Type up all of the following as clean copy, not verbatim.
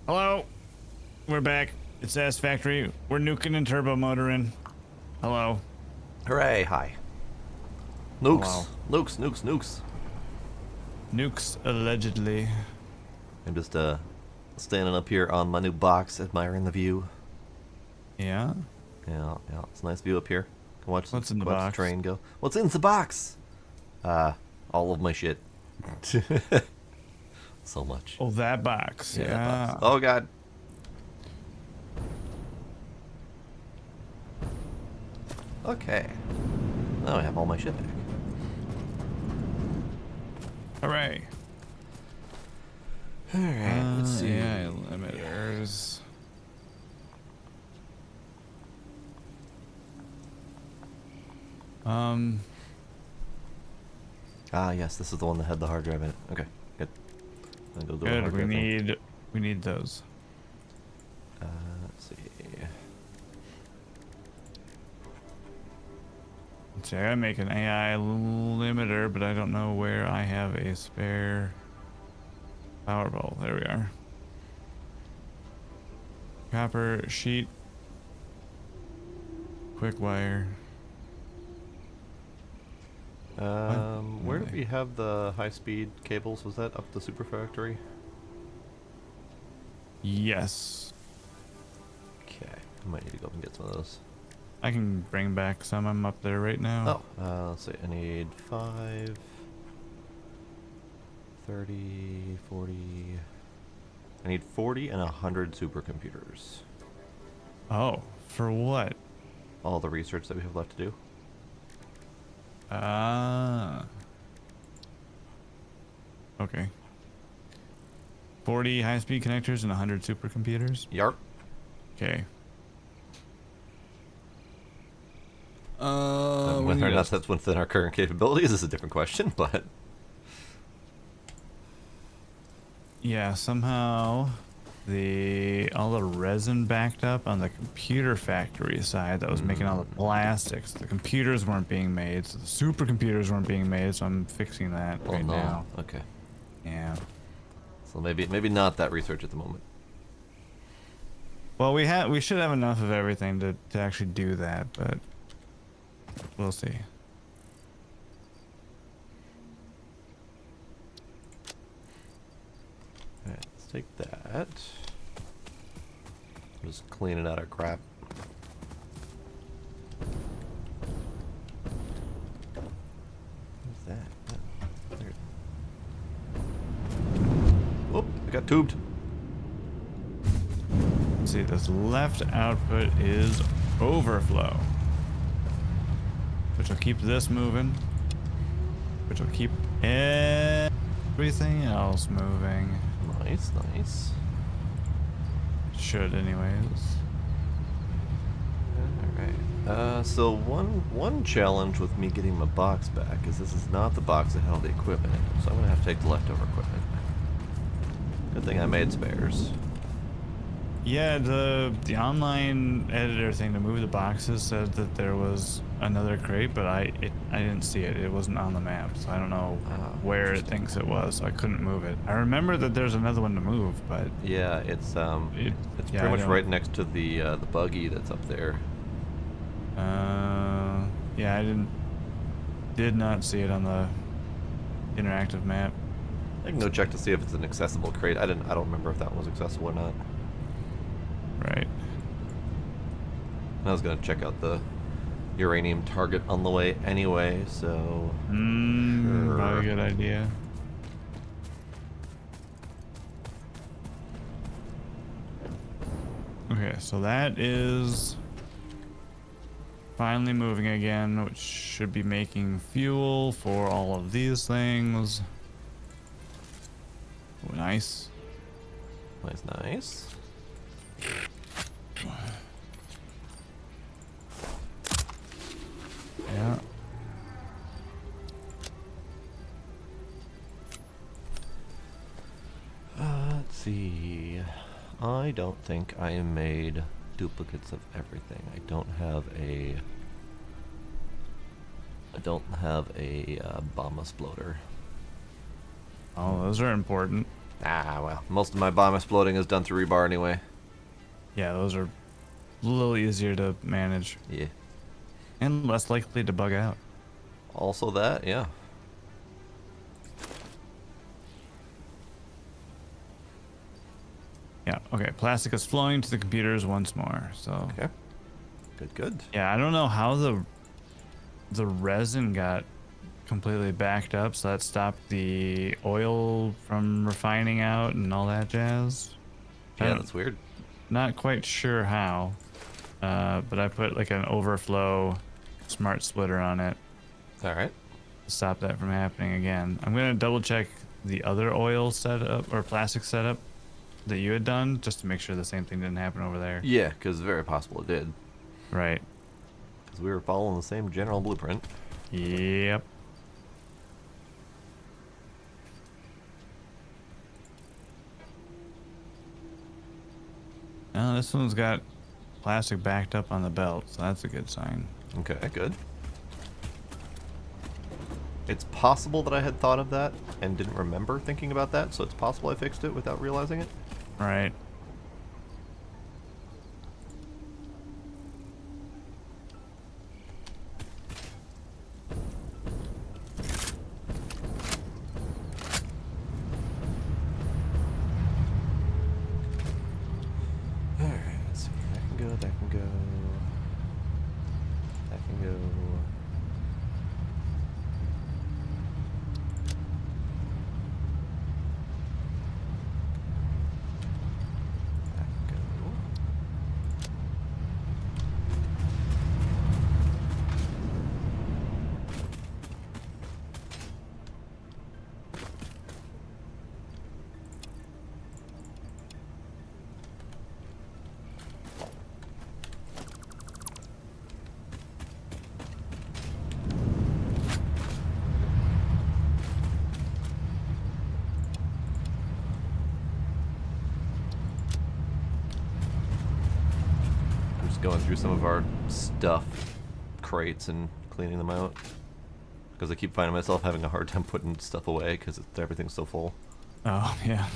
Hello, we're back. It's Satisfactory. We're nuking and turbo motoring. Hello. Hooray, hi. Hello. Nukes. Nukes, allegedly. I'm just standing up here on my new box, admiring the view. Yeah? Yeah, it's a nice view up here. Can watch What's in the watch box? the train go. What's in the box? All of my shit. So much. Oh, that box. That Yeah. box. Oh god. Okay. Now I have all my shit back. Hooray. Alright, let's see. Yeah, limiters. Yes, this is the one that had the hard drive in it. Okay, good. I'll go do a Good. hard We drive thing. need those. Let's see. Let's see, I gotta make an AI limiter, but I don't know where I have a spare power bowl. There we are. Copper sheet. Quick wire. Where did we have the high-speed cables? Was that up the Superfactory? Yes. Okay, I might need to go up and get some of those. I can bring back some. I'm up there right now. Oh, let's see. I need 5, 30, 40. I need 40 and 100 supercomputers. Oh, for what? All the research that we have left to do. Okay. 40 high-speed connectors and 100 supercomputers? Yarp. Okay. Whether or not that's within our current capabilities is a different question, but... Yeah, somehow all the resin backed up on the computer factory side that was making all the plastics. The computers weren't being made, so the supercomputers weren't being made, so I'm fixing that right now. Okay. Yeah. So maybe not that research at the moment. Well, we should have enough of everything to actually do that, but we'll see. Alright, let's take that. Just clean it out of crap. What's that? Weird. Whoop, I got tubed. Let's see, this left output is overflow, which will keep this moving, which will keep everything else moving. Nice. Should anyways. Alright. So one challenge with me getting my box back is this is not the box that had all the equipment in it, so I'm gonna have to take the leftover equipment. Good thing I made spares. Yeah, the online editor thing to move the boxes said that there was another crate, but I didn't see it. It wasn't on the map, so I don't know where it thinks it was. So I couldn't move it. I remember that there's another one to move, but yeah, it's pretty much right next to the buggy that's up there. Yeah, I did not see it on the interactive map. I can go check to see if it's an accessible crate. I don't remember if that one was accessible or not. Right. I was gonna check out the uranium target on the way anyway, so Probably a good idea. Okay, so that is finally moving again, which should be making fuel for all of these things. Oh, nice. Nice. Yeah. Let's see. I don't think I made duplicates of everything. I don't have a bomb exploder. Oh, those are important. Ah, well, most of my bomb exploding is done through rebar anyway. Yeah, those are a little easier to manage. Yeah. And less likely to bug out. Also that, yeah. Yeah, okay. Plastic is flowing to the computers once more, so. Okay. Good, good. Yeah, I don't know how the resin got completely backed up, so that stopped the oil from refining out and all that jazz. Yeah, that's weird. Not quite sure how, but I put like an overflow smart splitter on it Alright. to stop that from happening again. I'm gonna double check the other oil setup or plastic setup that you had done just to make sure the same thing didn't happen over there. Yeah, because very possible it did. Right. Because we were following the same general blueprint. Yep. Now this one's got plastic backed up on the belt, so that's a good sign. Okay, good. It's possible that I had thought of that and didn't remember thinking about that, so it's possible I fixed it without realizing it. Right. Alright, let's see. That can go, that can go. That can go. That can go. I'm just going through some of our stuff crates and cleaning them out. Because I keep finding myself having a hard time putting stuff away because everything's so full. Oh, yeah.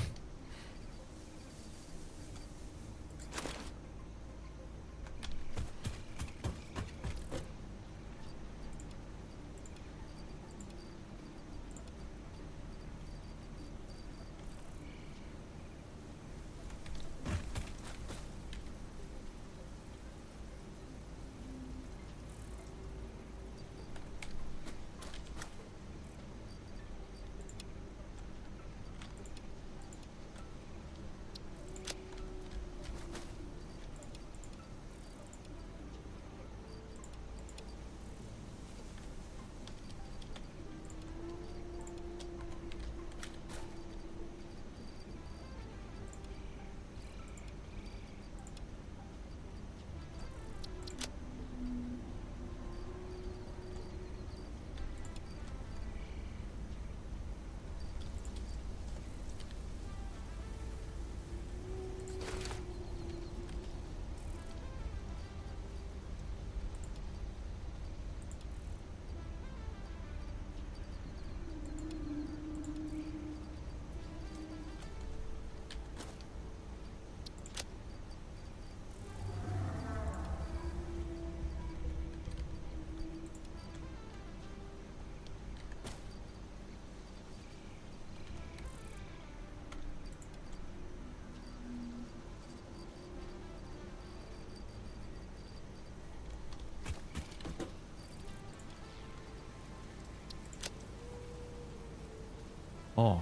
Oh.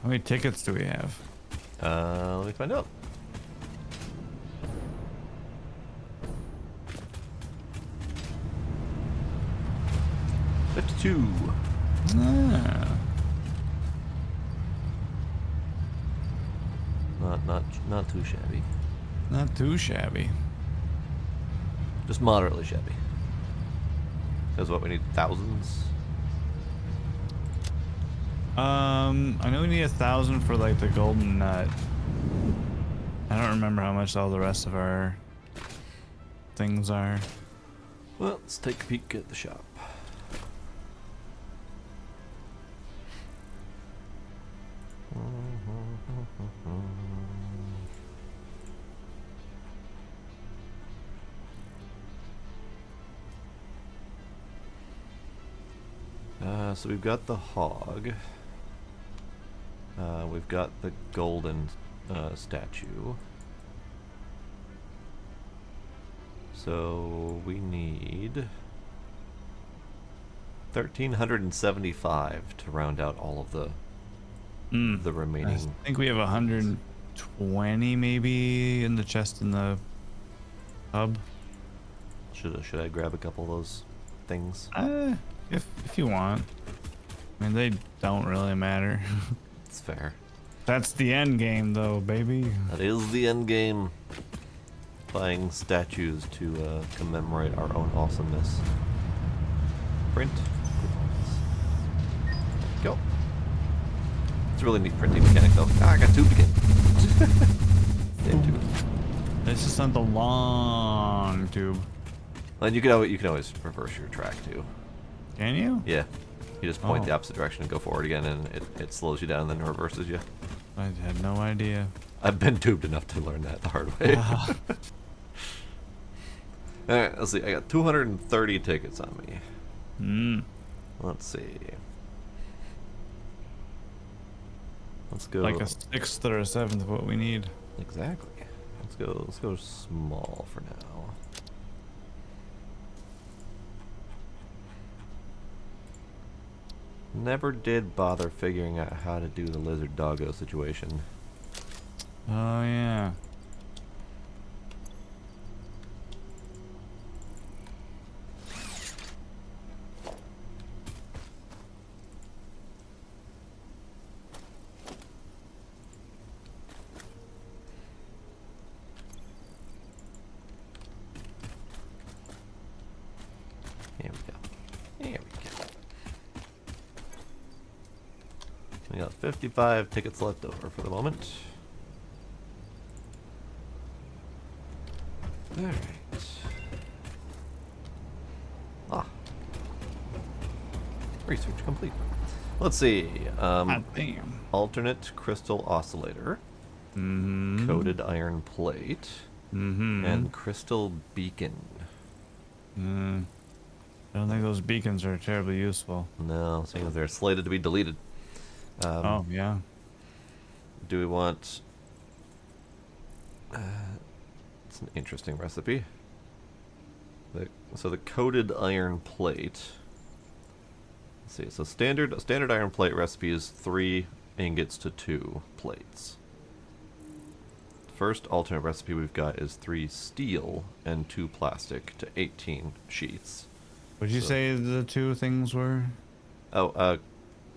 How many tickets do we have? Let me find out. $52. Ah, Not too shabby. not too shabby. Just moderately shabby. Because what we need thousands. I know we need 1,000 for like the golden nut. I don't remember how much all the rest of our things are. Well, let's take a peek at the shop. So we've got the hog. We've got the golden statue. So we need 1,375 to round out all of the remaining. I think we have 120 maybe in the chest in the hub. Should I grab a couple of those things? If you want. I mean, they don't really matter. It's fair. That's the end game, though, baby. That is the end game. Buying statues to commemorate our own awesomeness. Print. Go. It's a really neat printing mechanic, though. Ah, I got tubed again. Damn tube. This is not the long tube. And you can always reverse your track too. Can you? Yeah. You just point the opposite direction and go forward again, and it slows you down and then reverses you. I had no idea. I've been tubed enough to learn that the hard way. Alright, let's see. I got 230 tickets on me. Let's see. Let's go. Like a sixth or a seventh of what we need. Exactly. Let's go small for now. Never did bother figuring out how to do the lizard doggo situation. Oh yeah. There we go. There we go. We got 55 tickets left over for the moment. Alright. Research complete. Let's see. God damn. Alternate crystal oscillator. Coated iron plate. And crystal beacon. I don't think those beacons are terribly useful. No, seeing as they're slated to be deleted. Oh, yeah. Do we want... it's an interesting recipe. So the coated iron plate... Let's see, so a standard iron plate recipe is 3 ingots to 2 plates. First alternate recipe we've got is 3 steel and 2 plastic to 18 sheets. Would you say the two things were? Oh,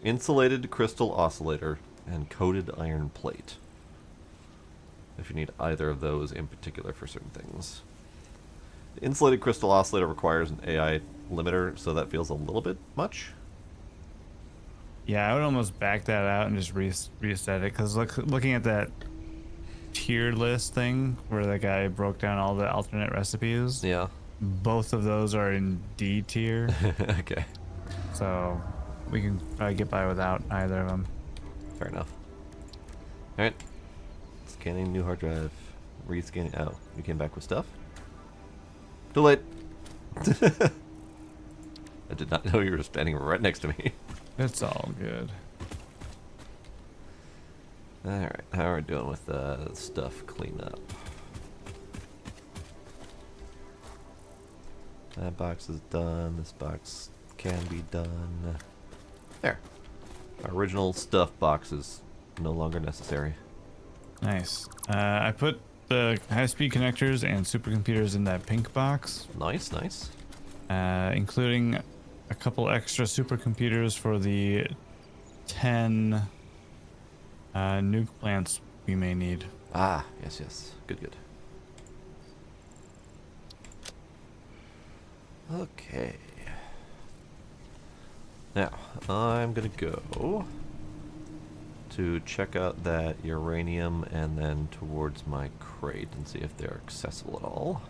insulated crystal oscillator and coated iron plate. If you need either of those in particular for certain things. The insulated crystal oscillator requires an AI limiter, so that feels a little bit much. Yeah, I would almost back that out and just reset it, because looking at that tier list thing where that guy broke down all the alternate recipes. Yeah. Both of those are in D tier. Okay. So we can probably get by without either of them. Fair enough. Alright. Scanning new hard drive. Rescanning. Oh, you came back with stuff? Too late. I did not know you were standing right next to me. It's all good. Alright, how are we doing with stuff cleanup? That box is done. This box can be done. There. Our original stuff box is no longer necessary. Nice. I put the high-speed connectors and supercomputers in that pink box. Nice, nice. Including a couple extra supercomputers for the 10 nuke plants we may need. Ah, yes, yes. Good, good. Okay. Now, I'm gonna go to check out that uranium and then towards my crate and see if they're accessible at all.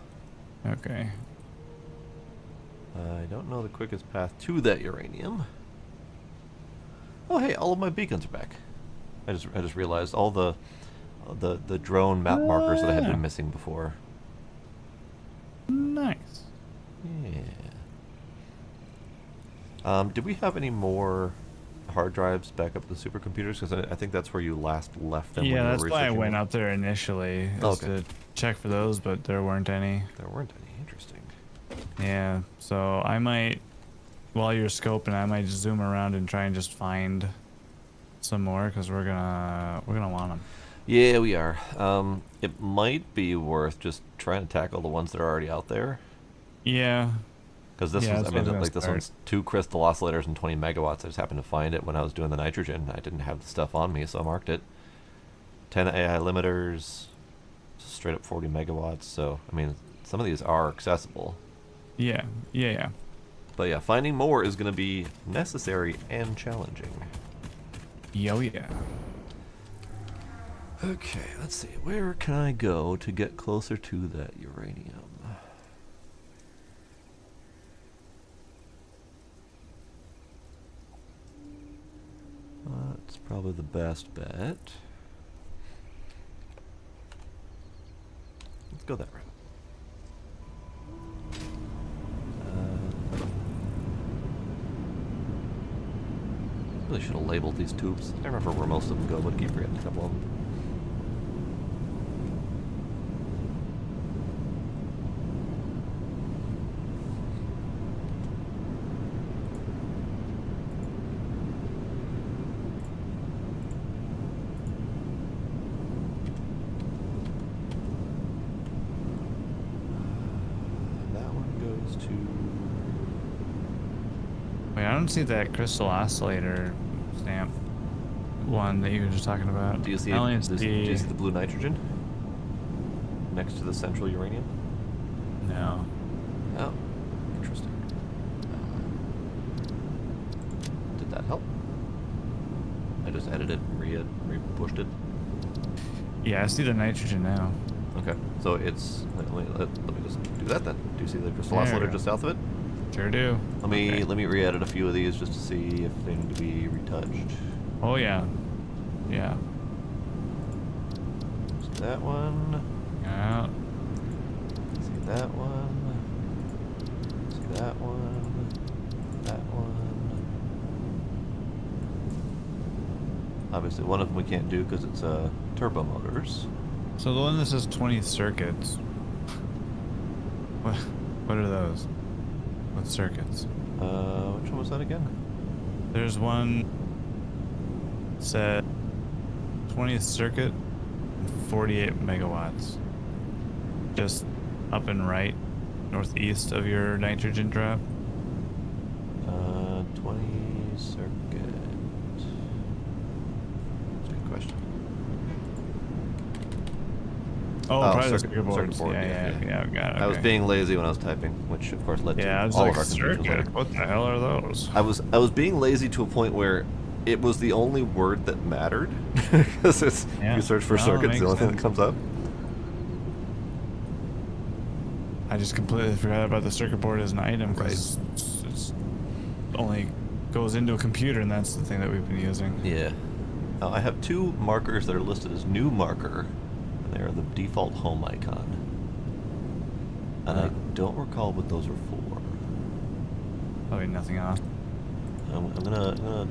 Okay. I don't know the quickest path to that uranium. Oh, hey, all of my beacons are back. I just realized all the drone map markers that I had Yeah. been missing before. Nice. Yeah. Did we have any more hard drives back up to the supercomputers? Because I think that's where you last left them when Yeah, you were that's why I researching went them. up there initially, Oh, is okay. to check for those, but there weren't any. There weren't any. Interesting. Yeah, so I might, while you're scoping, I might just zoom around and try and just find some more, because we're gonna want them. Yeah, we are. It might be worth just trying to tackle the ones that are already out there. Yeah, Because this yeah, was, I that's what I mean, was gonna like this start. one's 2 crystal oscillators and 20 megawatts. I just happened to find it when I was doing the nitrogen. I didn't have the stuff on me, so I marked it. 10 AI limiters, straight up 40 megawatts. So, I mean, some of these are accessible. Yeah, yeah, yeah. But yeah, finding more is going to be necessary and challenging. Yo, yeah. Okay, let's see. Where can I go to get closer to that uranium? That's probably the best bet. Let's go that route. Really should have labeled these tubes. I don't remember where most of them go, but I keep forgetting a couple of them. That one goes to... Wait, I don't see that crystal oscillator stamp one that you were just talking about. Do you see I only do see... you see the blue nitrogen next to the central uranium? No. Oh, interesting. Did that help? I just edited and re-pushed it. Yeah, I see the nitrogen now. Okay, so it's... Let me just do that then. Do you see the crystal There we oscillator go. just south of it? Sure do. Okay. Let me re-edit a few of these just to see if they need to be retouched. Oh, yeah. Yeah. See that one. Yeah. See that one. See that one. That one. Obviously, one of them we can't do because it's turbo motors. So the one that says 20 circuits. What are those? What circuits? Which one was that again? There's one said 20th circuit, 48 megawatts. Just up and right, northeast of your nitrogen drop. 20 circuit. That's a good question. Oh, probably the circuit circuit boards. circuit board. Yeah, got it. I was okay. being lazy when I was typing, which of course led to Yeah, I was all like, of our confusions later. circuit? What the hell are those? I was being lazy to a point where it was the only word that mattered because if you search for circuits, the only thing that comes up. I just completely forgot about the circuit board as an item because it's only goes into a computer, and that's the thing that we've been using. Yeah. I have 2 markers that are listed as new marker, and they are the default home icon. And I don't recall what those are for. Probably nothing else. I'm gonna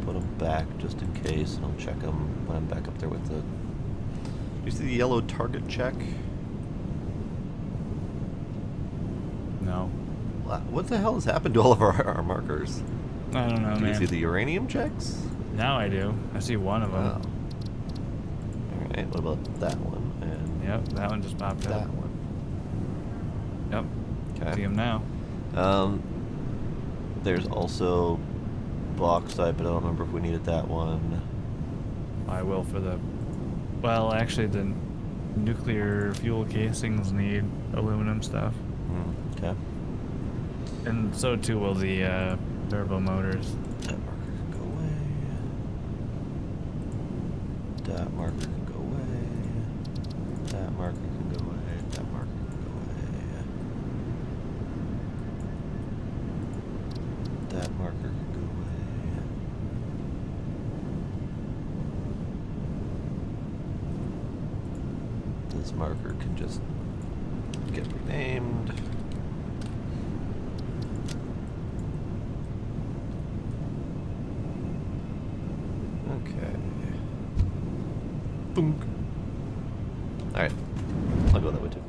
put them back just in case, and I'll check them when I'm back up there with the... Do you see the yellow target check? No. What the hell has happened to all of our markers? I don't know, Do man. you see the uranium checks? Now I do. I see one of them. Oh. Alright, what about that one? And Yep, that one just popped that up. one. Yep. Okay. See him now. There's also bauxite, but I don't remember if we needed that one. I will for the... Well, actually, the nuclear fuel casings need aluminum stuff. Okay. And so too will the turbo motors. That marker can go away. That marker can go away. That marker can go away. That marker can go away. That marker can go away. this marker can just get renamed. Okay. Boom. Alright. I'll go that way too.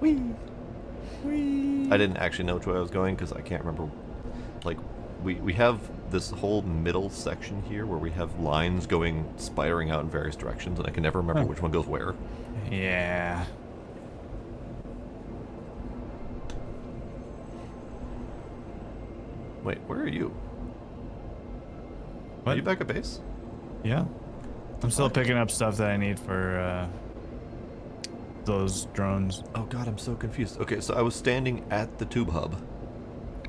Whee! Whee! I didn't actually know which way I was going because I can't remember. Like, we have this whole middle section here where we have lines going, spiraling out in various directions, and I can never remember which one goes where. Yeah. Wait, where are you? What? Are you back at base? Yeah. I'm still picking up stuff that I need for those drones. Oh god, I'm so confused. Okay, so I was standing at the tube hub.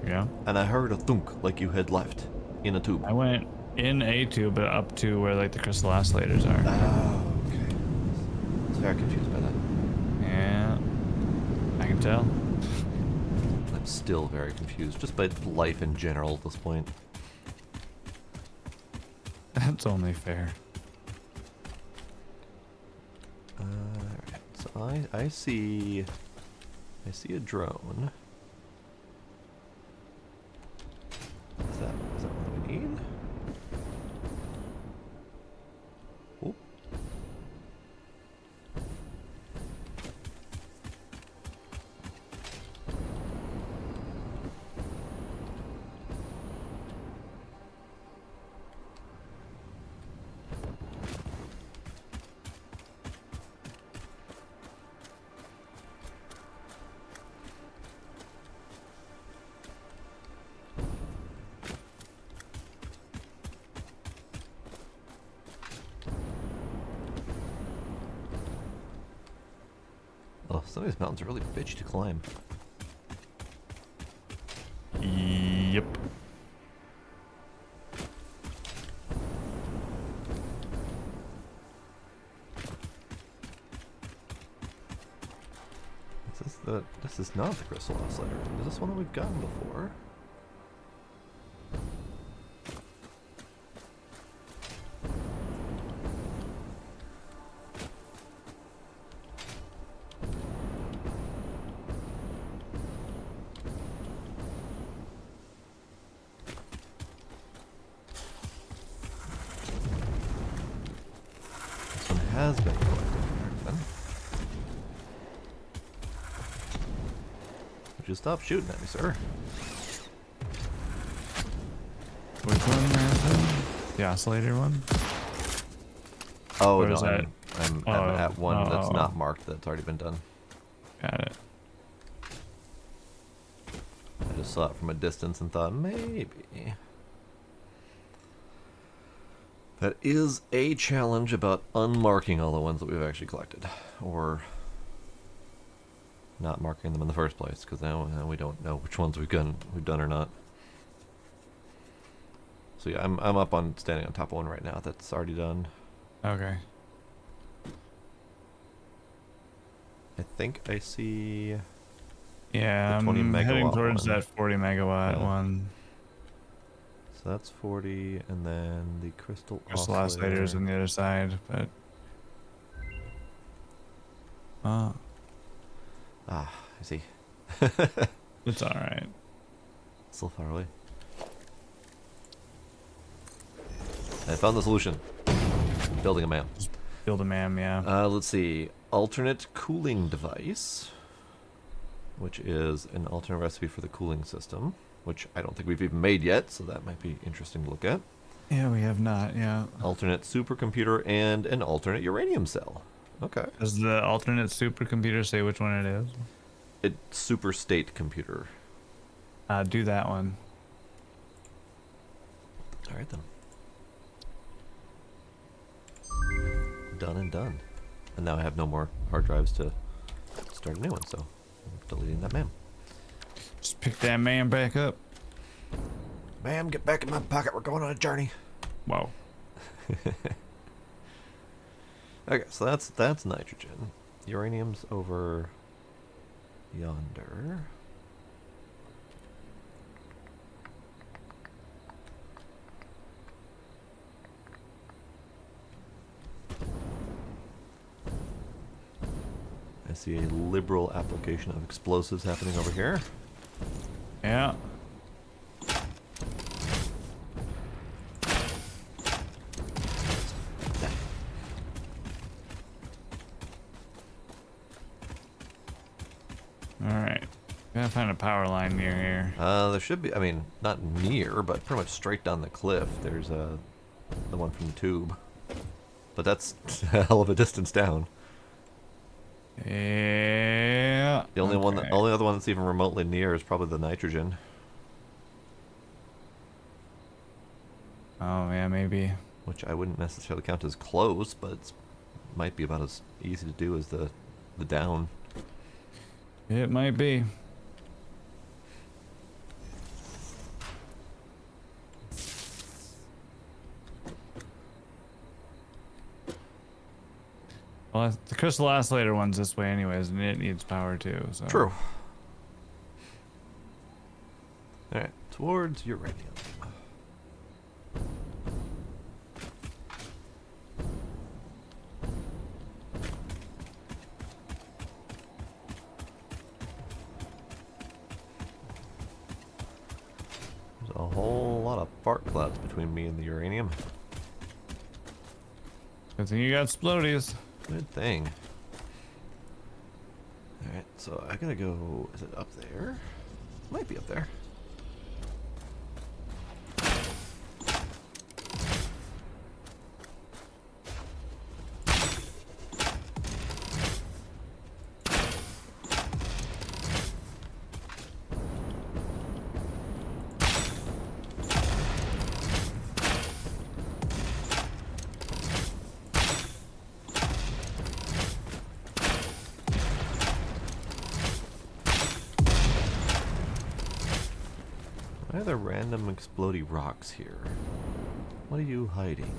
Yeah. And I heard a thunk like you had left in a tube. I went in a tube, but up to where like the crystal oscillators are. Oh, okay. I was very confused by that. Yeah. I can tell. I'm still very confused, just by life in general at this point. That's only fair. Alright, so I see a drone. Is that what we need? Oop. Oh, some of these mountains are really bitchy to climb. Yep. This is not the crystal oscillator. Is this one that we've gotten before? This one has been collected. Then. Would you stop shooting at me, sir? Which one, Nathan? The oscillator one? Oh, Or no, is that- I'm Oh, at one that's oh. not marked that's already been done. Got it. I just saw it from a distance and thought, maybe. That is a challenge about unmarking all the ones that we've actually collected. Or not marking them in the first place, because now we don't know which ones we've done or not. So yeah, I'm up on standing on top of one right now that's already done. Okay. I think I see. Yeah, The 20 I'm heading megawatt towards one. that 40 megawatt Yeah. one. So that's 40, and then the crystal Crystal oscillator. oscillators on the other side, but Ah, I see. it's all right. Still far away. I found the solution. Building a map. Build a man, yeah. Let's see. Alternate cooling device, which is an alternate recipe for the cooling system, which I don't think we've even made yet, so that might be interesting to look at. Yeah, we have not, yeah. Alternate supercomputer and an alternate uranium cell. Okay. Does the alternate supercomputer say which one it is? It's super state computer. Do that one. All right then. Done and done. And now I have no more hard drives to start a new one, so I'm deleting that man. Just pick that man back up. Ma'am, get back in my pocket. We're going on a journey. Whoa. Okay, so that's nitrogen. Uranium's over yonder. see a liberal application of explosives happening over here. Yeah. Alright. Gotta find a power line near here. There should be, I mean, not near, but pretty much straight down the cliff. There's the one from the tube. But that's a hell of a distance down. Yeah. The only only other one that's even remotely near is probably the nitrogen. Oh yeah, maybe. Which I wouldn't necessarily count as close, but it might be about as easy to do as the down. It might be. Well, the crystal oscillator one's this way anyways, and it needs power too, so. True. Alright, towards uranium. There's a whole lot of fart clouds between me and the uranium. Good thing you got explodies. Good thing. Alright, so I gotta go. Is it up there? Might be up there. Why are there random explodey rocks here? What are you hiding?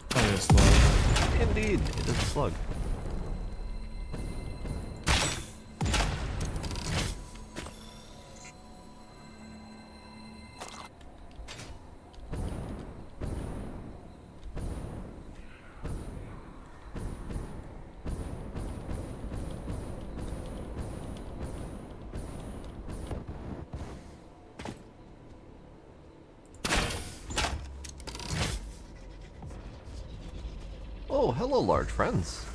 Probably a slug. Indeed, it is a slug. Oh, hello, large friends.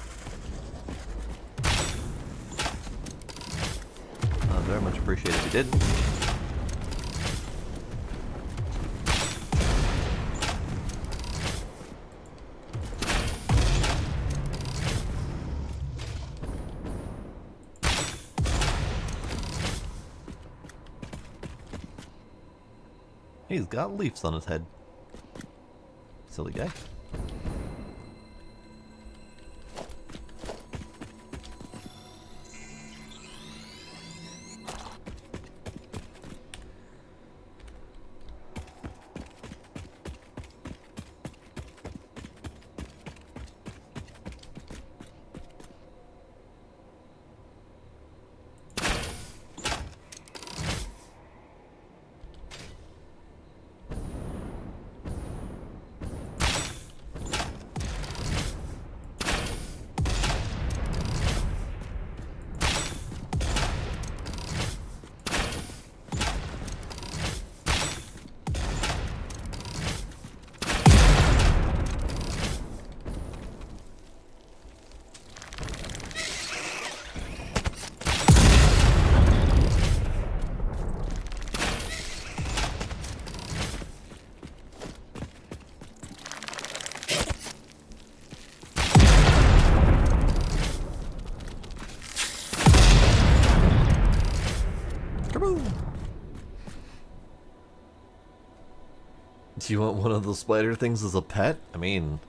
Very much appreciate if you did. He's got leaves on his head. Silly guy. Do you want one of those spider things as a pet? I mean,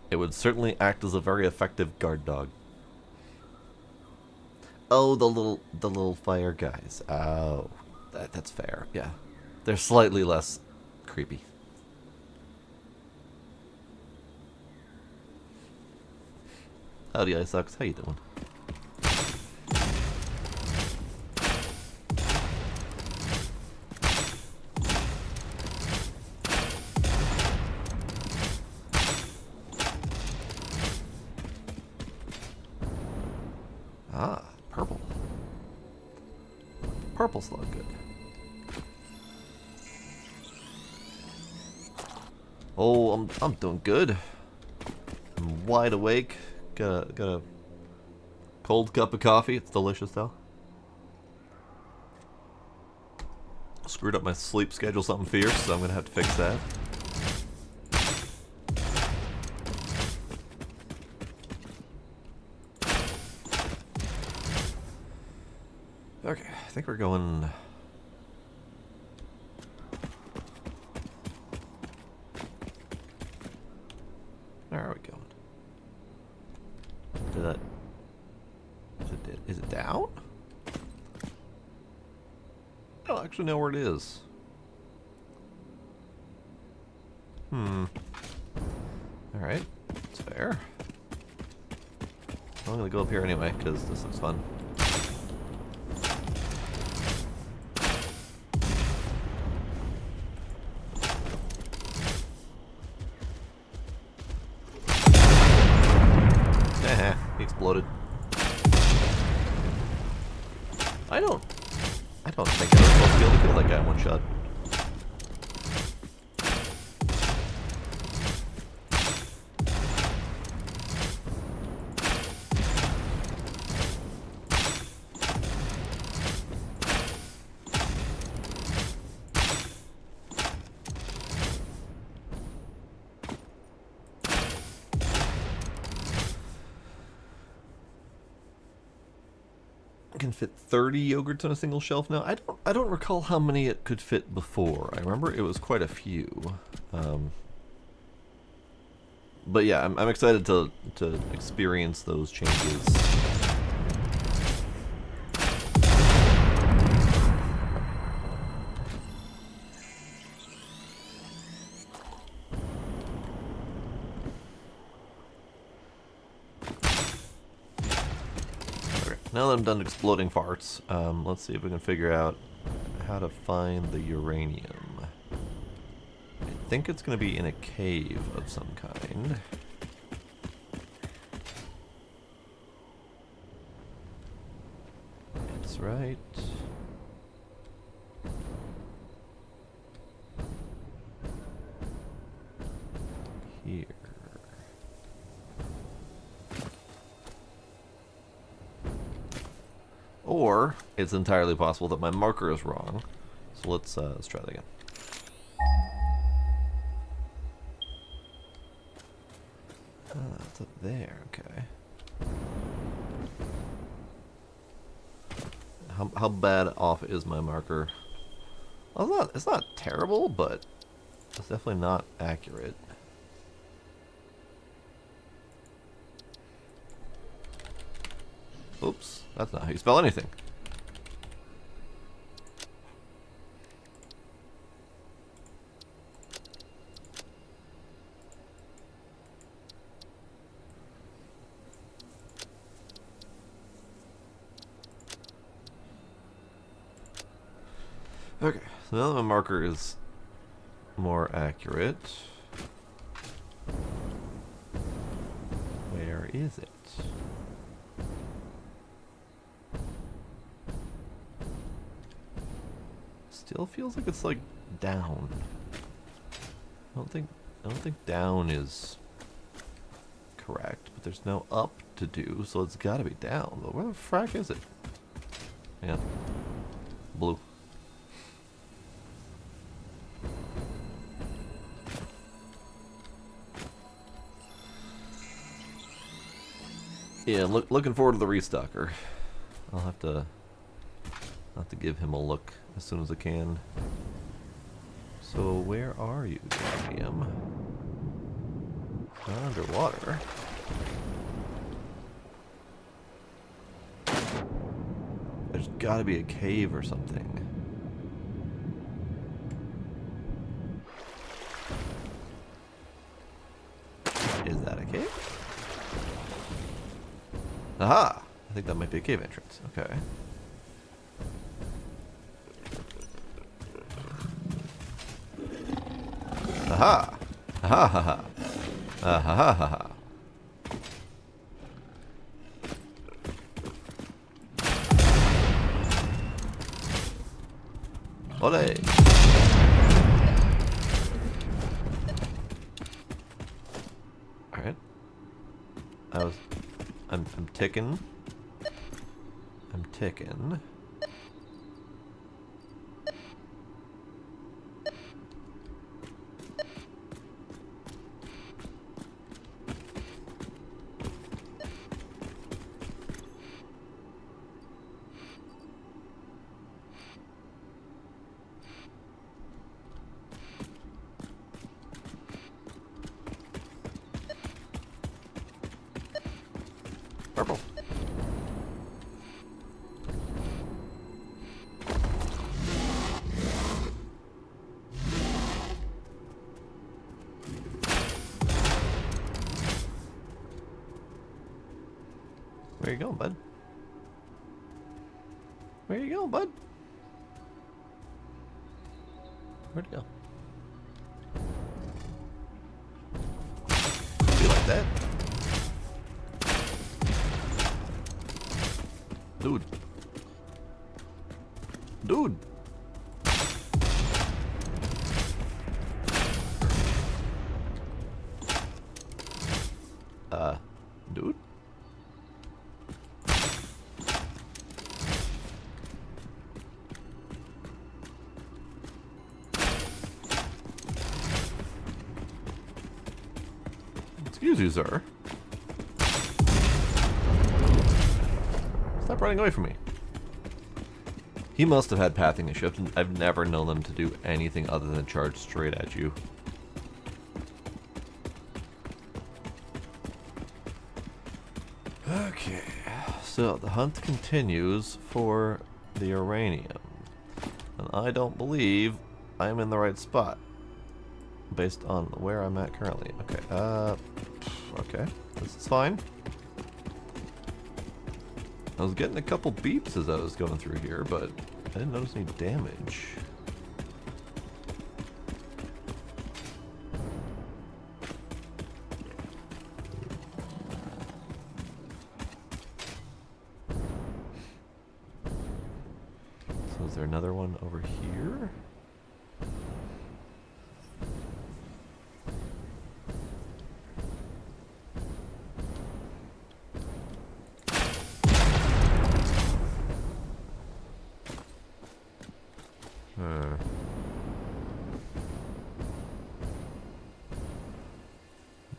it would certainly act as a very effective guard dog. Oh, the little fire guys. Oh, that's fair. Yeah, they're slightly less creepy. Howdy, Iceox. How you doing? purple slug, good. Oh, I'm doing good. I'm wide awake. Got a cold cup of coffee. It's delicious though. Screwed up my sleep schedule something fierce, so I'm gonna have to fix that. Okay, I think we're going. Where are we going? Did that? Is it down? I don't actually know where it is. Alright, that's fair. I'm gonna go up here anyway, because this looks fun. He exploded. I don't think I was supposed to be able to kill that guy in one shot. Can fit 30 yogurts on a single shelf now. I don't recall how many it could fit before. I remember it was quite a few. But yeah, I'm excited to experience those changes. Now that I'm done exploding farts, let's see if we can figure out how to find the uranium. I think it's going to be in a cave of some kind. That's right. Here. Or it's entirely possible that my marker is wrong. So let's try that again. It's up there. Okay. How bad off is my marker? Well, it's not terrible, but it's definitely not accurate. Oops, that's not how you spell anything. Okay, so now that my marker is more accurate, where is it? Still feels like it's like down. I don't think down is correct, but there's no up to do, so it's gotta be down. But where the frack is it? Yeah. Blue. Yeah, looking forward to the restocker. I'll have to give him a look as soon as I can. So where are you, Liam? It's not underwater. There's gotta be a cave or something. Is that a cave? Aha! I think that might be a cave entrance. Okay. Aha! Ha ha ha! Ha ha ha ha! Ole! Alright. I'm ticking. I'm ticking. Purple. Where you going, bud? Where you going, bud? Where'd it go? You like that? Dude. Dude. Dude? Excuse you, sir. Stop running away from me. He must have had pathing issues. I've never known them to do anything other than charge straight at you. Okay, so the hunt continues for the uranium. And I don't believe I'm in the right spot. Based on where I'm at currently. Okay, okay, this is fine. I was getting a couple beeps as I was going through here, but I didn't notice any damage. So is there another one over here?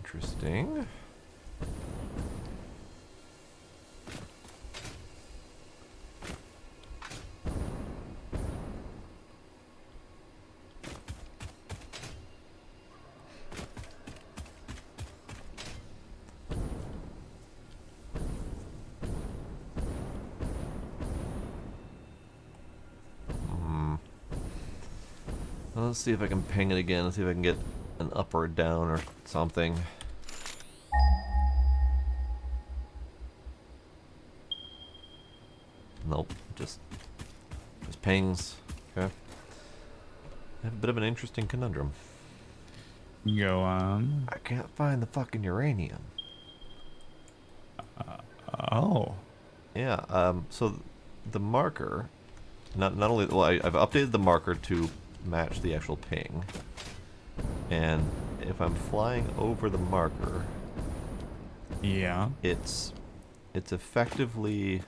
Interesting. Let's see if I can ping it again. Let's see if I can get an up or a down or something. Nope, just pings. Okay. I have a bit of an interesting conundrum. Go on. I can't find the fucking uranium. Oh. Yeah. So the marker, not only well, I've updated the marker to match the actual ping, and if I'm flying over the marker, yeah, it's effectively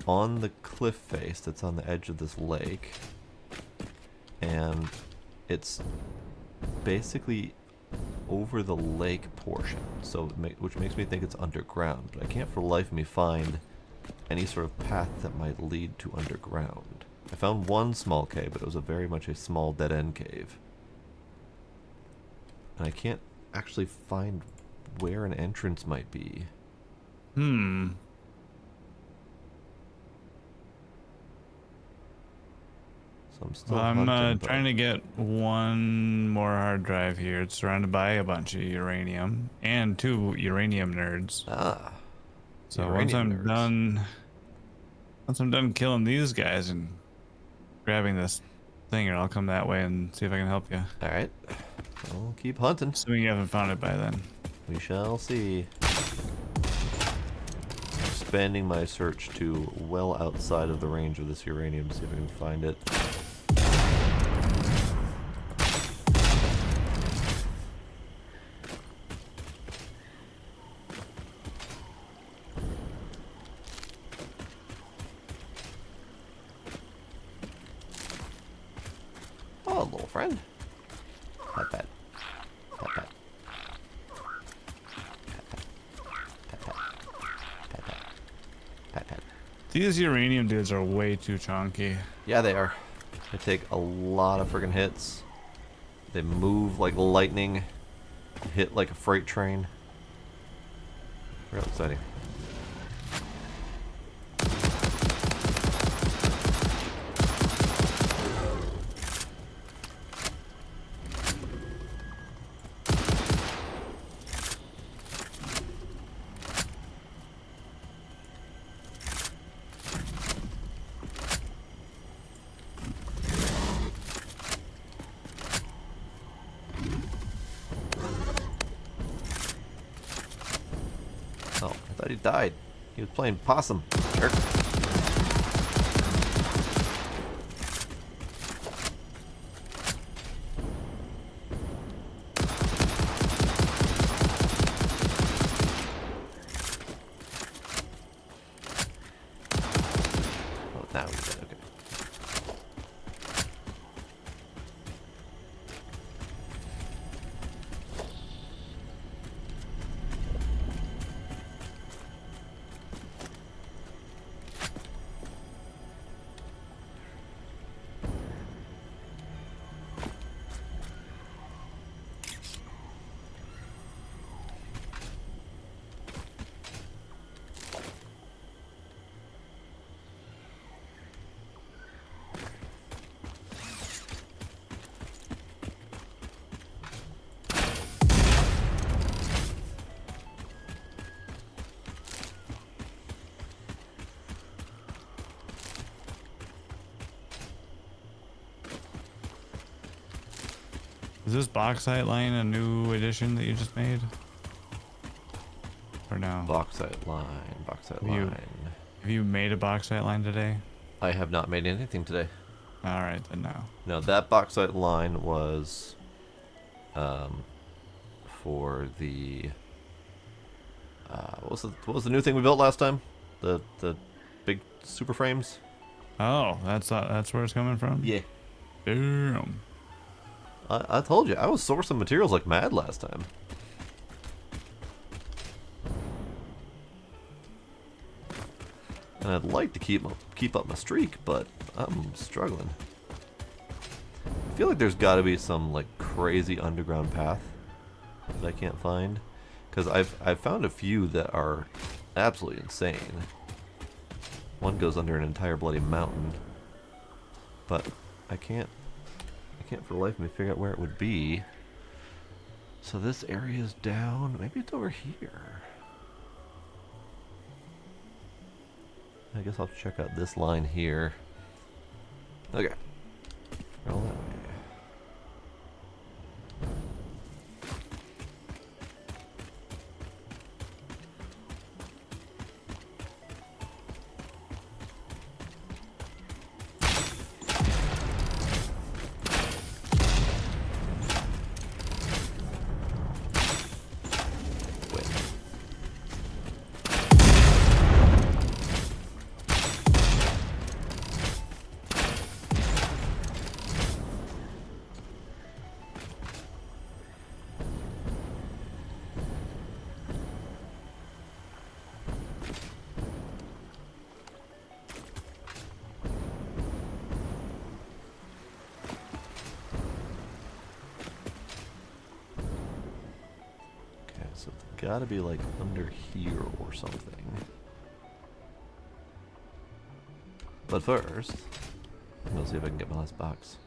on the cliff face that's on the edge of this lake, and it's basically over the lake portion, so which makes me think it's underground, but I can't for the life of me find any sort of path that might lead to underground. I found one small cave, but it was very much a small dead-end cave. And I can't actually find where an entrance might be. Hmm. So I'm still I'm hunting, trying to get one more hard drive here. It's surrounded by a bunch of uranium and 2 uranium nerds. Ah. So uranium once I'm done killing these guys and grabbing this thing, I'll come that way and see if I can help you. Alright. I'll keep hunting. Assuming you haven't found it by then. We shall see. Expanding my search to well outside of the range of this uranium to see if I can find it. on, little friend. Pat, pat. Pat, pat. Pat, pat. Pat, pat. Pat, pat. Pat, pat. These uranium dudes are way too chunky. Yeah, they are. They take a lot of friggin' hits. They move like lightning. Hit like a freight train. Real exciting. Oh, I thought he died. He was playing possum. Jerk. Oh, now he's dead. Okay. Is this bauxite line a new addition that you just made? Or no? Bauxite line. Bauxite line. Have you made a bauxite line today? I have not made anything today. Alright, then no. No, that bauxite line was for the what was the new thing we built last time? The big super frames? Oh, that's where it's coming from? Yeah. Damn. I told you, I was sourcing materials like mad last time. And I'd like to keep up my streak, but I'm struggling. I feel like there's got to be some like crazy underground path that I can't find, because I've found a few that are absolutely insane. One goes under an entire bloody mountain, but I can't for the life of me figure out where it would be. So this area is down. Maybe it's over here. I guess I'll check out this line here. Okay. Roll that way. So it's gotta be like under here or something. But first, I'm gonna see if I can get my last box.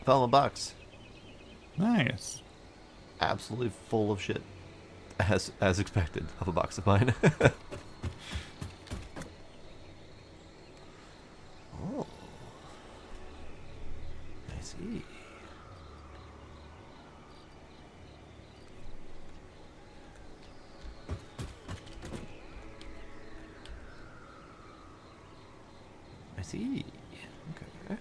Found my box. Nice. Absolutely full of shit. As expected of a box of mine. Oh. I see. I see. Okay.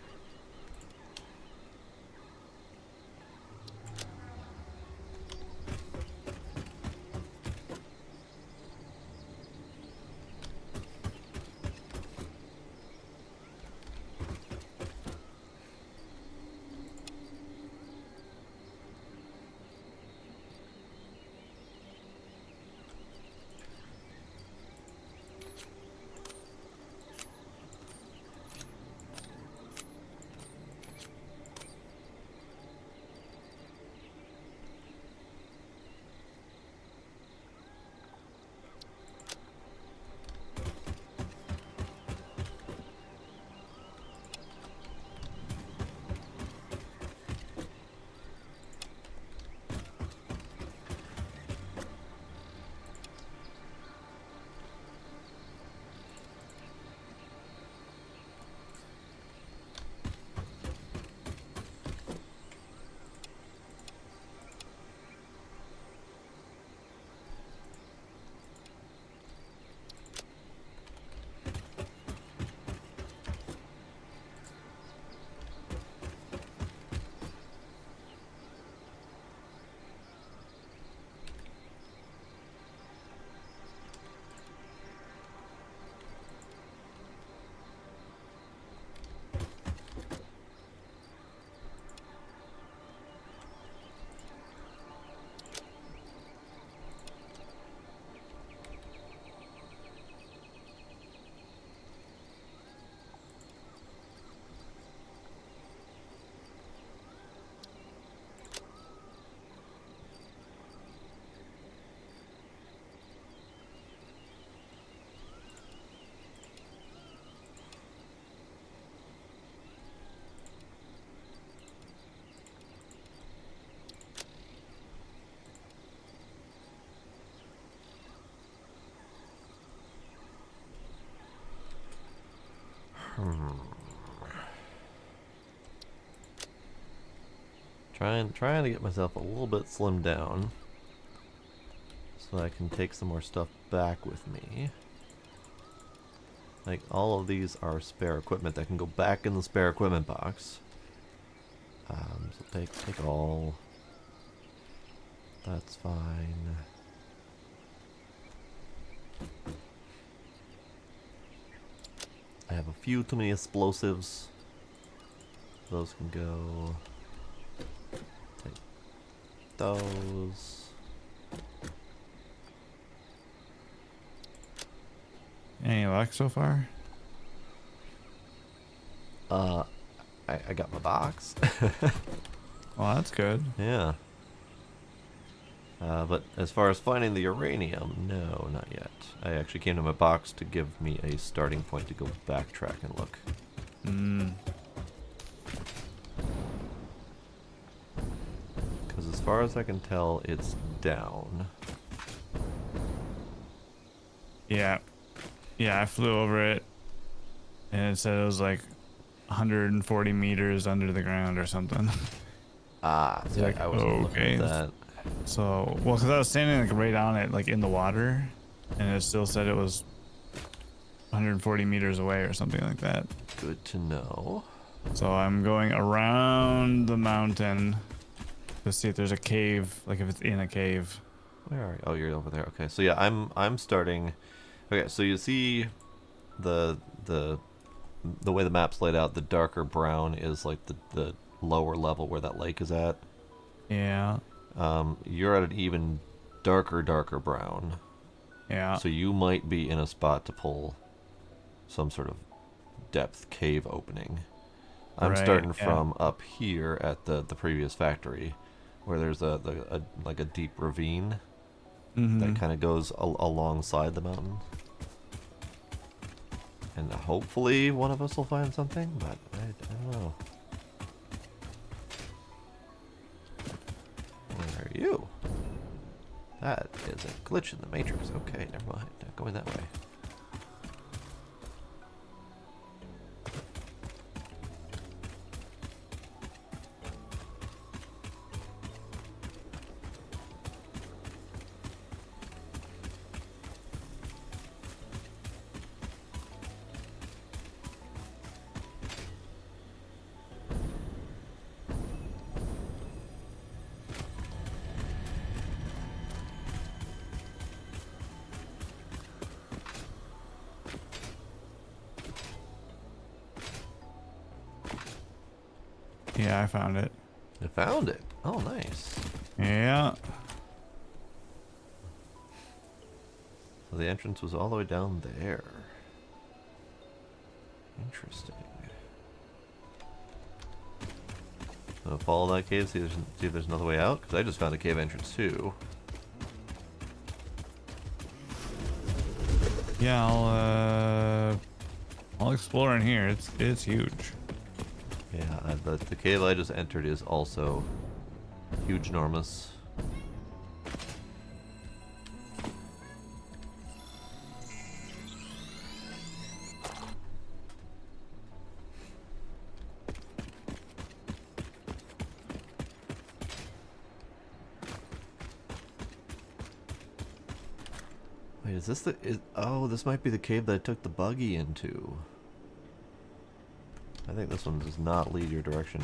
Trying to get myself a little bit slimmed down so I can take some more stuff back with me. Like, all of these are spare equipment that can go back in the spare equipment box. So take all. That's fine. I have a few too many explosives. Those can go. Take those. Any luck so far? I got my box. Well, that's good. Yeah. But as far as finding the uranium, no, not yet. I actually came to my box to give me a starting point to go backtrack and look. Because as far as I can tell, it's down. Yeah. Yeah, I flew over it, and it said it was like 140 meters under the ground or something. Ah, see, Like, I wasn't looking at that. So, well, because I was standing like right on it, like in the water, and it still said it was 140 meters away or something like that. Good to know. So I'm going around the mountain to see if there's a cave, like if it's in a cave. Where are you? Oh, you're over there. Okay, so yeah, I'm starting. Okay, so you see the way the map's laid out. The darker brown is like the lower level where that lake is at. Yeah. You're at an even darker brown. Yeah. So you might be in a spot to pull some sort of depth cave opening. I'm Right, starting yeah. from up here at the previous factory, where there's like a deep ravine that kind of goes alongside the mountain. And hopefully one of us will find something, but I don't know. That is a glitch in the matrix. Okay, never mind. Not going that way. Yeah, I found it. I found it. Oh, nice. Yeah. So the entrance was all the way down there. Interesting. So follow that cave, see if there's another way out, because I just found a cave entrance too. Yeah, I'll explore in here. It's huge. Yeah, the cave I just entered is also huge, enormous. Wait, is this oh, this might be the cave that I took the buggy into. I think this one does not lead your direction.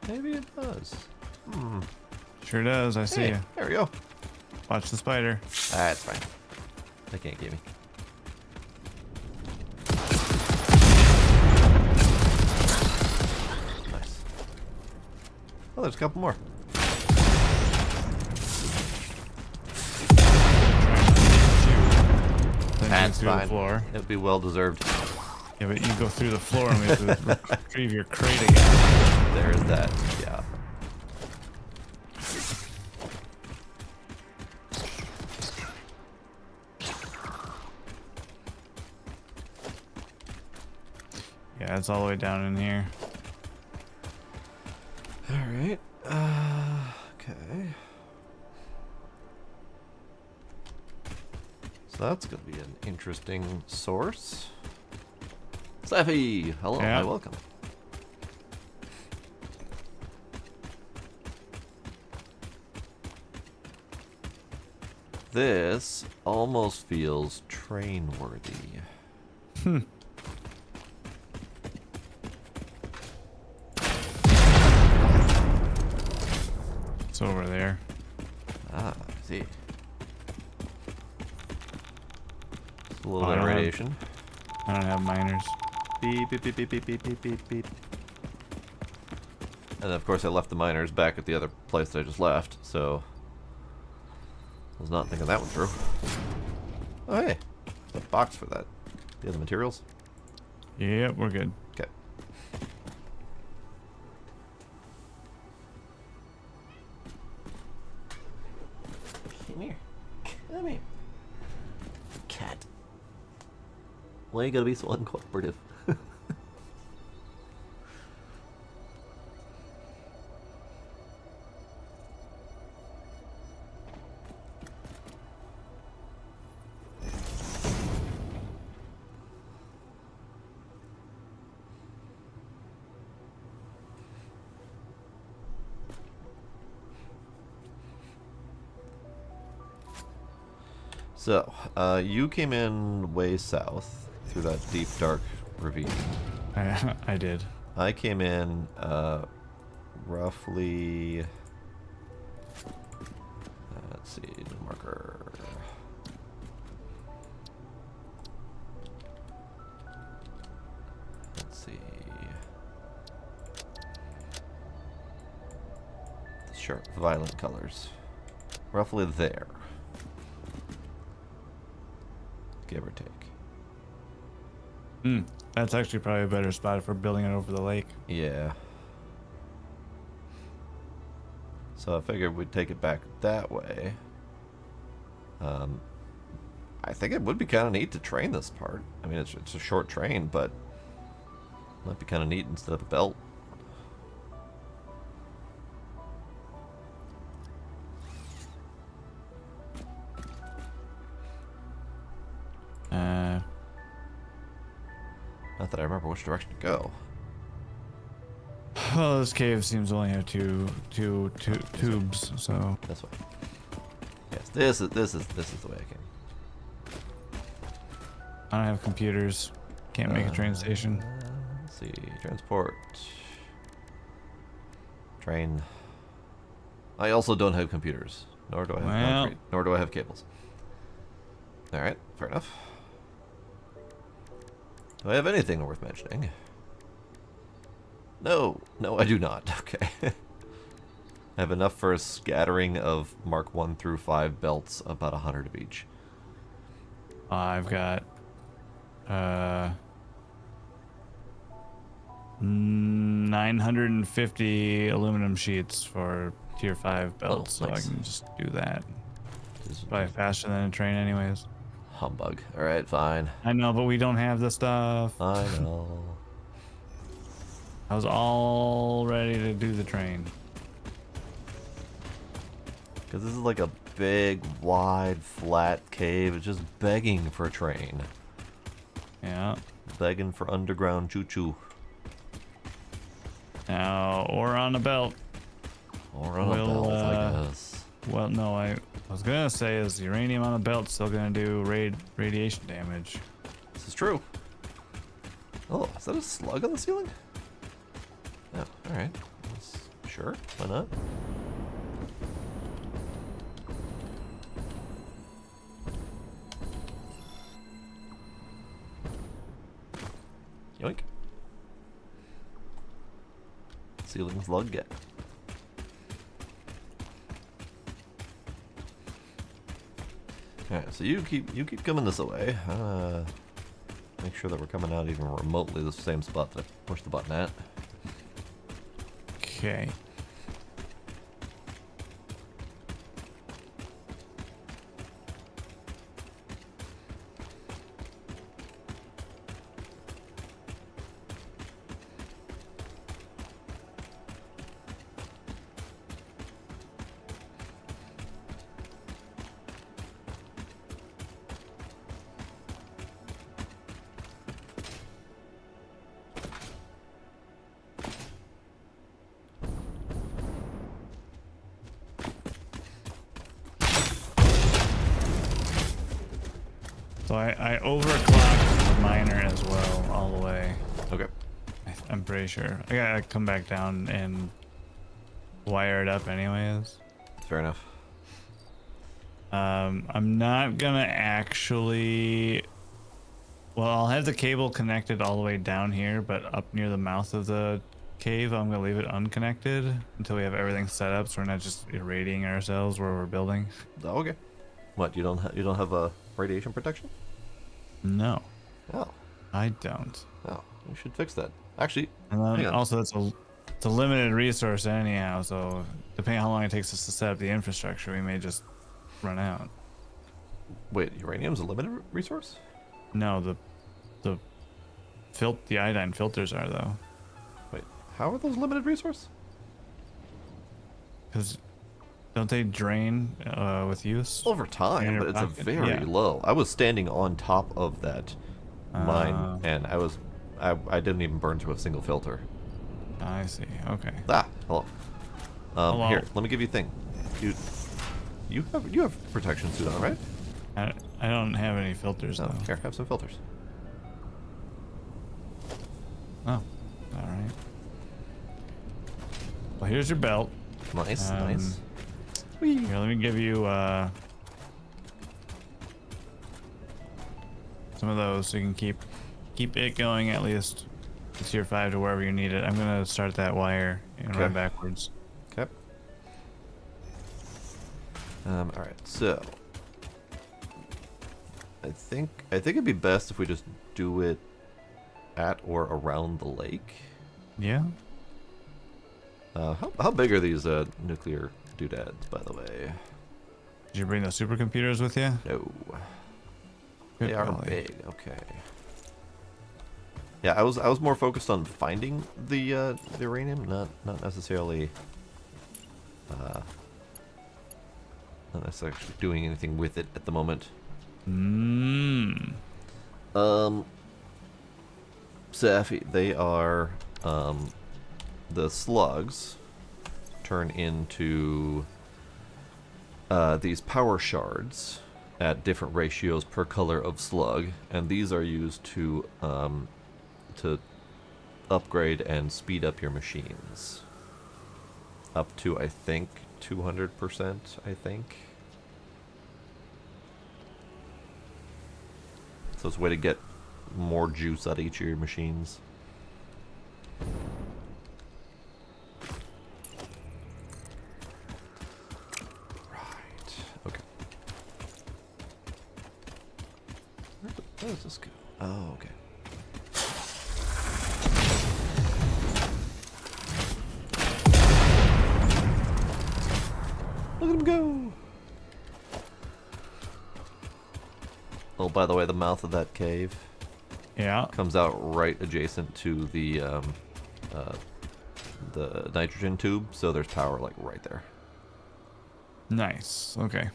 Maybe it does. Hmm. Sure does. I see Hey, you. there we go. Watch the spider. That's fine. They can't get me. Nice. Oh, there's a couple more. Then That's through fine. the floor. It would be well deserved. Yeah, but you go through the floor and we have to retrieve your crate again. There is that. Yeah. Yeah, it's all the way down in here. All right. Okay. So that's going to be an interesting source. Safi! Hello, Yeah. hi, welcome. This almost feels train-worthy. Hmm. It's over there. Ah, I see. Just a little Oh, bit I of don't have- radiation. I don't have miners. Beep, beep, beep, beep, beep, beep, beep, beep, beep. And of course I left the miners back at the other place that I just left, so I was not thinking that one through. Oh hey, there's a box for that. The other materials? Yep, we're good. Okay. Come here. Come here. Cat. Why you gotta be so uncooperative? So, you came in way south through that deep, dark ravine. I did. I came in roughly. Let's see, new marker. Let's see. Sure, violet colors. Roughly there. Give or take. That's actually probably a better spot for building it over the lake. Yeah. So I figured we'd take it back that way. I think it would be kind of neat to train this part. I mean, it's a short train, but it might be kind of neat instead of a belt. Not that I remember which direction to go. Well, this cave seems to only have two tubes, so This way. Yes, this is the way I came. I don't have computers. Can't make a train station. Let's see, transport, train. I also don't have computers, nor do I have concrete, nor do I have cables. All right, fair enough. Do I have anything worth mentioning? No, I do not. Okay. I have enough for a scattering of Mark 1 through 5 belts, about 100 of each. I've got 950 aluminum sheets for tier 5 belts, so nice. I can just do that. It's probably faster than a train anyways. Humbug. Alright, fine. I know, but we don't have the stuff. I know. I was all ready to do the train. Because this is like a big, wide, flat cave. It's just begging for a train. Yeah. Begging for underground choo-choo. Now, or on a belt. Or on a belt, I guess. Well, no, I was gonna say, is uranium on a belt still gonna do radiation damage? This is true. Oh, is that a slug on the ceiling? Oh, alright. Sure, why not? Yoink. Ceiling slug get. Alright, so you keep coming this way. Make sure that we're coming out even remotely the same spot that I pushed the button at. Okay. So I overclocked the miner as well, all the way. Okay. I'm pretty sure. I gotta come back down and wire it up anyways. Fair enough. I'm not gonna actually... Well, I'll have the cable connected all the way down here, but up near the mouth of the cave, I'm gonna leave it unconnected until we have everything set up, so we're not just irradiating ourselves where we're building. Oh, okay. What, you don't have a radiation protection? No. Oh. I don't. Oh, we should fix that. Actually, And then hang on. also it's a limited resource anyhow, so depending on how long it takes us to set up the infrastructure, we may just run out. Wait, uranium's a limited resource? No, the iodine filters are though. Wait, how are those limited resource? Because don't they drain with use? Over In time, your but it's a pocket? very Yeah. low. I was standing on top of that mine, and I didn't even burn through a single filter. I see. Okay. Ah, hello. Hello. Here, let me give you a thing. You have protection suit on, right? I don't have any filters No. though. Here, have some filters. Oh, all right. Well, here's your belt. Nice, nice. Whee. Here, let me give you some of those so you can keep it going at least to tier 5 to wherever you need it. I'm gonna start that wire and run backwards. Okay. All right, so I think it'd be best if we just do it at or around the lake. Yeah. How big are these nuclear doodads, by the way? Did you bring the supercomputers with you? No. Good They are golly. big. Okay. Yeah, I was more focused on finding the uranium, not necessarily actually doing anything with it at the moment. Mmm. Safi, they are the slugs turn into these power shards at different ratios per color of slug, and these are used to upgrade and speed up your machines up to, I think, 200%, I think. So it's a way to get more juice out of each of your machines. Right. Okay. Where does this go? Oh, okay. Look at him go! Oh, by the way, the mouth of that cave Yeah. comes out right adjacent to the nitrogen tube, so there's power like right there. Nice. Okay.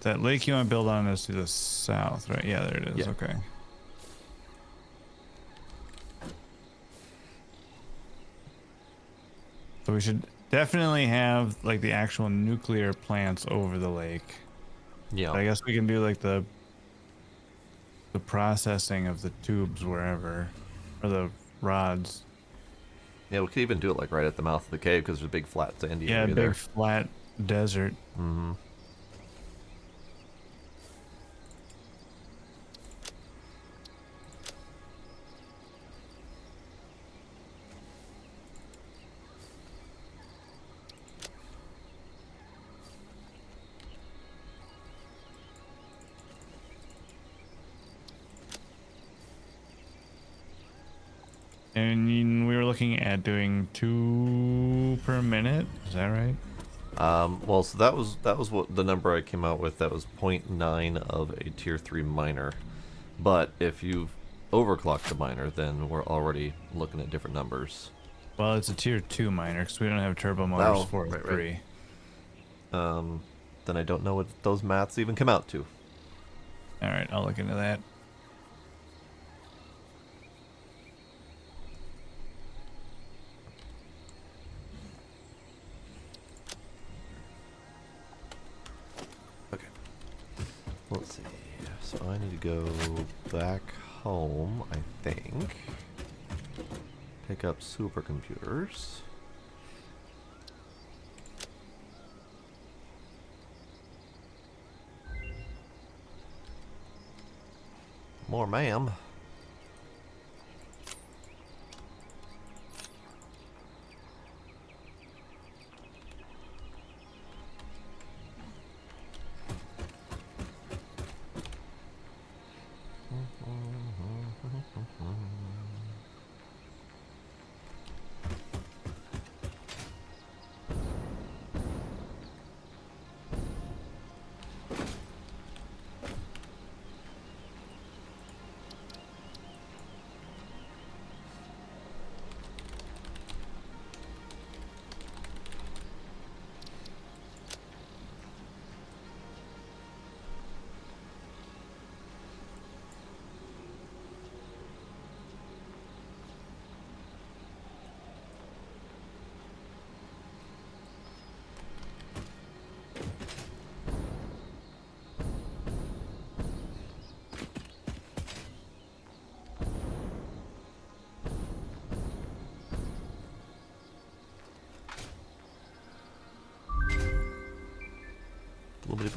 That lake you want to build on is to the south, right? Yeah, there it is. Yeah. Okay. So we should definitely have like the actual nuclear plants over the lake. Yeah. But I guess we can do like the processing of the tubes wherever, or the rods. Yeah, we could even do it like right at the mouth of the cave because there's a big flat sandy Yeah, area big there. flat desert. Mm-hmm. And we were looking at doing 2 per minute. Is that right? Well, so that was what the number I came out with. That was 0.9 of a tier 3 miner. But if you've overclocked the miner, then we're already looking at different numbers. Well, it's a tier 2 miner because we don't have turbo motors for right, 3. Right. Then I don't know what those maths even come out to. All right, I'll look into that. Okay. Let's see. So I need to go back home, I think. Pick up supercomputers. More, ma'am.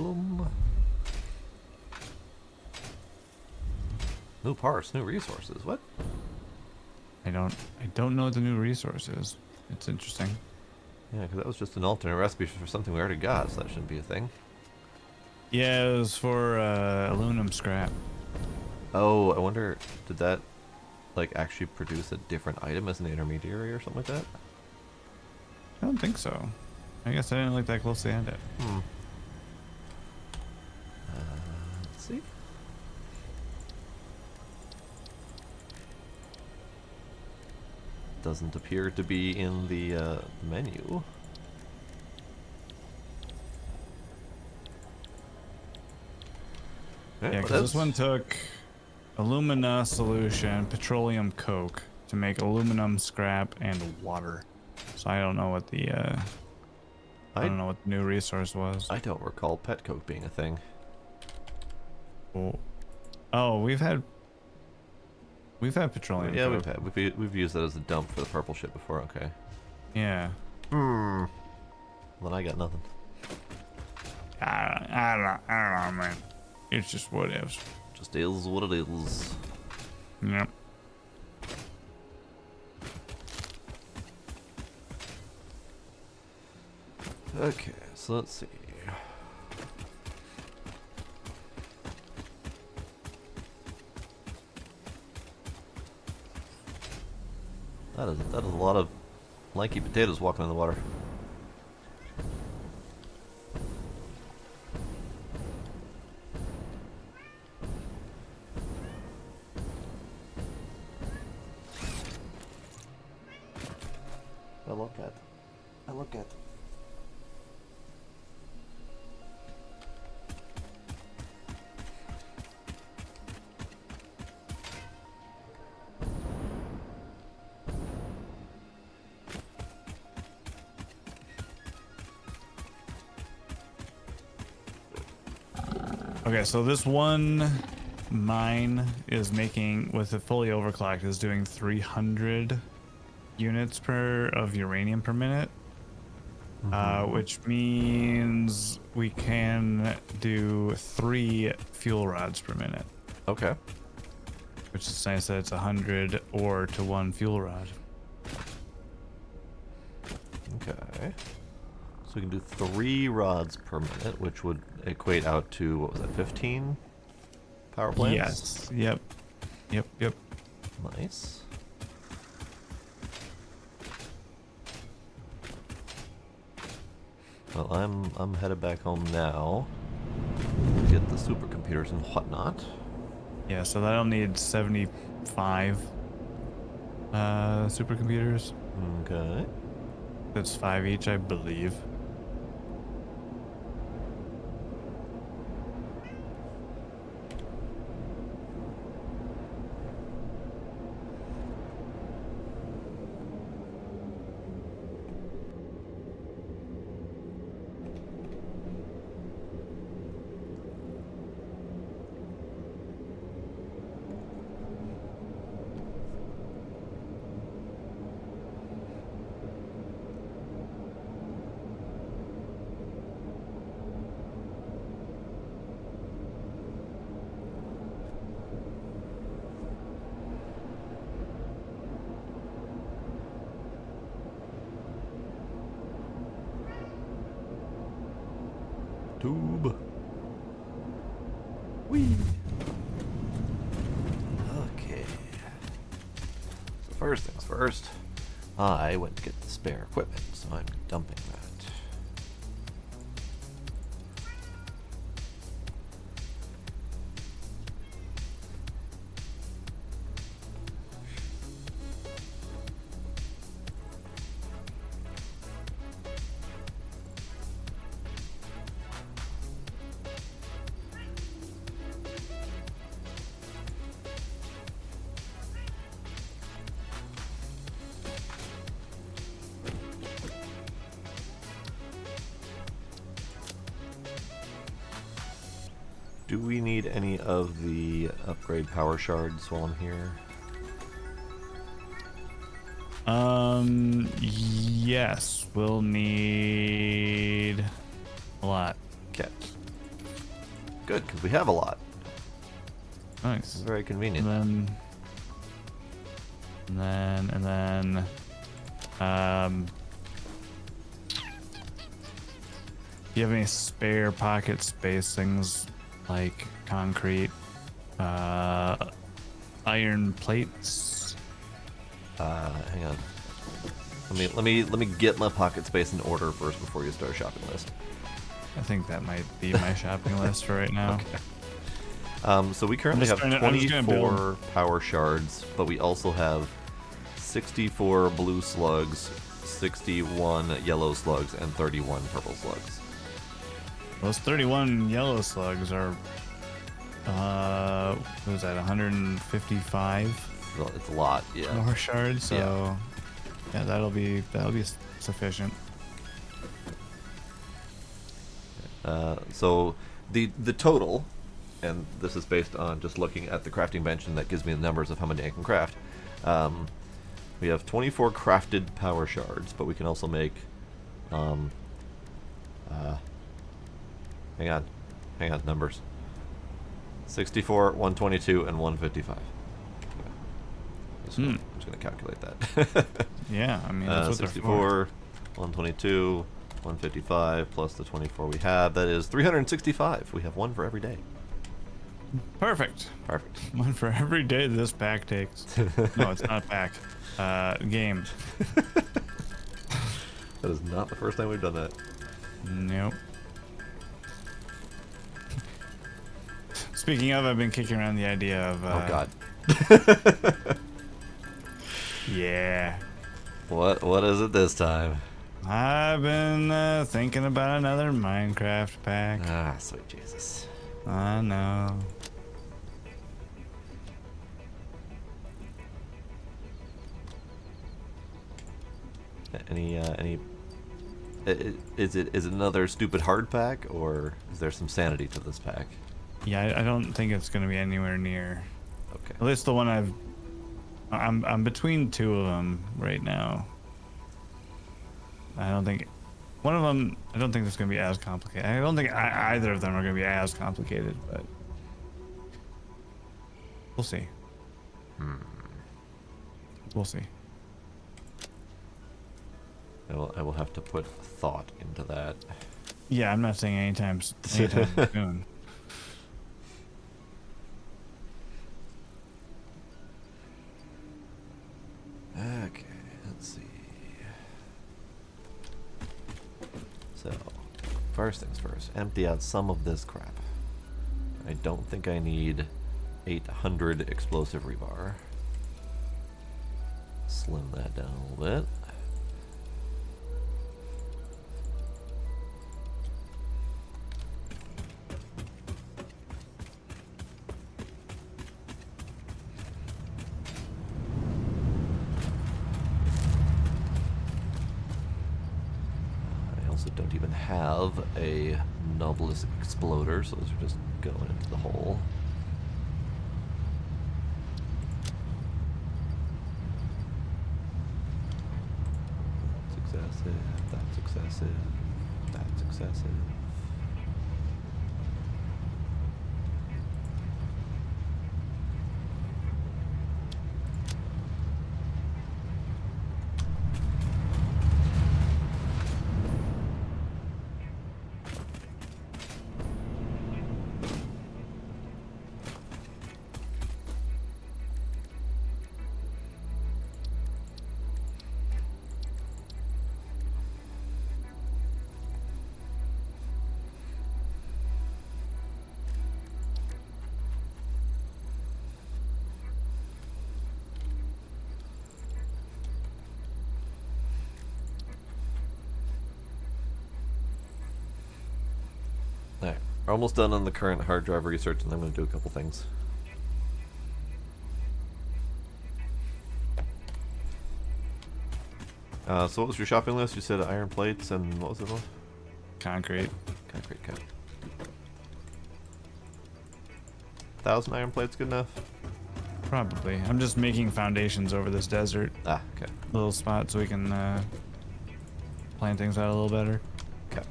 problem. New parts, new resources. What? I don't know what the new resource is. It's interesting. Yeah, because that was just an alternate recipe for something we already got, so that shouldn't be a thing. Yeah, it was for aluminum scrap. Oh, I wonder, did that like actually produce a different item as an intermediary or something like that? I don't think so. I guess I didn't look that closely at it. Hmm. Let's see. Doesn't appear to be in the menu. Yeah, because this one took alumina solution, petroleum coke to make aluminum scrap and water. So I don't know what the I don't know what the new resource was. I don't recall pet coke being a thing. Oh, we've had petroleum. Yeah, coke. we've used that as a dump for the purple shit before. Okay. Yeah. Hmm. Then I got nothing. I don't know, man. It's just what ifs. Just is what it is. Yep. Okay, so let's see. That is a lot of lanky potatoes walking in the water. I look at. Okay, so this one mine is making, with it fully overclocked, is doing 300 units of uranium per minute, which means we can do 3 fuel rods per minute. Okay. Which is nice that it's 100 ore to 1 fuel rod. Okay. So we can do 3 rods per minute, which would equate out to, what was that, 15 power plants? Yes. Yep. Nice. Well, I'm headed back home now to get the supercomputers and whatnot. Yeah, so that'll need 75 supercomputers. Okay. That's 5 each, I believe. Tube. Whee. Okay. So first things first, I went to get the spare equipment, so I'm dumping that. Do we need any of the upgrade power shards while I'm here? Yes, we'll need a lot. Okay. Good, because we have a lot. Nice. Very convenient. And then, do you have any spare pocket space things like concrete, iron plates? Hang on. Let me get my pocket space in order first before you start a shopping list. I think that might be my shopping list for right now. Okay. So we currently have 24 build... power shards, but we also have 64 blue slugs, 61 yellow slugs, and 31 purple slugs. Those 31 yellow slugs are, what was that, 155? It's a lot, yeah. Power shards, so yeah, that'll be sufficient. So the total, and this is based on just looking at the crafting bench, and that gives me the numbers of how many I can craft. We have 24 crafted power shards, but we can also make, hang on, numbers. 64, 122, and 155. I'm just going to calculate that. Yeah, I mean, that's what 64, 122, 155, plus the 24 we have. That is 365. We have one for every day. Perfect. Perfect. One for every day this pack takes. No, it's not a pack. Game. That is not the first time we've done that. Nope. Speaking of, I've been kicking around the idea of... oh, God. Yeah. What is it this time? I've been thinking about another Minecraft pack. Ah, sweet Jesus. I know. Any is it another stupid hard pack, or is there some sanity to this pack? Yeah, I don't think it's gonna be anywhere near. Okay. At least the one I'm between two of them right now. I don't think one of them. I don't think it's gonna be as complicated. I don't think either of them are gonna be as complicated, but we'll see. We'll see. I will have to put thought into that. Yeah, I'm not saying anytime soon. Okay, let's see. So, first things first, empty out some of this crap. I don't think I need 800 explosive rebar. Slim that down a little bit. Don't even have a Novelist exploder, so those are just going into the hole. That's excessive, that's excessive, that's excessive. Alright, we're almost done on the current hard drive research, and I'm going to do a couple things. So what was your shopping list? You said iron plates and what was it? Concrete. Concrete, okay. 1,000 iron plates good enough? Probably. I'm just making foundations over this desert. Ah, okay. Little spot so we can plan things out a little better. Okay.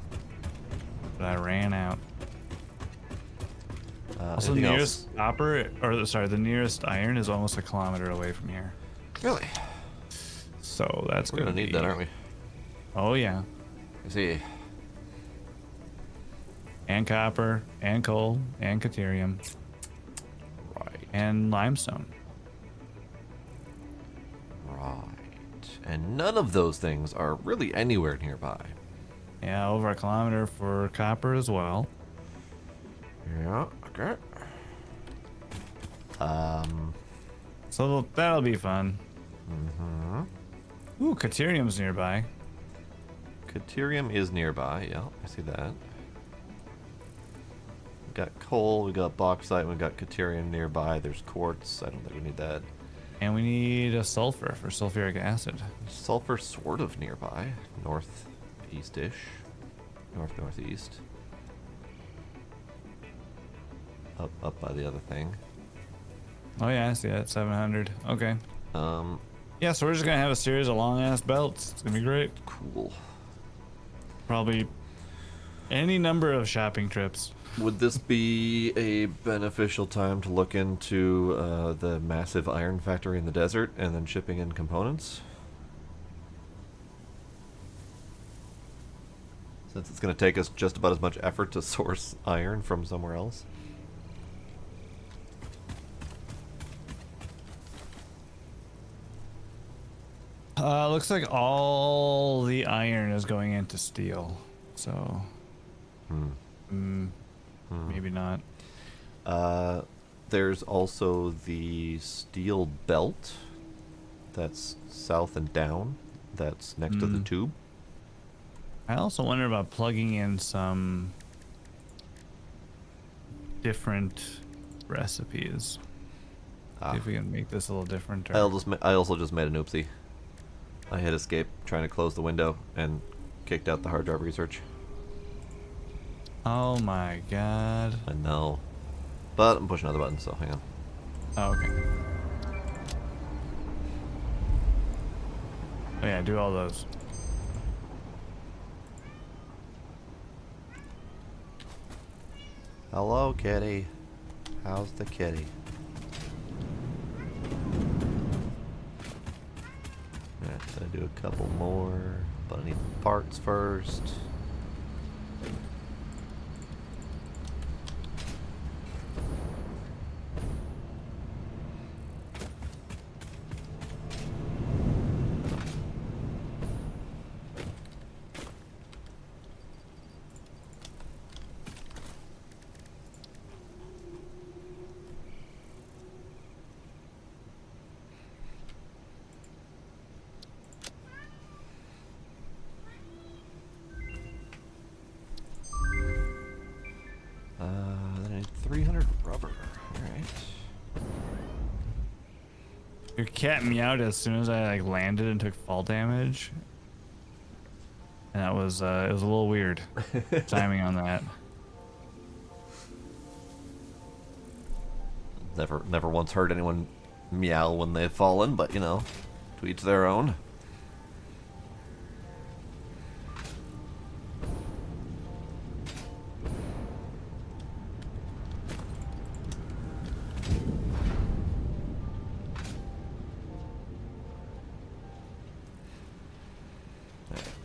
But I ran out. Also, the Anything nearest else? copper, or sorry, the nearest iron is almost a kilometer away from here. Really? So that's We're gonna gonna need be. that, aren't we? Oh yeah, I see. and copper, and coal, and caterium, Right. and limestone. Right. And none of those things are really anywhere nearby. Yeah, over a kilometer for copper as well. Yeah, okay. So that'll be fun. Ooh, caterium's nearby. Caterium is nearby, yeah, I see that. We got coal, we got bauxite, we got caterium nearby, there's quartz, I don't think we need that. And we need a sulfur for sulfuric acid. Sulfur sort of nearby, northeast-ish, northeast. Up by the other thing. Oh yeah, I see that, 700. Okay. Yeah, so we're just gonna have a series of long ass belts. It's gonna be great. Cool. Probably any number of shopping trips. Would this be a beneficial time to look into the massive iron factory in the desert and then shipping in components? Since it's going to take us just about as much effort to source iron from somewhere else. Looks like all the iron is going into steel. So, maybe not. There's also the steel belt that's south and down, that's next to the tube. I also wonder about plugging in some different recipes. See if we can make this a little different. Or... I also just made an oopsie. I hit escape trying to close the window and kicked out the hard drive research. Oh my god. I know. But I'm pushing other buttons, so hang on. Oh, okay. Oh yeah, do all those. Hello, kitty. How's the kitty? Alright, gotta do a couple more, but I need parts first. Then I need 300 rubber. Alright. Your cat meowed as soon as I like landed and took fall damage. And that was it was a little weird timing on that. Never once heard anyone meow when they've fallen, but you know, to each their own.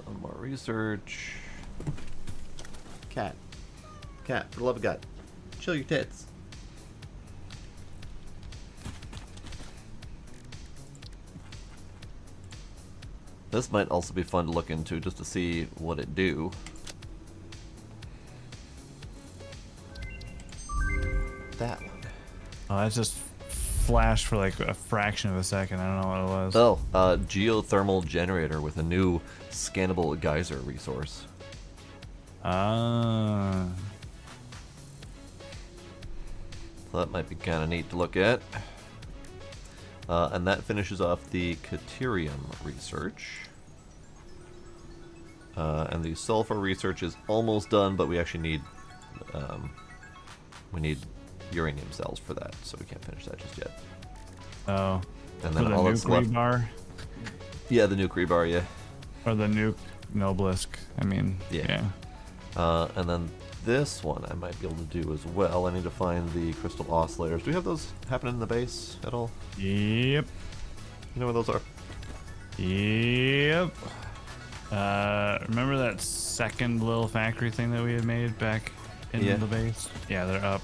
One more research. Cat. Cat, for the love of God. Chill your tits. This might also be fun to look into just to see what it do. That one. Oh, that just flashed for like a fraction of a second. I don't know what it was. Oh, geothermal generator with a new scannable geyser resource. Ah. So that might be kind of neat to look at. And that finishes off the caterium research. And the sulfur research is almost done, but we actually need uranium cells for that, so we can't finish that just yet. Oh. And For then the all nuke that's left. rebar? Yeah, the nuke rebar, yeah. Or the nuke Noblisk. I mean, Yeah. yeah. And then this one I might be able to do as well. I need to find the crystal oscillators. Do we have those happening in the base at all? Yep. You know where those are? Yep. Remember that second little factory thing that we had made back in the base? Yeah, they're up.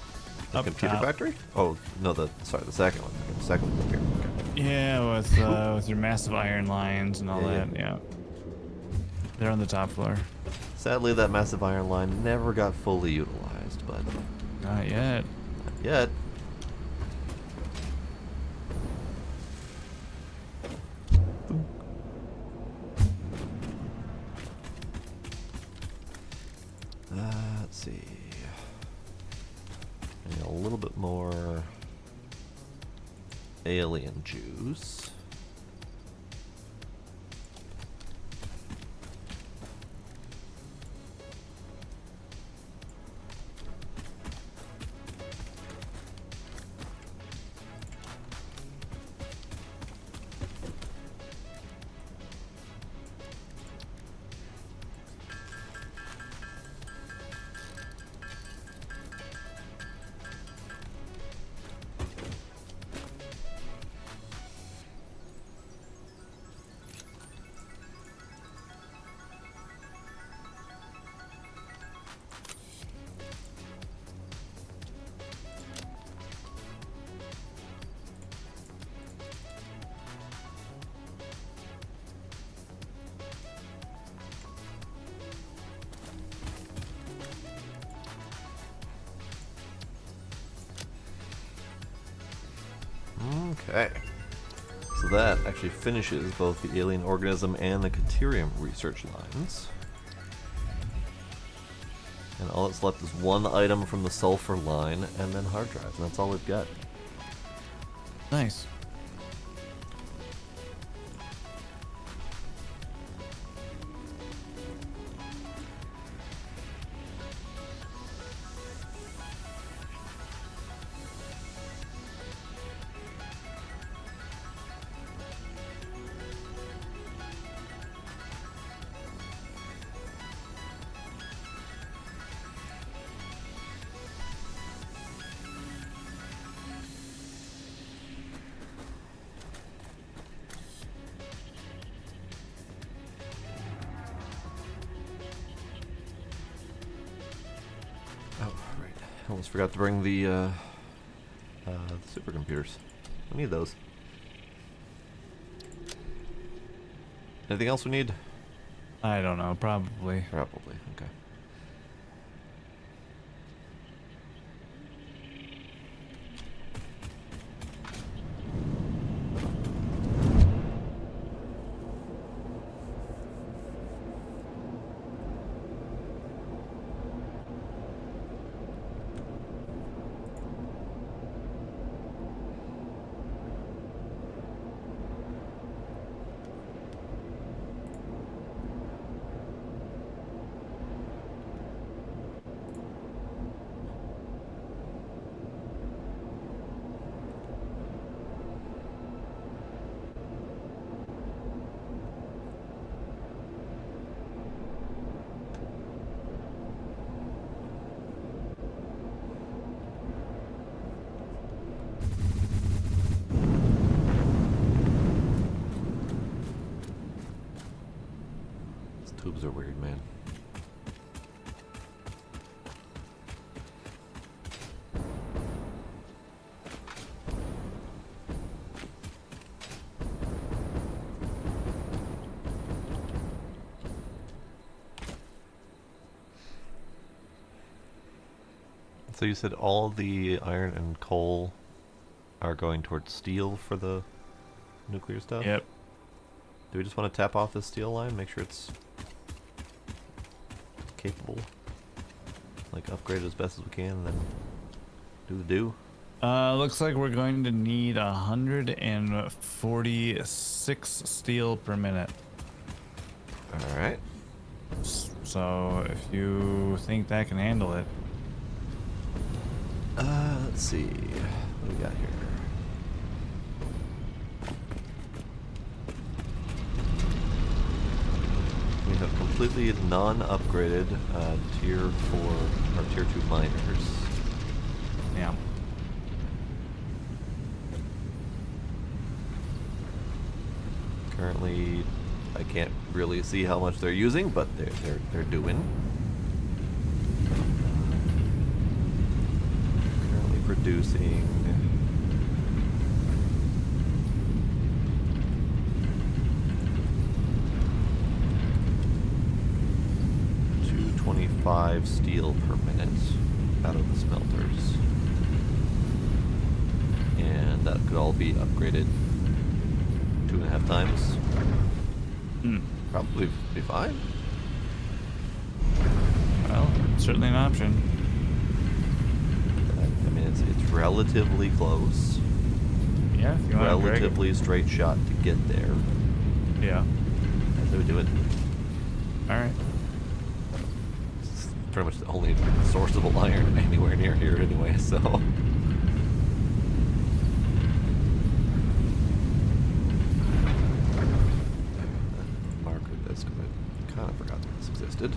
The up computer top. factory? Oh, no, the second one. The second one up here. Okay. Yeah, with your massive iron lines and all that. Yeah. They're on the top floor. Sadly, that massive iron line never got fully utilized, but Not yet. not yet. Let's see. I need a little bit more alien juice. Okay. So that actually finishes both the alien organism and the Caterium research lines. And all that's left is one item from the sulfur line and then hard drives, and that's all we've got. Nice. Oh, right. I almost forgot to bring the supercomputers. We need those. Anything else we need? I don't know. Probably. Probably. Okay. Tubes are weird, man. So you said all the iron and coal are going towards steel for the nuclear stuff? Yep. Do we just want to tap off this steel line, make sure it's capable? Like upgrade it as best as we can and then do the do? Looks like we're going to need 146 steel per minute. Alright. So if you think that can handle it. Let's see. What do we got here? We have completely non-upgraded tier 4 or tier 2 miners. Yeah. Currently, I can't really see how much they're using, but they're doing. Currently producing 225 steel per minute out of the smelters, and that could all be upgraded 2.5 times. Probably be fine. Well, certainly an option. I mean, it's relatively close. Yeah, if you want to Relatively straight shot to get there. Yeah. And they would do it. All right. It's pretty much the only sourceable iron anywhere near here anyway, so. Marker this, because I kind of forgot that this existed.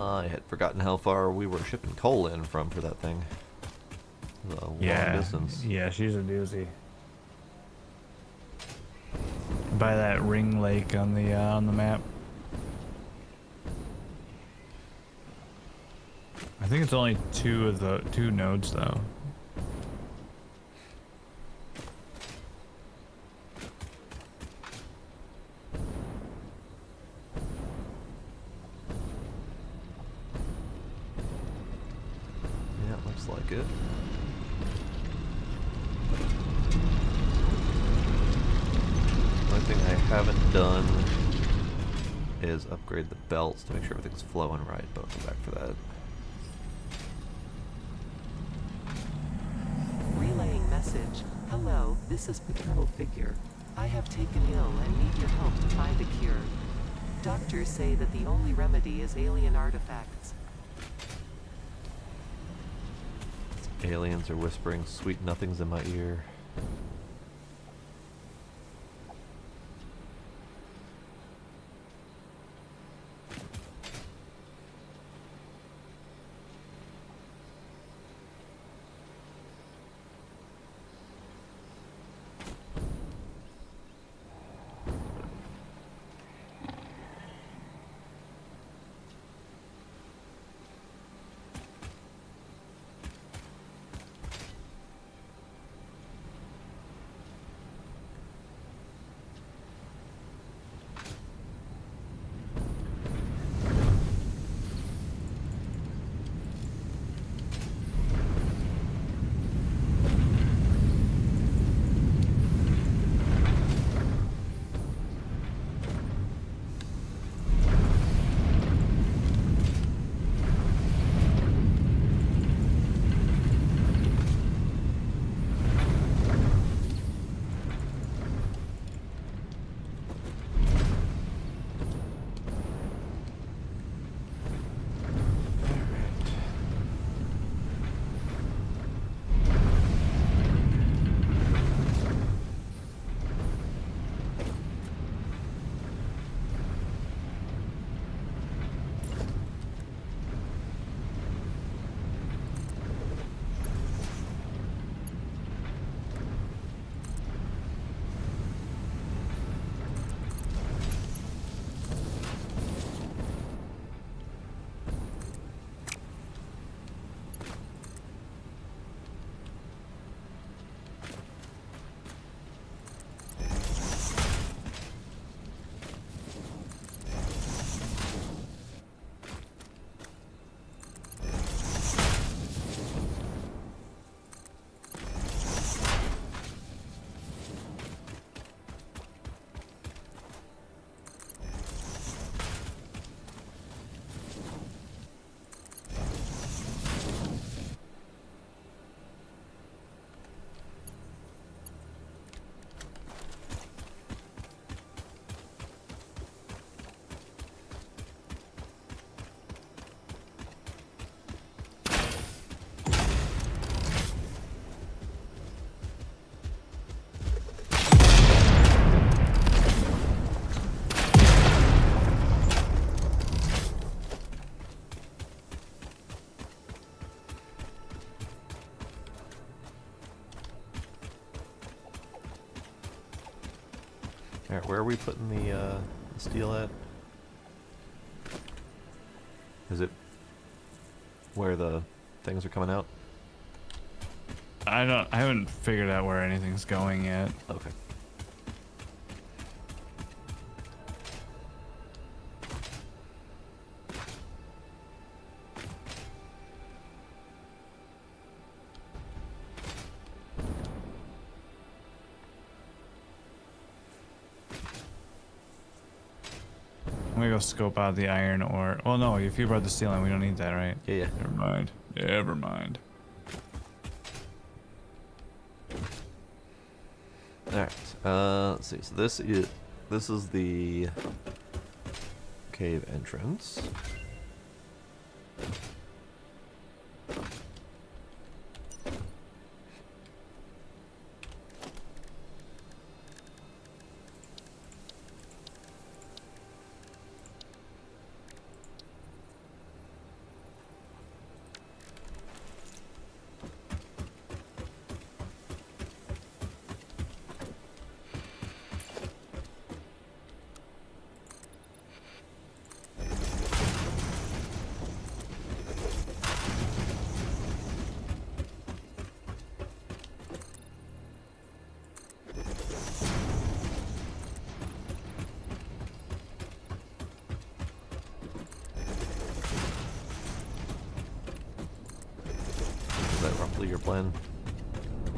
I had forgotten how far we were shipping coal in from for that thing. It was a long distance. Yeah, she's a doozy. By that ring lake on the map. I think it's only two nodes though. Yeah, it looks like it. One thing I haven't done is upgrade the belts to make sure everything's flowing right, but I'll come back for that. Relaying message. Hello, this is Paternal Figure. I have taken ill and need your help to find a cure. Doctors say that the only remedy is alien artifacts. Aliens are whispering sweet nothings in my ear. Alright, where are we putting the steel at? Is it where the things are coming out? I haven't figured out where anything's going yet. Okay. I'm gonna go scope out the iron ore. Well, no, if you brought the steel in, we don't need that, right? Yeah, yeah. Never mind. Never mind. Alright, let's see. So this is the cave entrance. Is that roughly your plan?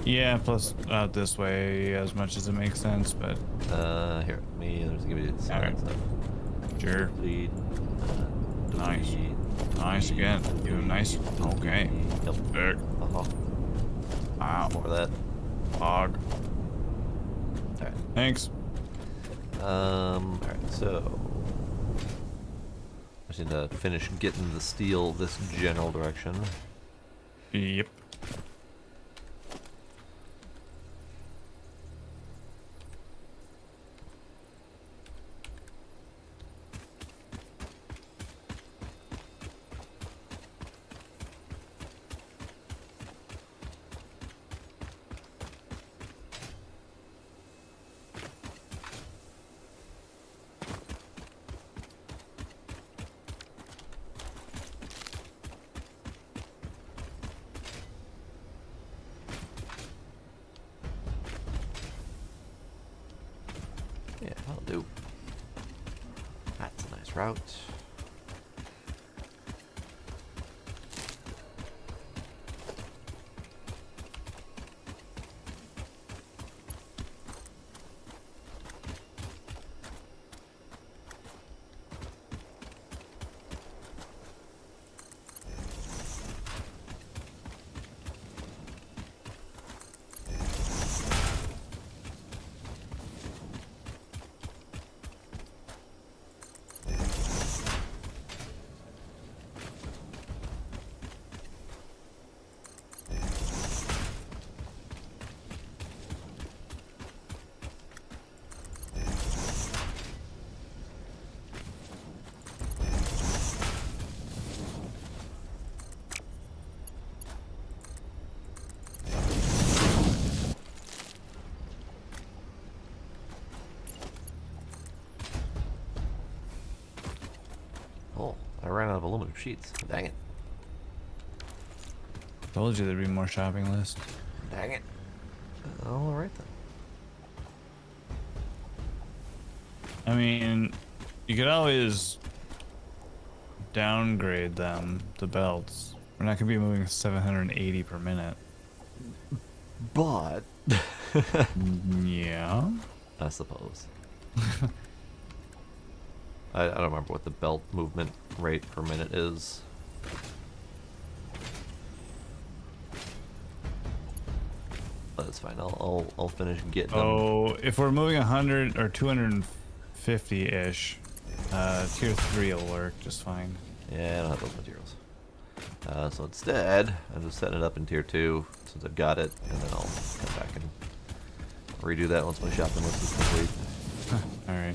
Yeah, plus out this way as much as it makes sense, but Here, let's give you some Alright. stuff. sure. Delete. Nice. Delete. Nice again. You nice. Okay. Yep. Sick. Uh-huh. Wow. More of that. Hog. Alright. Thanks. Alright, so I just need to finish getting the steel this general direction. Yep. Yeah, that'll do. That's a nice route. Oh, I ran out of aluminum sheets. Dang it. Told you there'd be more shopping list. Dang it. Alright then. I mean, you could always downgrade them, the belts. We're not gonna be moving 780 per minute. But Yeah. I suppose. I don't remember what the belt movement rate per minute is. But it's fine. I'll finish getting them. Oh, if we're moving 100 or 250-ish, tier 3 will work just fine. Yeah, I don't have those materials. So instead, I'm just setting it up in tier 2 since I've got it, and then I'll come back and redo that once my shopping list is complete. Alright.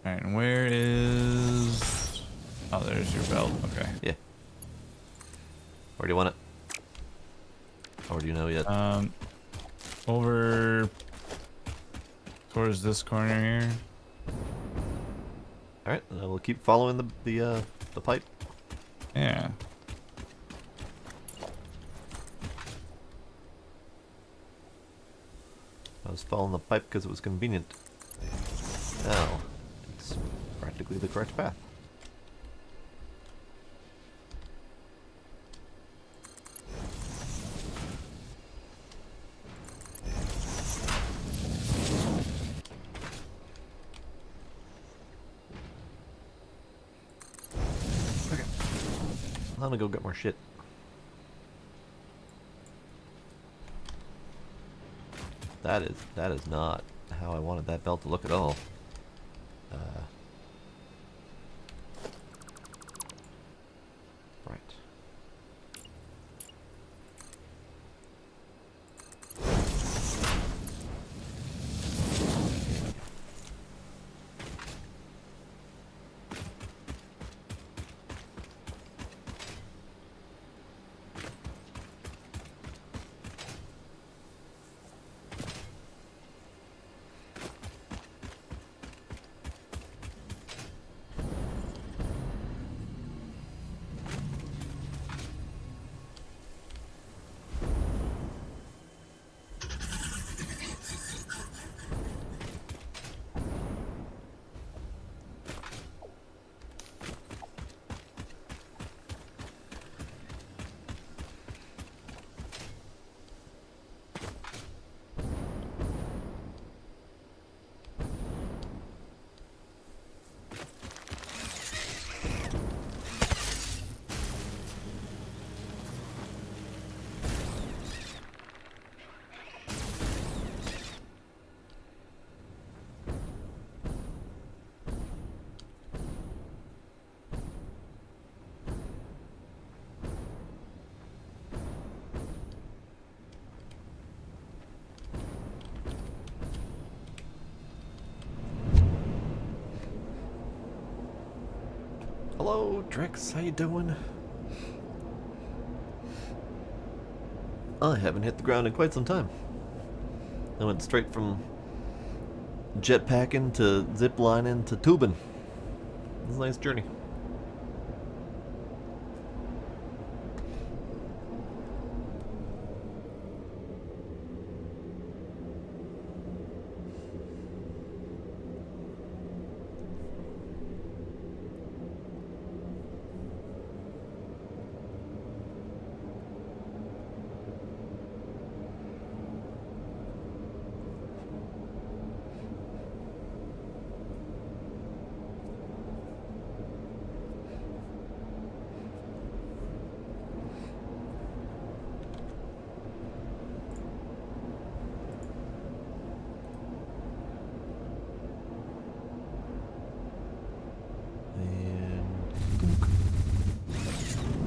Alright, and where is Oh, there's your belt. Okay. Yeah. Where do you want it? Or do you know yet? Over towards this corner here. All right, we'll keep following the pipe. Yeah. I was following the pipe because it was convenient. Now, it's practically the correct path. Okay. I'm gonna go get more shit. That is not how I wanted that belt to look at all. Right. Hello, Drex. How you doing? I haven't hit the ground in quite some time. I went straight from jetpacking to ziplining to tubing. It was a nice journey.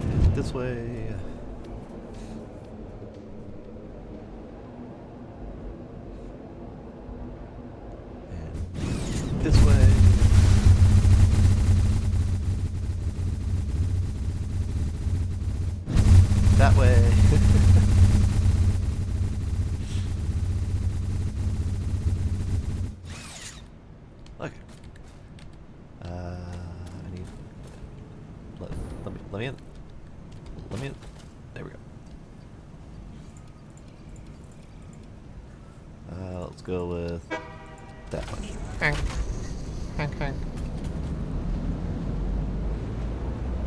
And this way. And this way. That way. Okay. I need. Let me in. Let me in. There we go. Let's go with that much. Hank. Hank, Hank.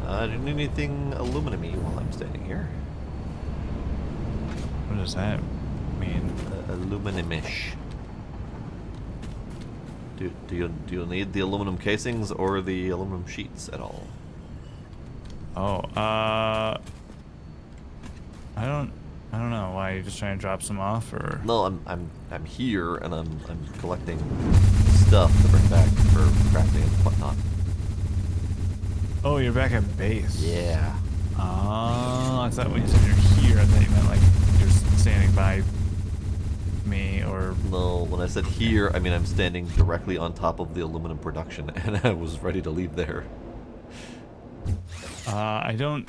Do you need anything aluminum-y while I'm standing here? What does that mean? Aluminum-ish. Do you need the aluminum casings or the aluminum sheets at all? Oh, I don't know. Why, you just trying to drop some off, or? No, I'm here and I'm collecting stuff to bring back for crafting and whatnot. Oh, you're back at base. Yeah. Oh, I thought when you said you're here, I thought you meant like you're standing by me, or. No, when I said here, I mean I'm standing directly on top of the aluminum production, and I was ready to leave there. I don't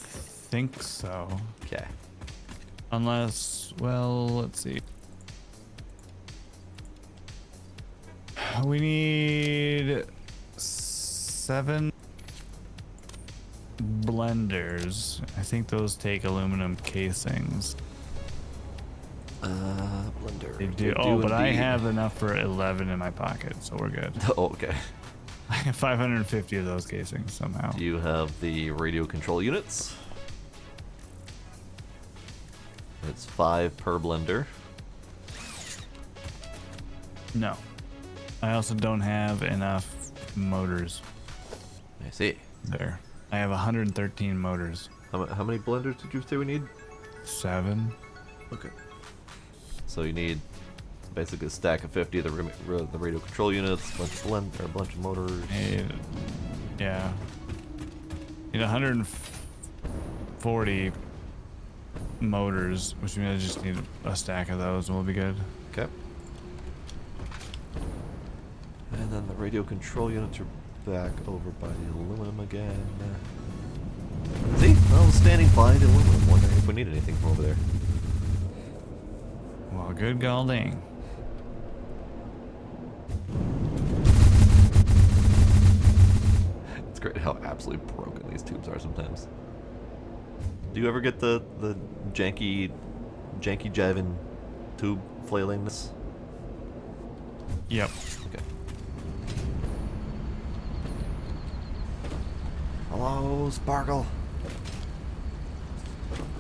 think so. Okay. Unless, well, let's see. We need 7 blenders. I think those take aluminum casings. Blender. They do. They Oh, but I indeed. have enough for 11 in my pocket, so we're good. Oh, okay. I have 550 of those casings somehow. Do you have the radio control units? It's 5 per blender. No. I also don't have enough motors I see. there. I have 113 motors. How many blenders did you say we need? 7. Okay. So you need basically a stack of 50 of the radio control units, a bunch of motors. Yeah. Need 140 motors, which means I just need a stack of those and we'll be good. Okay. And then the radio control units are back over by the aluminum again. See? I was standing by the aluminum, wondering if we need anything from over there. Well, good gall dang. It's great how absolutely broken these tubes are sometimes. Do you ever get the janky jiving tube flailingness? Yep. Okay. Hello, Sparkle.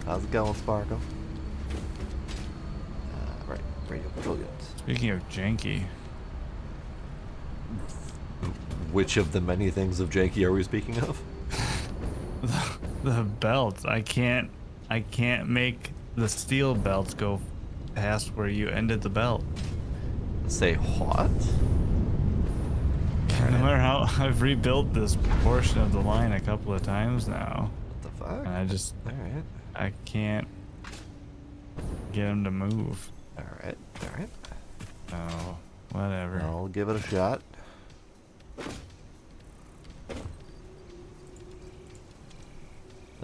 How's it going, Sparkle? Right, radio control units. Speaking of janky, Which of the many things of janky are we speaking of? the belts. I can't make the steel belts go past where you ended the belt. Say what? No matter how I've rebuilt this portion of the line a couple of times now, What the fuck? and Alright. I can't get them to move. Alright. Oh, whatever. I'll give it a shot.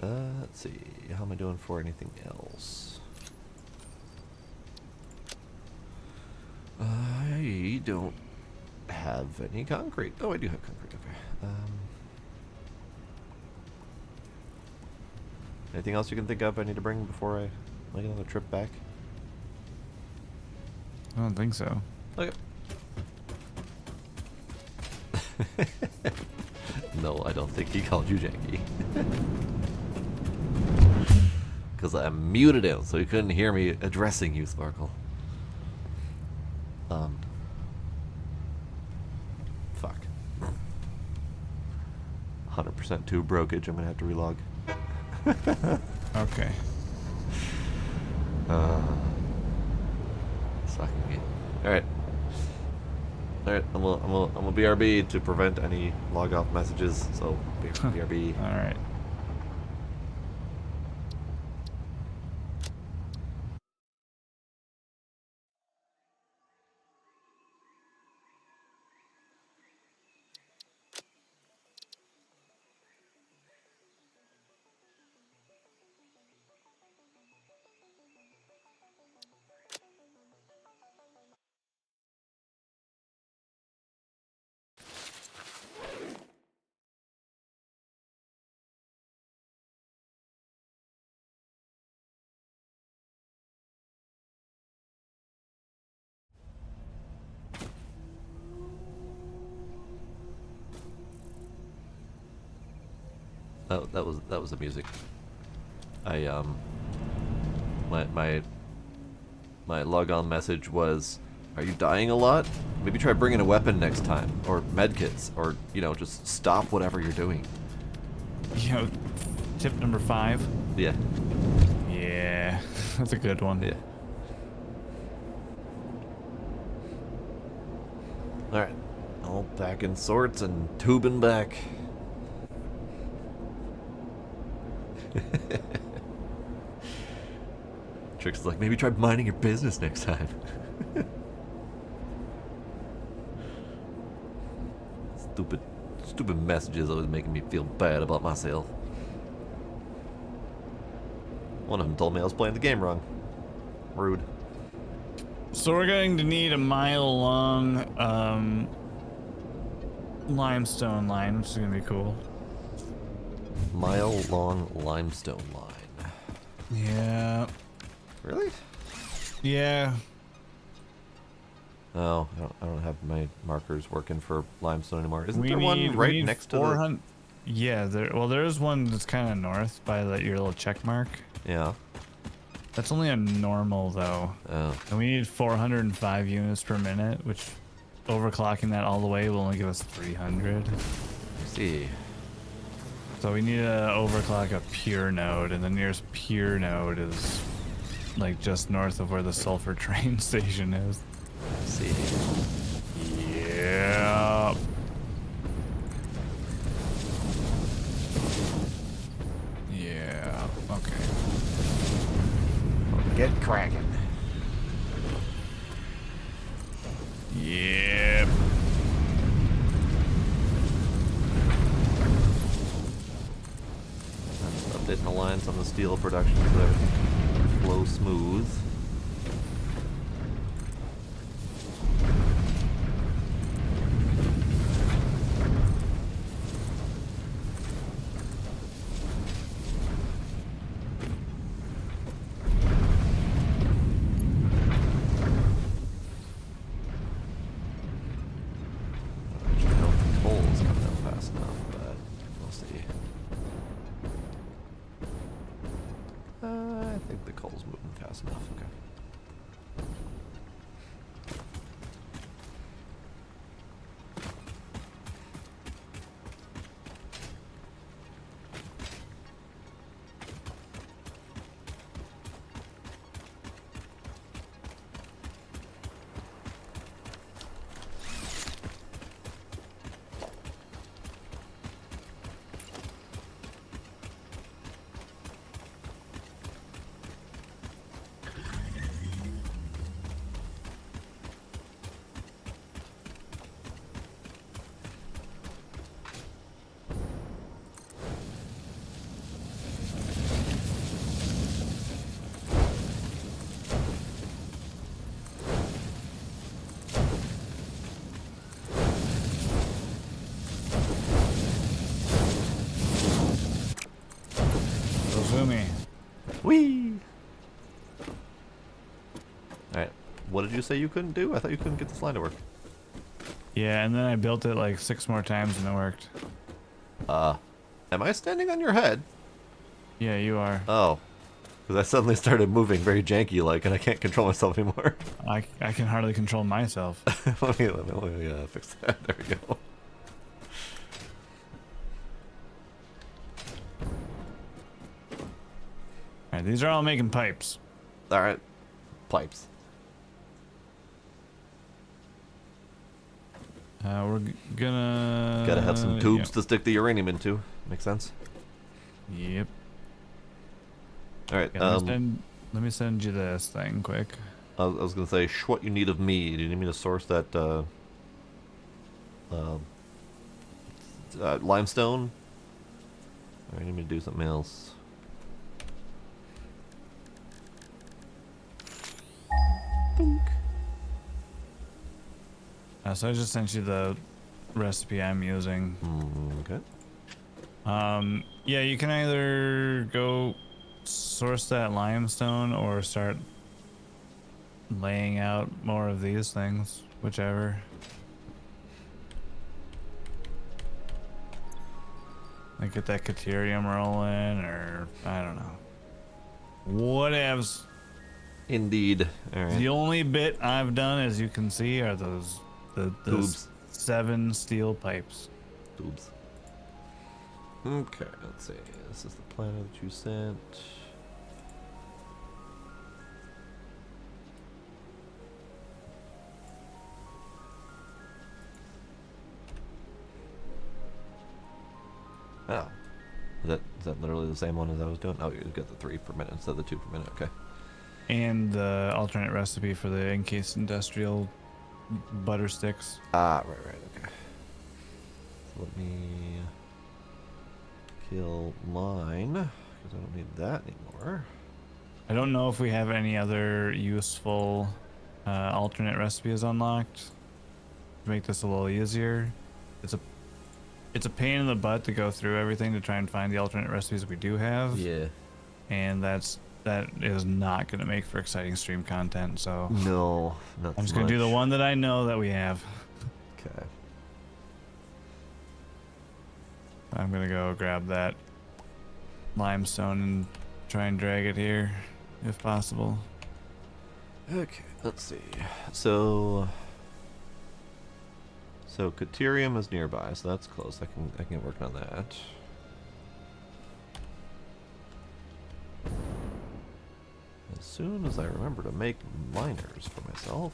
Let's see. How am I doing for anything else? I don't have any concrete. Oh, I do have concrete. Okay. Anything else you can think of I need to bring before I make another trip back? I don't think so. Okay. No, I don't think he called you janky. Because I muted him, so he couldn't hear me addressing you, Sparkle. Fuck. 100% tube brokeage, I'm gonna have to relog. Okay. Sucking me. Alright. Alright, I'm gonna BRB to prevent any log off messages, so BRB. All right. Oh, that was the music. My log on message was, "Are you dying a lot? Maybe try bringing a weapon next time, or medkits, or just stop whatever you're doing." You know, tip number 5. Yeah, Yeah, that's a good one. yeah. All right, I'll pack in sorts and tubing back. Trix is like, maybe try minding your business next time. Stupid messages always making me feel bad about myself. One of them told me I was playing the game wrong. Rude. So we're going to need a mile-long limestone line, which is gonna be cool. Mile-long limestone line. Yeah. Really? Yeah. Oh, I don't have my markers working for limestone anymore. Isn't We there need, one right next to the... Yeah, there is one that's kind of north by your little check mark. Yeah. That's only a normal though. Oh. And we need 405 units per minute, which overclocking that all the way will only give us 300. Let's see. So we need to overclock a pure node, and the nearest pure node is like just north of where the sulfur train station is. Let's see. Yeah. Yeah. Okay. Get cracking. Yep. Updating the lines on the steel production so that everything can flow smooth. Actually, I don't think coal is coming out fast enough, but we'll see. I think the coal's moving fast enough. Okay. Zoomy. Whee! Alright, what did you say you couldn't do? I thought you couldn't get this line to work. Yeah, and then I built it like 6 more times and it worked. Am I standing on your head? Yeah, you are. Oh. Because I suddenly started moving very janky-like and I can't control myself anymore. I can hardly control myself. let me fix that. There we go. Alright, these are all making pipes. Alright. Pipes. We're gonna... Gotta have some tubes to stick the uranium into. Makes sense? Yep. Alright, Yeah, let me send you this thing quick. I was gonna say, what you need of me. Do you need me to source that, limestone? Or you need me to do something else? So I just sent you the recipe I'm using. Okay. Yeah, you can either go source that limestone or start laying out more of these things, whichever. Like get that caterium rolling, or I don't know. Whatevs. Indeed. Alright. The only bit I've done, as you can see, are those Tubes. 7 steel pipes. Tubes. Okay, let's see. This is the planner that you sent. Oh. Is that literally the same one as I was doing? Oh, you got the 3 per minute instead of the 2 per minute. Okay. And the alternate recipe for the encased industrial butter sticks. Ah, right, okay. So let me kill mine, because I don't need that anymore. I don't know if we have any other useful alternate recipes unlocked to make this a little easier. It's a pain in the butt to go through everything to try and find the alternate recipes we do have. Yeah. And that is not going to make for exciting stream content. So No, not I'm so just going to do the much. one that I know that we have. Okay. I'm going to go grab that limestone and try and drag it here if possible. Okay, let's see. So Caterium is nearby, so that's close. I can get working on that. As soon as I remember to make miners for myself.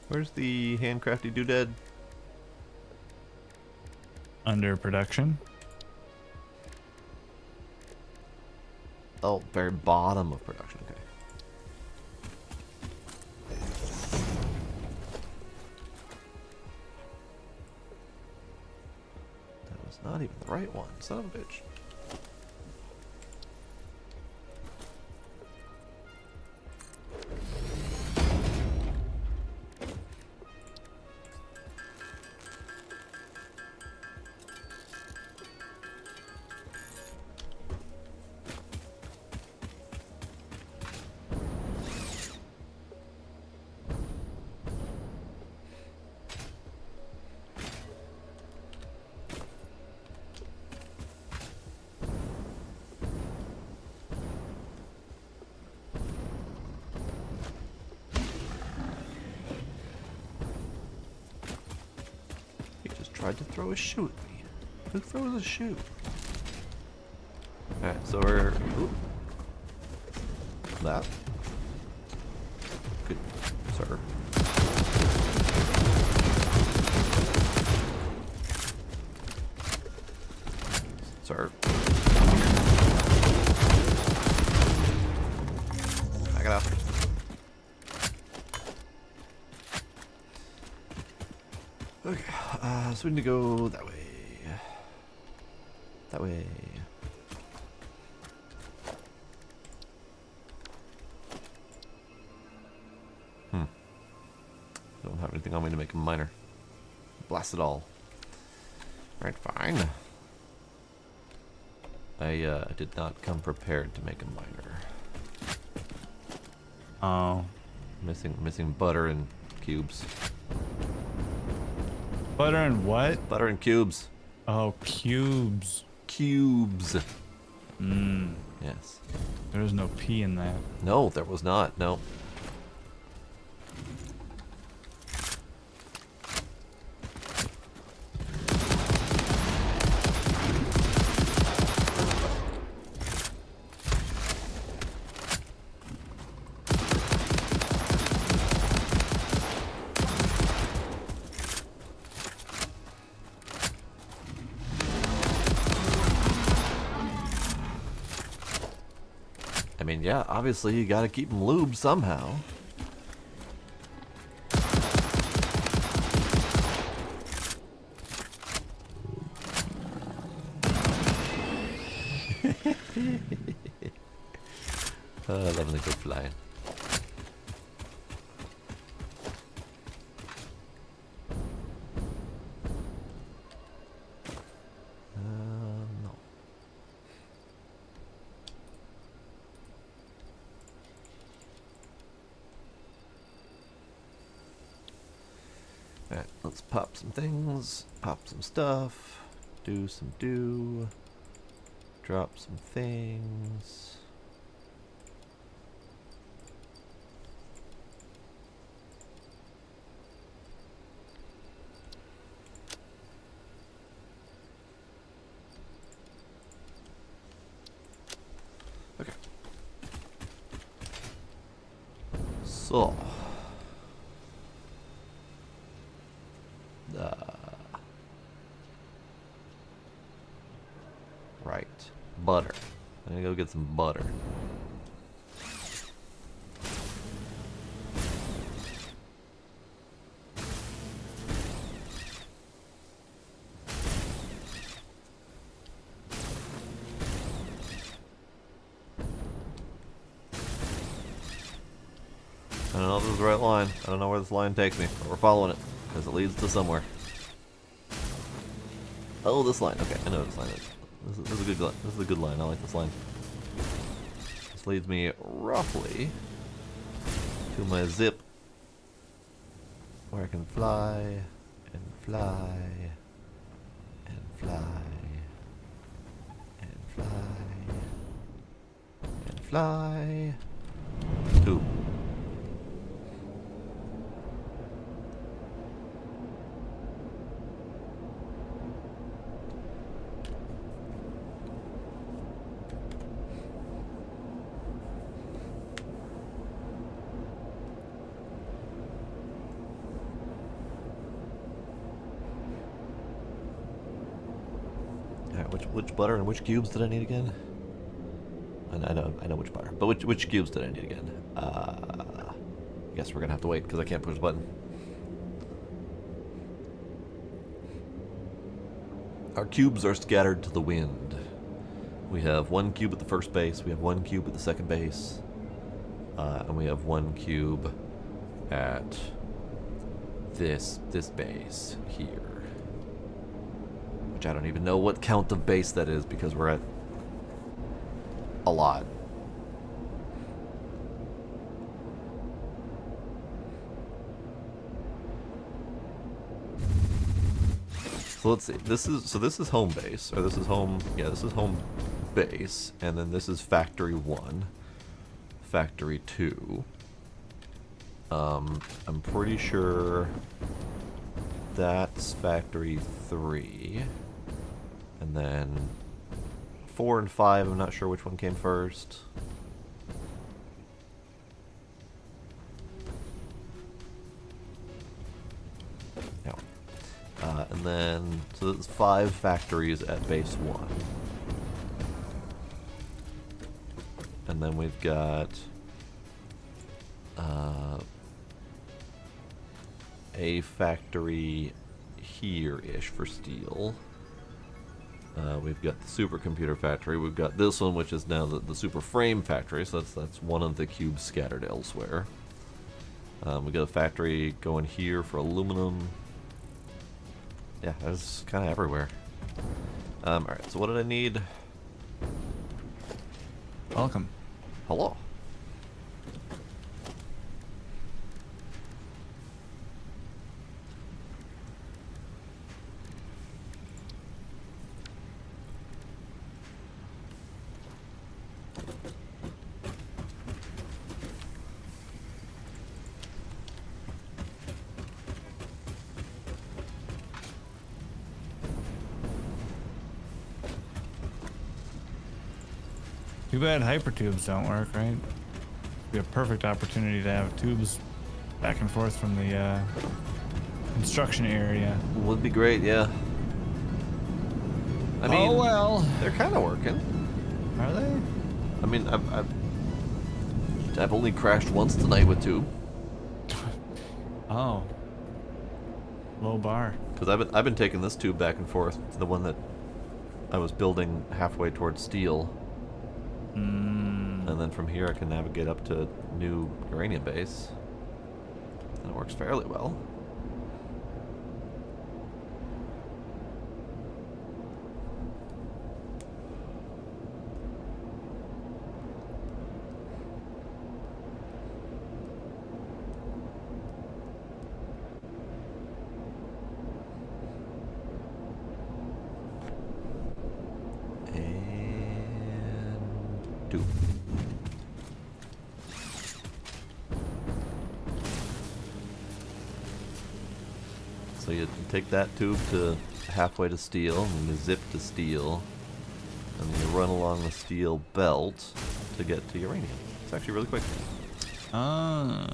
Where's the handcrafty doodad? Under production. Oh, very bottom of production. Okay. That was not even the right one. Son of a bitch. Tried to throw a shoe at me. Who throws a shoe? Alright, so we're... Ooh. That. Good, sir. Sir. Back it up. Okay, so we need to go that way. That way. Don't have anything on me to make a miner. Blast it all. Alright, fine. I did not come prepared to make a miner. Oh. Missing butter and cubes. Butter and what? Butter and cubes. Oh, cubes. Cubes. Mmm. Yes. There's no P in that. No, there was not. No. I mean, yeah, obviously you gotta keep them lubed somehow. I love the good flying. No. Alright, let's pop some things, pop some stuff, do some drop some things. Okay. So. Right. Butter. I gonna go get some butter. I don't know if this is the right line. I don't know where this line takes me, but we're following it, because it leads to somewhere. Oh, this line. Okay, I know what this line is. This is a good line. This is a good line. I like this line. This leads me roughly to my zip, where I can fly, and fly, and fly, and fly, and fly, to. Alright, which butter and which cubes did I need again? I know which butter, but which cubes did I need again? I guess we're gonna have to wait because I can't push the button. Our cubes are scattered to the wind. We have one cube at the first base, we have one cube at the second base, and we have one cube at this base here. Which I don't even know what count of base that is because we're at a lot. So let's see. This is home base, or this is home. Yeah, this is home base, and then this is factory 1, factory 2. I'm pretty sure that's factory 3, and then 4 and 5. I'm not sure which one came first. And then, so there's 5 factories at base 1. And then we've got a factory here-ish for steel. We've got the supercomputer factory. We've got this one, which is now the super frame factory, so that's one of the cubes scattered elsewhere. We've got a factory going here for aluminum. Yeah, that's kind of everywhere. Alright, so what did I need? Welcome. Hello. Too bad hypertubes don't work, right? It'd be a perfect opportunity to have tubes back and forth from the construction area. Would be great, yeah. I mean, oh well. They're kind of working. Are they? I mean, I've only crashed once tonight with tube. Oh. Low bar. Because I've been taking this tube back and forth to the one that I was building halfway towards steel. And then from here I can navigate up to new uranium base. And it works fairly well. And 2. So you take that tube to halfway to steel, and you zip to steel, and then you run along the steel belt to get to uranium. It's actually really quick. Ah.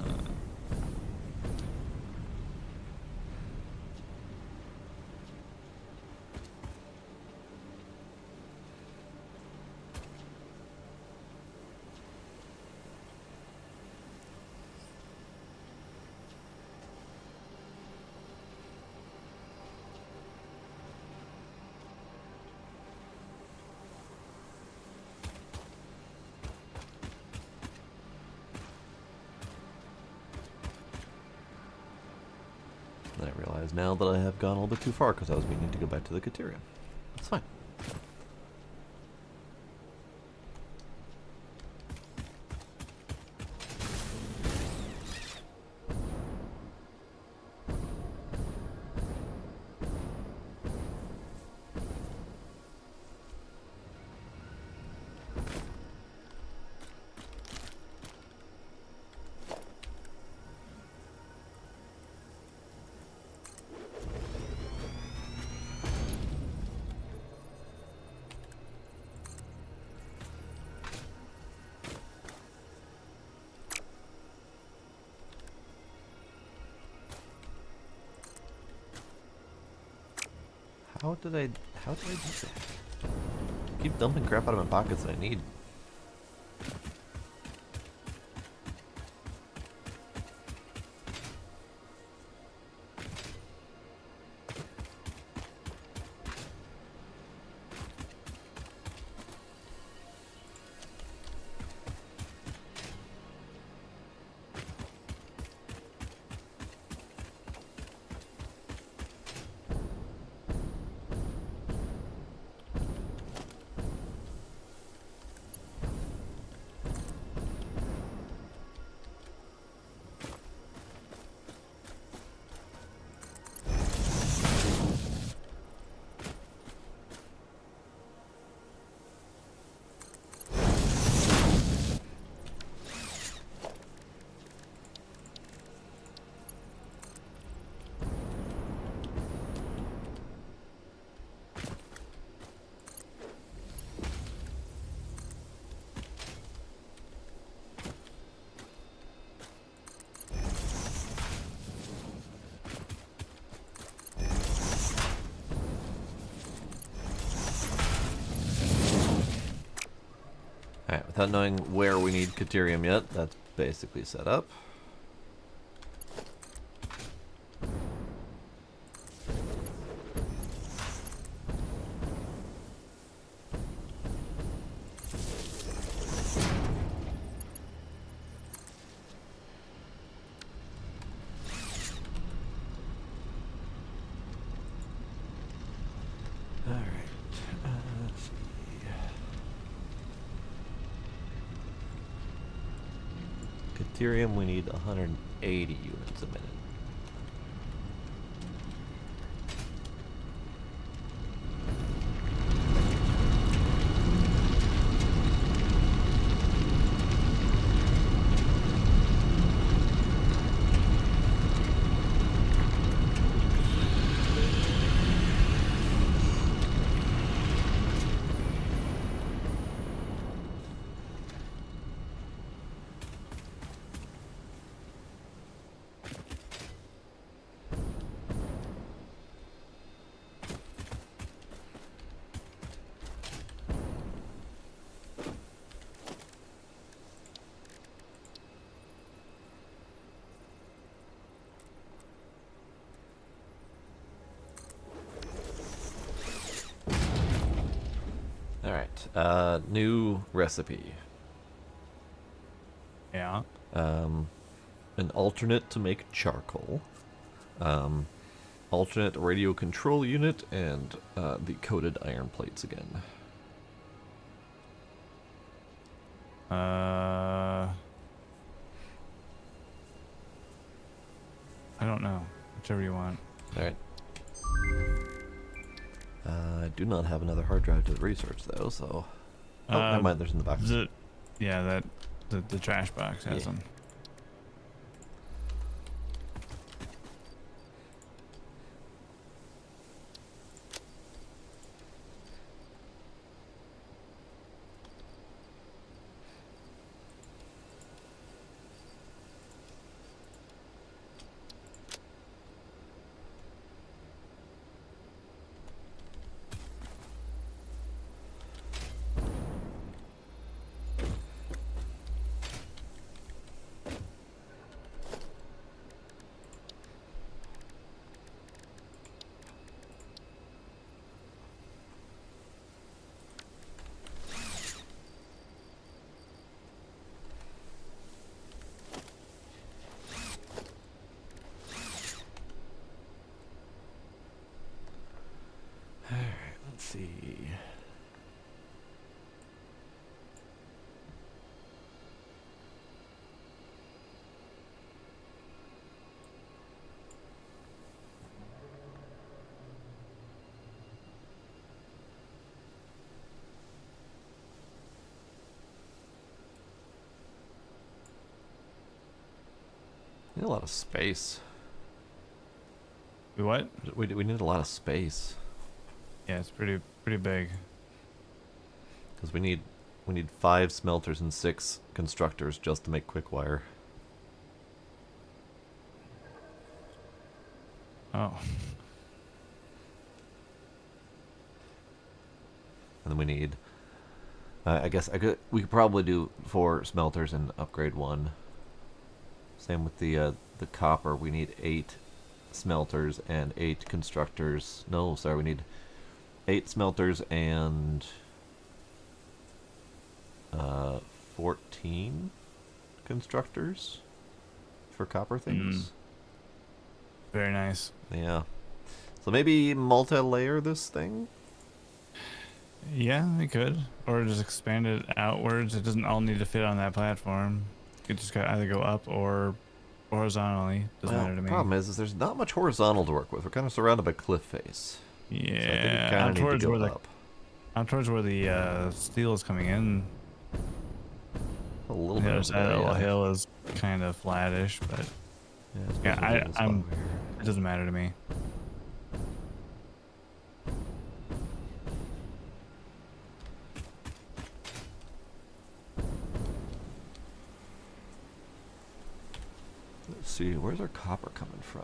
And I realize now that I have gone a little bit too far because I was meaning to go back to the Caterium. That's fine. How did I do that? I keep dumping crap out of my pockets that I need. Alright, without knowing where we need Caterium yet, that's basically set up. Alright, let's see. Caterium, we need 180 units a minute. Alright, new recipe. Yeah. An alternate to make charcoal. Alternate radio control unit, and the coated iron plates again. I don't know. Whichever you want. Alright. I do not have another hard drive to research though, so... Oh, never mind, there's in the box. Yeah, the trash box has them. Need a lot of space. What? We need a lot of space. Yeah, it's pretty big. Because we need 5 smelters and 6 constructors just to make quick wire. Oh. And then we need... I guess we could probably do 4 smelters and upgrade 1. Same with the copper. We need 8 smelters and 8 constructors. No, sorry, we need 8 smelters and 14 constructors for copper things. Very nice. Yeah. So maybe multi-layer this thing? Yeah, we could. Or just expand it outwards. It doesn't all need to fit on that platform. You could just either go up or horizontally. Doesn't matter to me. The problem is there's not much horizontal to work with. We're kind of surrounded by cliff face. Yeah, so I think we kind of need to go up. Out towards where the steel is coming in. A little The bit. other side of the hill is kind of flattish, but it doesn't matter to me. Let's see, where's our copper coming from?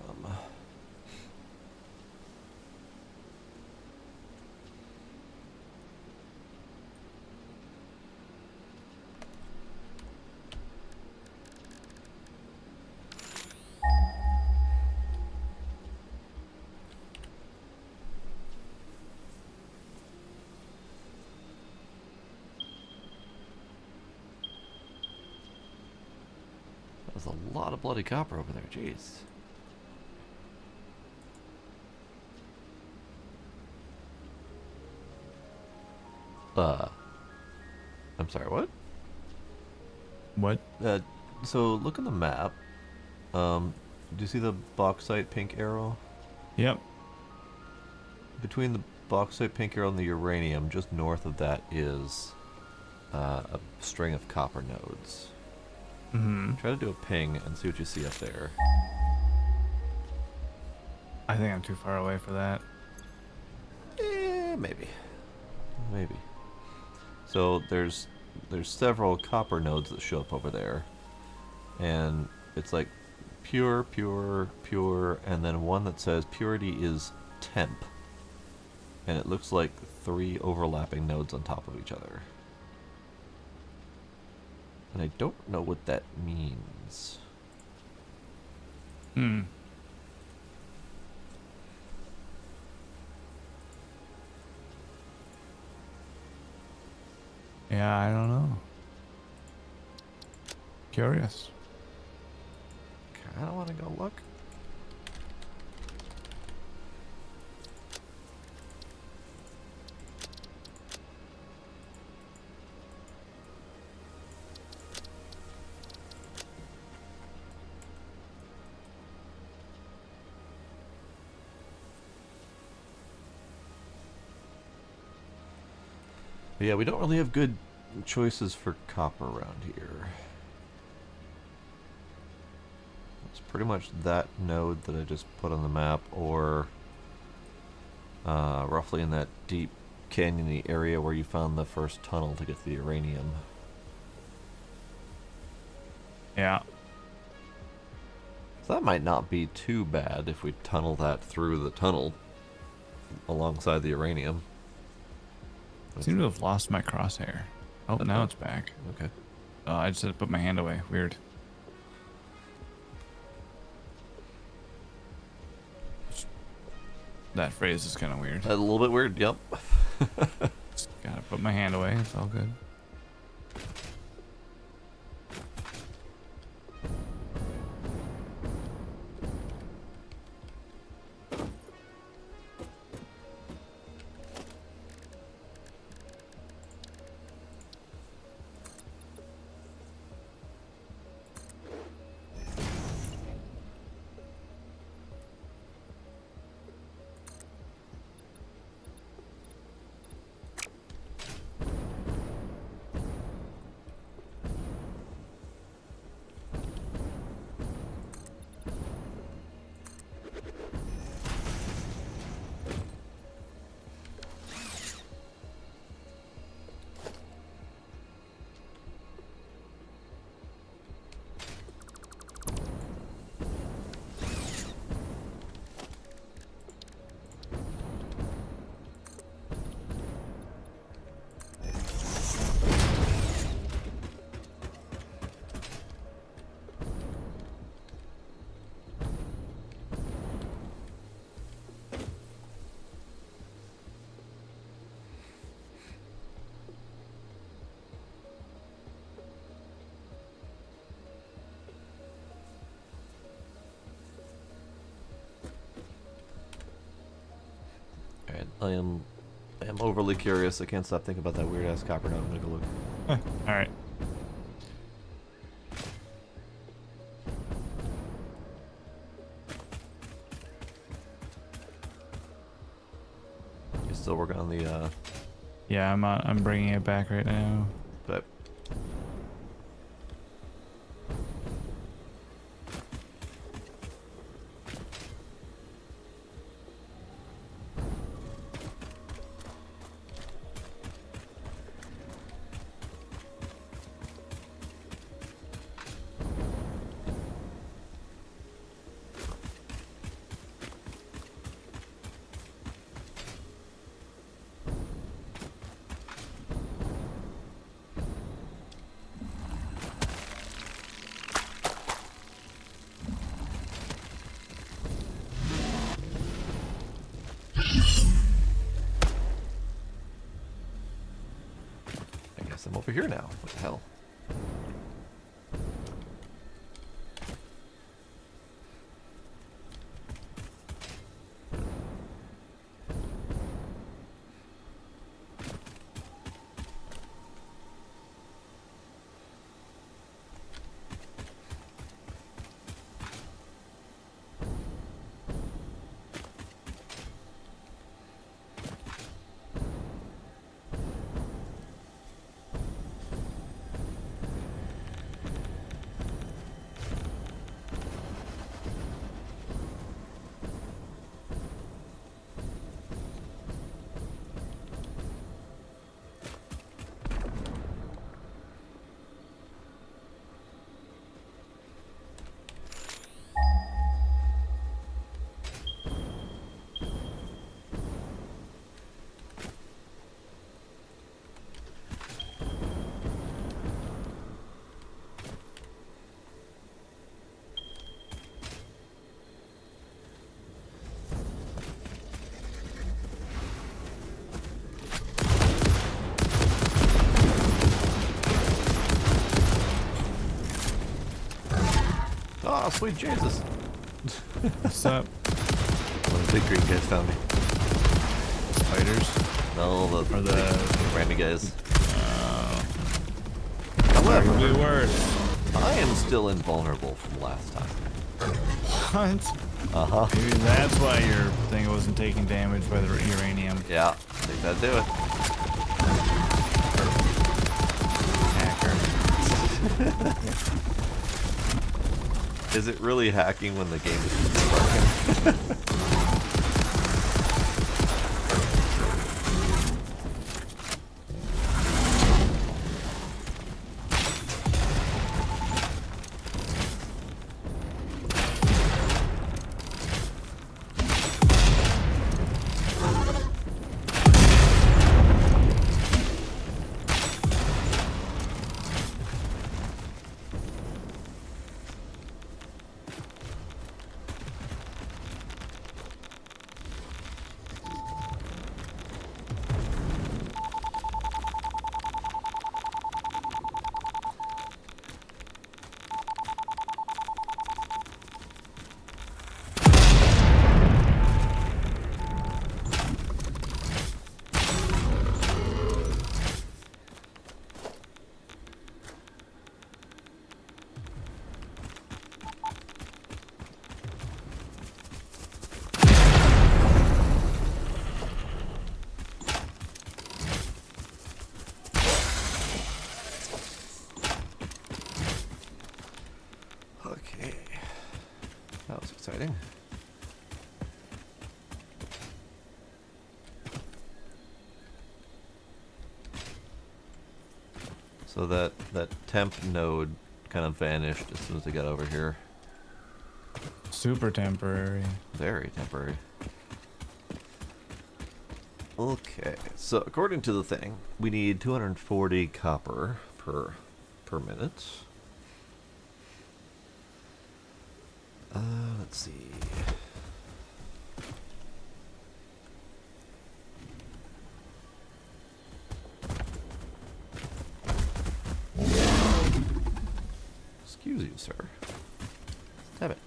There's a lot of bloody copper over there, jeez. I'm sorry, what? What? So look at the map. Do you see the bauxite pink arrow? Yep. Between the bauxite pink arrow and the uranium, just north of that is a string of copper nodes. Mm-hmm. Try to do a ping and see what you see up there. I think I'm too far away for that. Maybe. Maybe. So there's several copper nodes that show up over there. And it's like pure, pure, pure, and then one that says purity is temp. And it looks like 3 overlapping nodes on top of each other. And I don't know what that means. Hmm. Yeah, I don't know. Curious. Kinda wanna go look. But yeah, we don't really have good choices for copper around here. It's pretty much that node that I just put on the map, or roughly in that deep canyony area where you found the first tunnel to get to the uranium. Yeah. So that might not be too bad if we tunnel that through the tunnel alongside the uranium. I seem to have lost my crosshair. Oh, now it's back. Okay. I just had to put my hand away. Weird. That phrase is kind of weird. A little bit weird, yep. Just gotta put my hand away. It's all good. I am overly curious. I can't stop thinking about that weird ass copper node. I'm gonna go look. All right. You're still working on the Yeah, I'm bringing it back right now. but I guess I'm over here now. What the hell? Oh, sweet Jesus! What's up? One of the big green guys found me. Spiders? No, the Or the brandy guys. Could However, be worse. I am still invulnerable from last time. What? Uh-huh. Maybe that's why your thing wasn't taking damage by the uranium. Yeah, I think that'd do it. Hacker. Is it really hacking when the game is just broken? Okay. That was exciting. So that temp node kind of vanished as soon as I got over here. Super temporary. Very temporary. Okay, so according to the thing, we need 240 copper per minute. Let's see. Excuse you, sir. Damn it.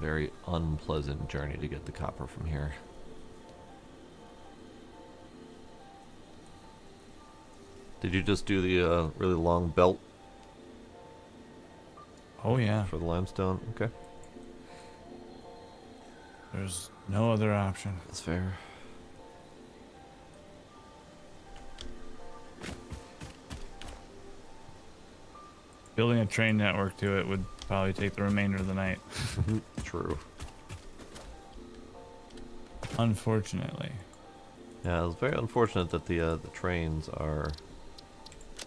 very unpleasant journey to get the copper from here. Did you just do the really long belt Oh yeah. for the limestone? Okay. There's no other option. That's fair. Building a train network to it would probably take the remainder of the night. True. Unfortunately. Yeah, it's very unfortunate that the trains are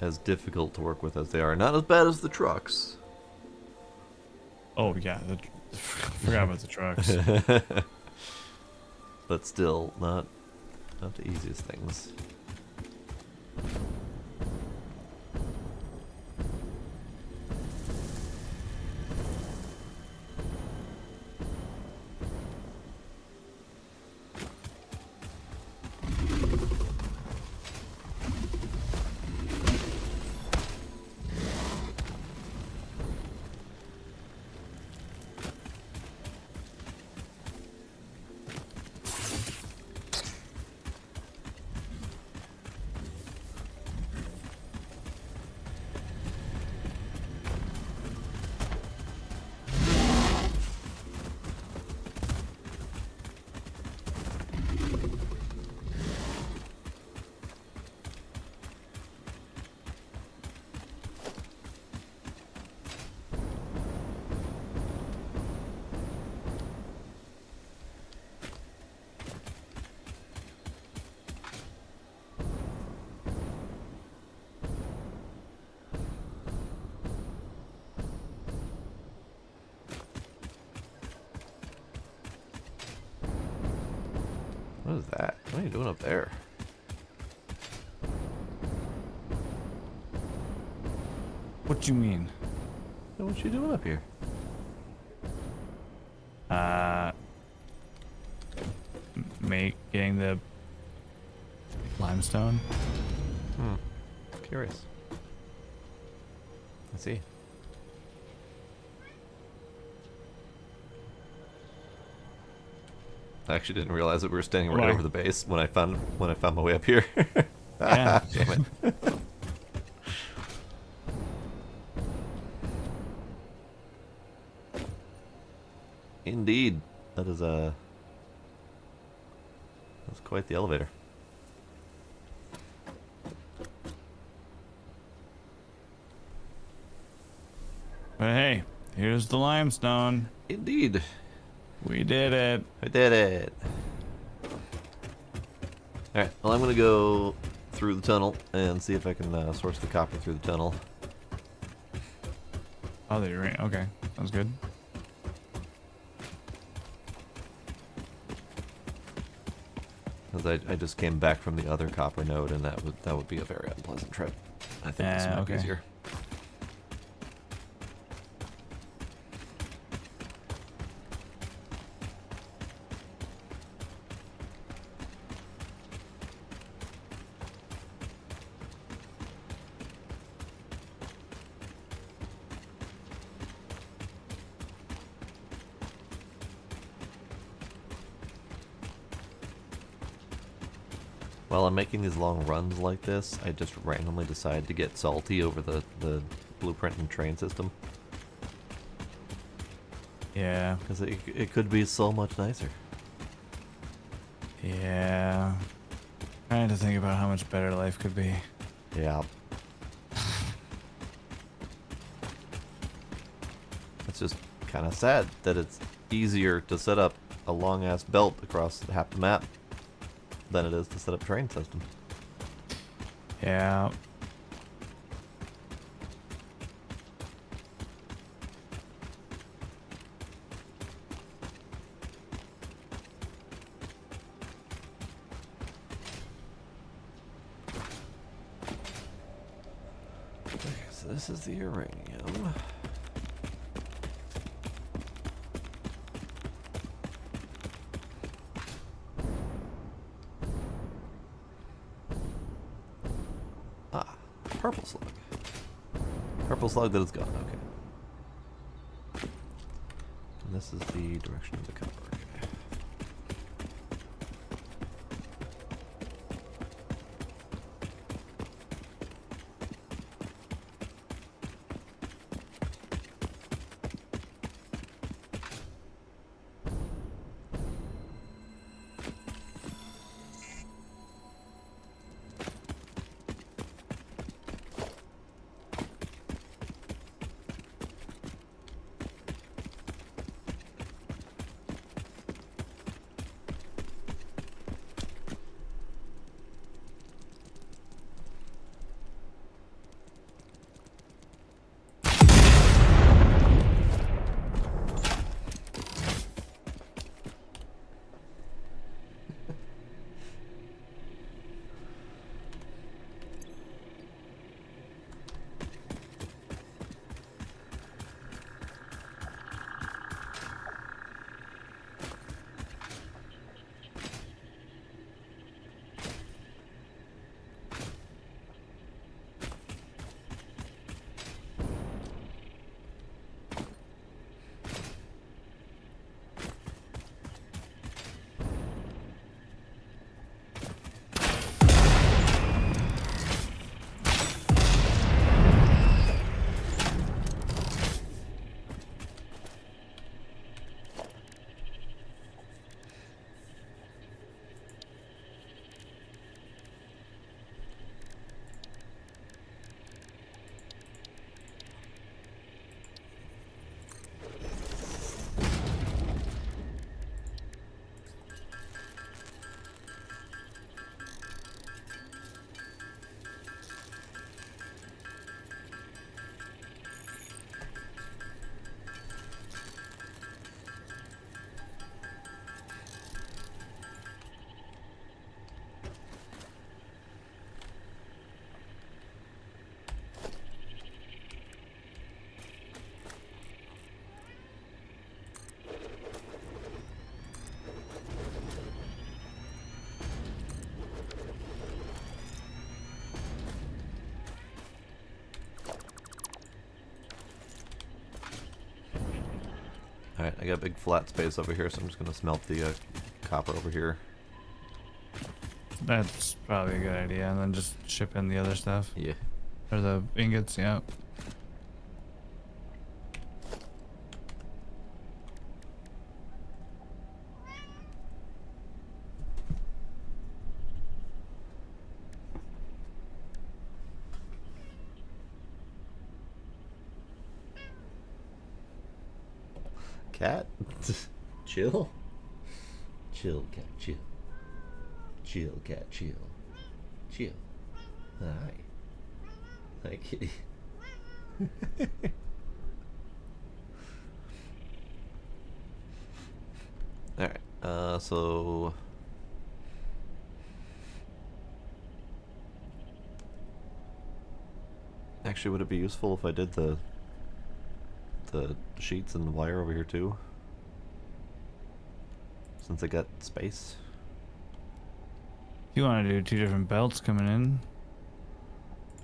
as difficult to work with as they are. Not as bad as the trucks. Oh yeah, forgot about the trucks. But still, not the easiest things. What is that? What are you doing up there? What you mean? Hey, what you doing up here? Getting the limestone. Curious. I see. I actually didn't realize that we were standing right Why? over the base when I found my way up here. Yeah. Damn it. Indeed, that's quite the elevator. But hey, here's the limestone. Indeed, We did it. I did it. All right, well, I'm gonna go through the tunnel and see if I can source the copper through the tunnel. Oh, they're right. Okay, sounds good. Because I just came back from the other copper node, and that would be a very unpleasant trip. I think this might be okay. easier. While I'm making these long runs like this, I just randomly decide to get salty over the blueprint and train system. Yeah. Because it could be so much nicer. Yeah. Trying to think about how much better life could be. Yeah. It's just kind of sad that it's easier to set up a long-ass belt across half the map than it is to set up a train system. Yeah. Okay, so this is the uranium. Purple slug. Purple slug that is gone, okay. And this is the direction of the copper. Okay. Alright, I got a big flat space over here, so I'm just going to smelt the copper over here. That's probably a good idea, and then just ship in the other stuff. Yeah. Or the ingots, yeah. Cat? Chill? Chill, cat, chill. Chill, cat, chill. Chill. Hi. Hi, kitty. Alright, so... Actually, would it be useful if I did the sheets and the wire over here too? Since I got space. You want to do 2 different belts coming in?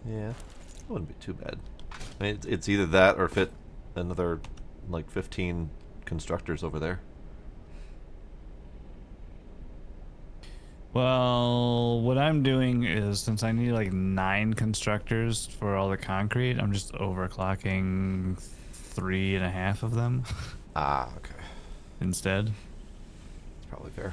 Yeah, that wouldn't be too bad. I mean, it's either that or fit another, like, 15 constructors over there. Well, what I'm doing is, since I need like 9 constructors for all the concrete, I'm just overclocking 3.5 of them Ah, okay. instead. That's probably fair.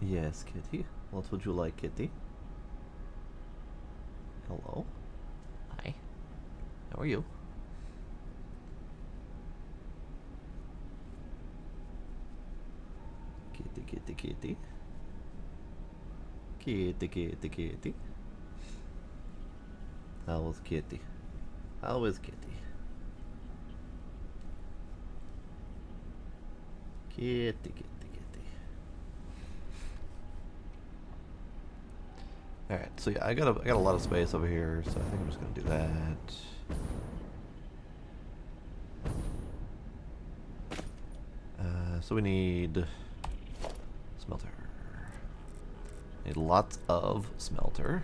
Yes, kitty. What would you like, kitty? Hello. Hi. How are you? Kitty, kitty, kitty. Kitty, kitty, kitty. How is kitty? How is kitty? Kitty, kitty, kitty. Alright, so yeah, I got a lot of space over here, so I think I'm just gonna do that. So we need smelter. Need lots of smelter.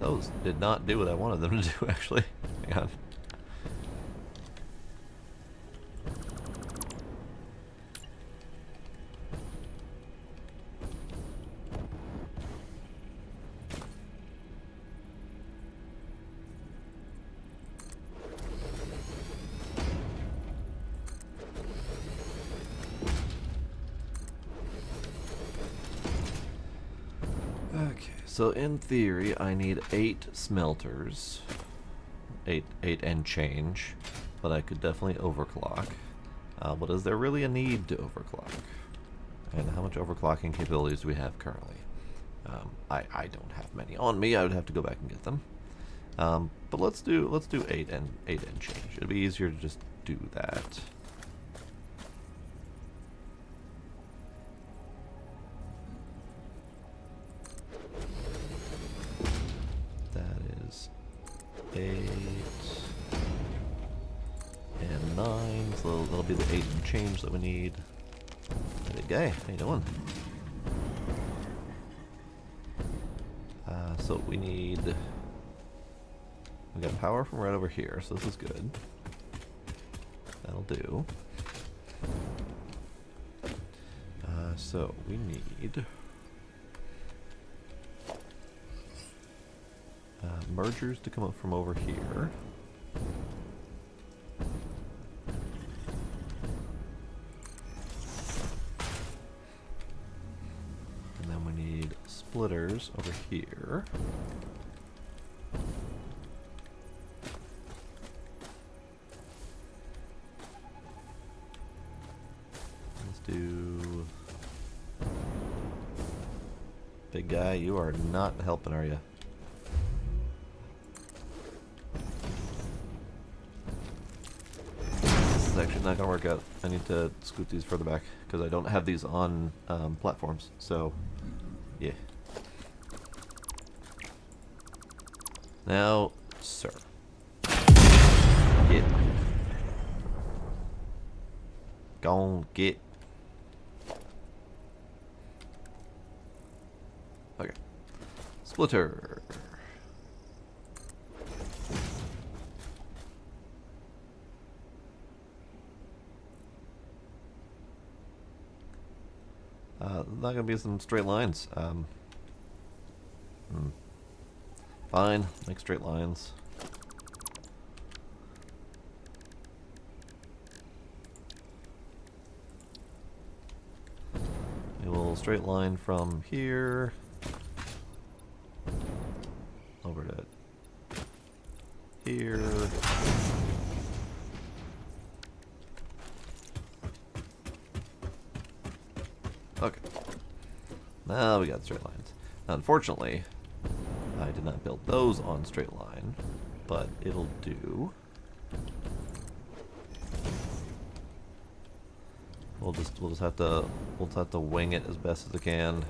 Those did not do what I wanted them to do, actually. Hang on. Okay, so in theory, I need 8 smelters. 8 and change. But I could definitely overclock. But is there really a need to overclock? And how much overclocking capabilities do we have currently? I don't have many on me. I would have to go back and get them. But let's do 8 and change. It'd be easier to just do that. That is 8 and 9. So that'll be the 8 and change that we need. Hey guy, how you doing? So we got power from right over here, so this is good. That'll do. So we need mergers to come up from over here. And then we need splitters over here. Let's do... Big guy, you are not helping, are you? This is actually not gonna work out. I need to scoot these further back because I don't have these on platforms. So, yeah. Now, sir. Get. Gon' get. Okay. Splitter. Not gonna be some straight lines. Fine, make straight lines. We will straight line from here over to here. Okay. Now we got straight lines. Now, unfortunately, I did not build those on straight line, but it'll do. We'll just have to wing it as best as I can.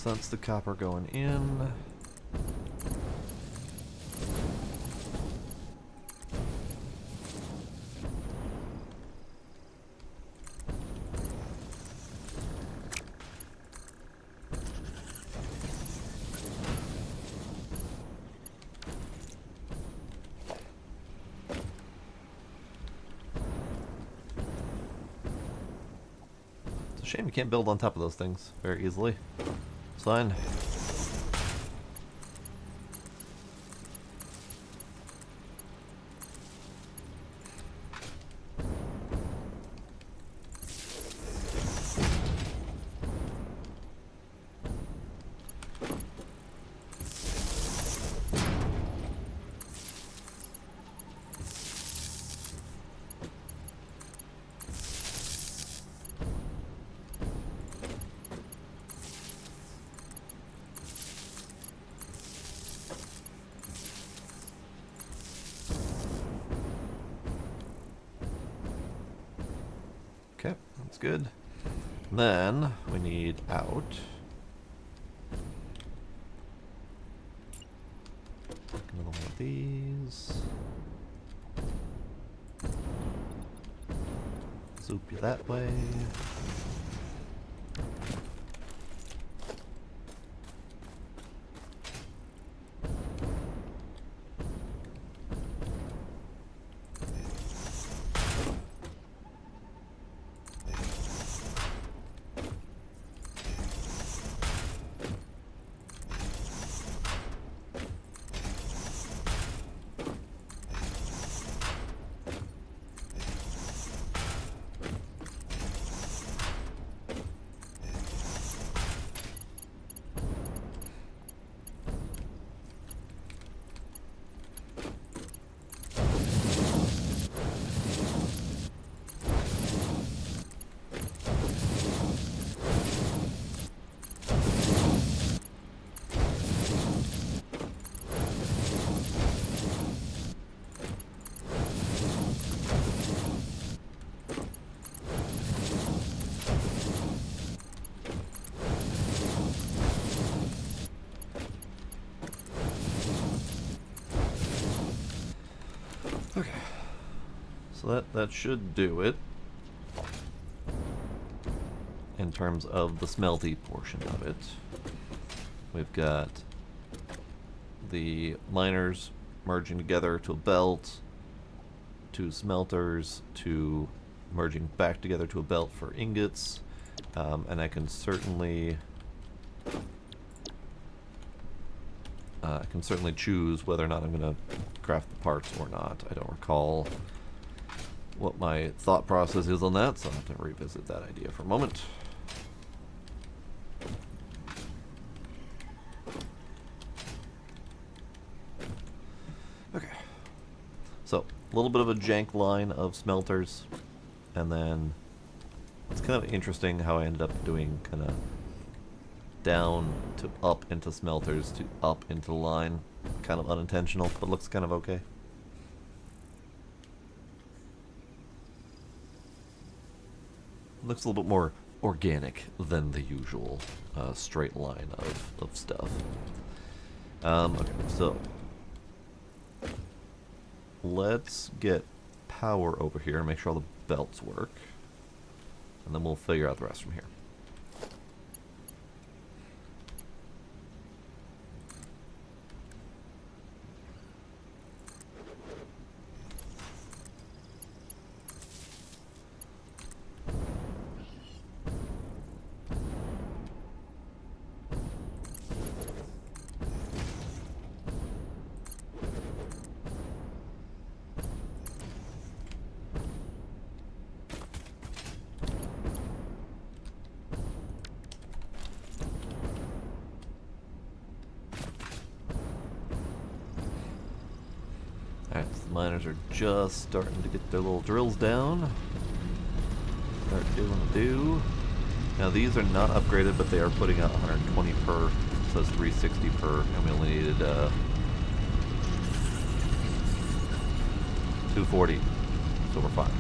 so that's the copper going in. It's a shame you can't build on top of those things very easily. It's fine. Okay, that's good. Then we need out. Another one of these. Zoop you that way. Okay, so that should do it in terms of the smelty portion of it. We've got the miners merging together to a belt, two smelters to merging back together to a belt for ingots, and I can certainly choose whether or not I'm going to craft the parts or not. I don't recall what my thought process is on that, so I'll have to revisit that idea for a moment. Okay, so a little bit of a jank line of smelters, and then it's kind of interesting how I ended up doing kind of down to up into smelters to up into the line. Kind of unintentional, but looks kind of okay. Looks a little bit more organic than the usual straight line of stuff. Okay, so let's get power over here and make sure all the belts work, and then we'll figure out the rest from here. Alright, so the miners are just starting to get their little drills down. Start doing the do. Now these are not upgraded, but they are putting out 120 per, so it's 360 per, and we only needed 240, so we're fine.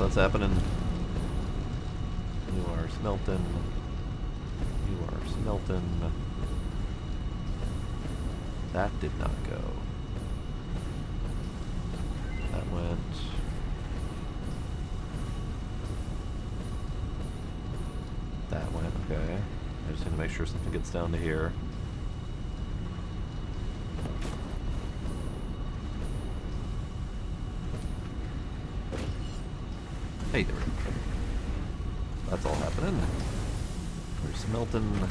so that's happening. You are smelting. You are smelting. That did not go. That went. That went, okay. I just need to make sure something gets down to here. Hey, there we go. That's all happening. We're smelting.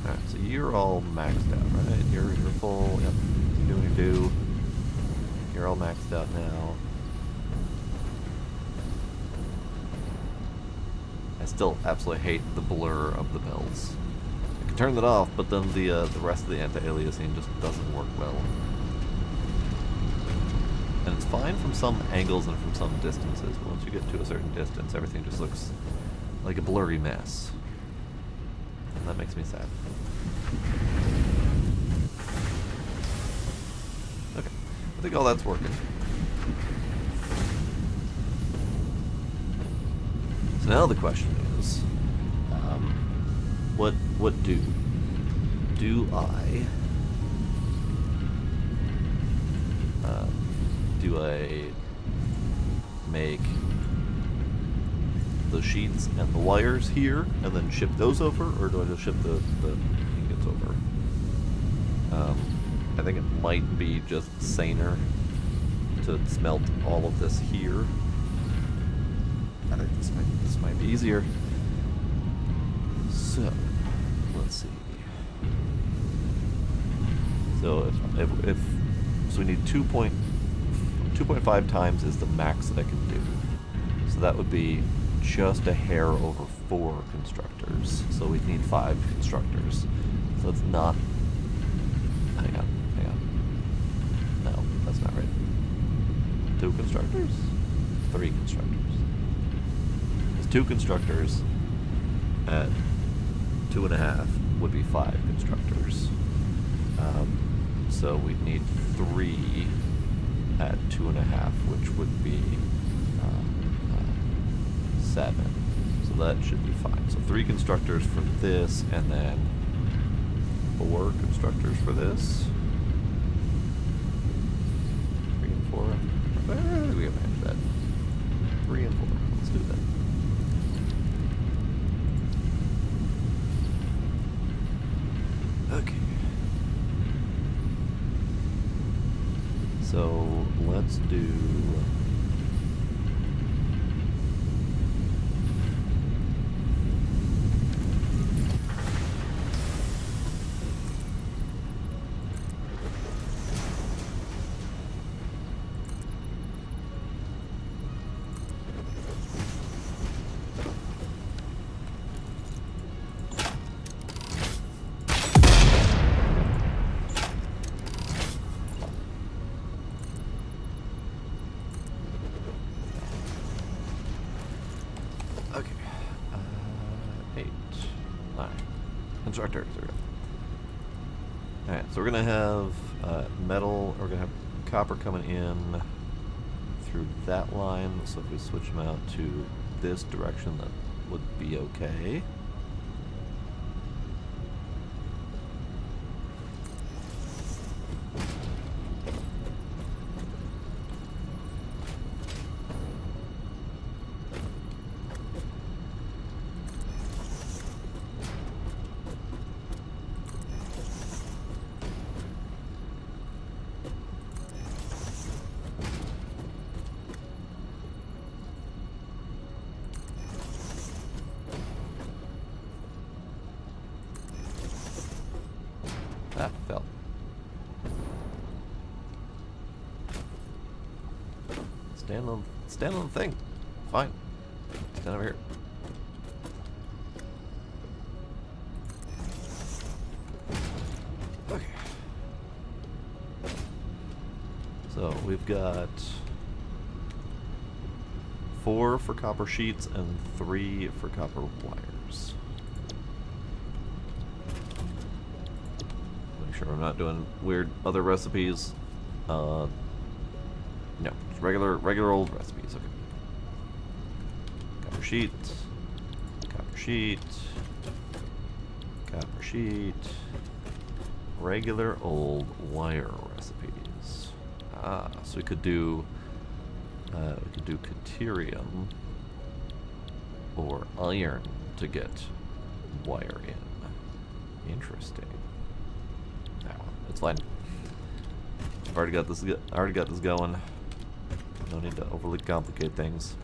Alright, so you're all maxed out, right? You're full. Yep. You're doing your due. You're all maxed out now. I still absolutely hate the blur of the bells. I can turn that off, but then the rest of the anti-aliasing just doesn't work well. And it's fine from some angles and from some distances, but once you get to a certain distance, everything just looks like a blurry mess. And that makes me sad. Okay, I think all that's working. So now the question is, what do I make the sheets and the wires here and then ship those over, or do I just ship the ingots over? I think it might be just saner to smelt all of this here. I think this might be easier. So, let's see. So if so we need 2.5 times is the max that I can do. So that would be just a hair over 4 constructors. So we'd need 5 constructors. So it's not. Hang on. No, that's not right. 2 constructors? 3 constructors. 2 constructors at 2.5 would be 5 constructors. So we'd need 3 at 2.5, which would be 7. So that should be fine. So 3 constructors for this, and then 4 constructors for this. 3 and 4. We can manage that. 3 and 4. Let's do that. Okay. So let's do. Okay. 8, 9 constructors. Alright, so we're gonna have metal, we're gonna have copper coming in through that line. So if we switch them out to this direction, that would be okay. That fell. Stand on the thing. Fine. Stand over here. Okay. So we've got 4 for copper sheets and 3 for copper wires. Make sure I'm not doing weird other recipes. No, just regular old recipes. Okay. Copper sheet, copper sheet, copper sheet. Regular old wire recipes. So we could do Caterium or iron to get wire in. Interesting. Oh, it's fine. I've already got this going. No need to overly complicate things.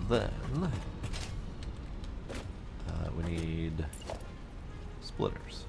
Then we need splitters.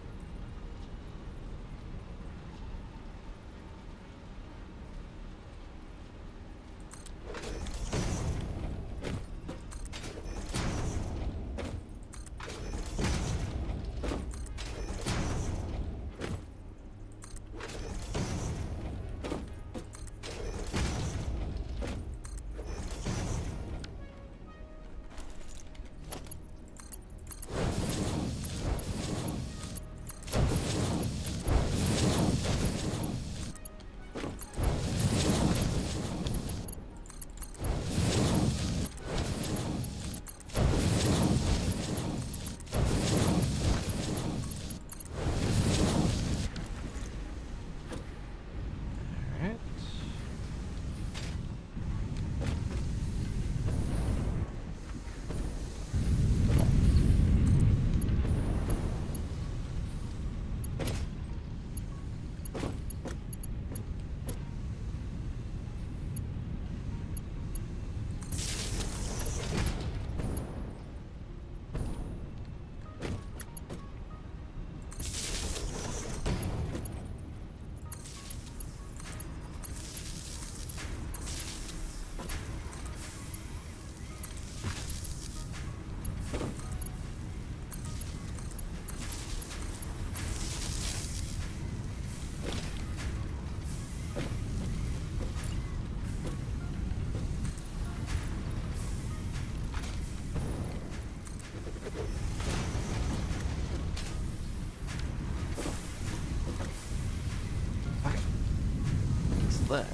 Then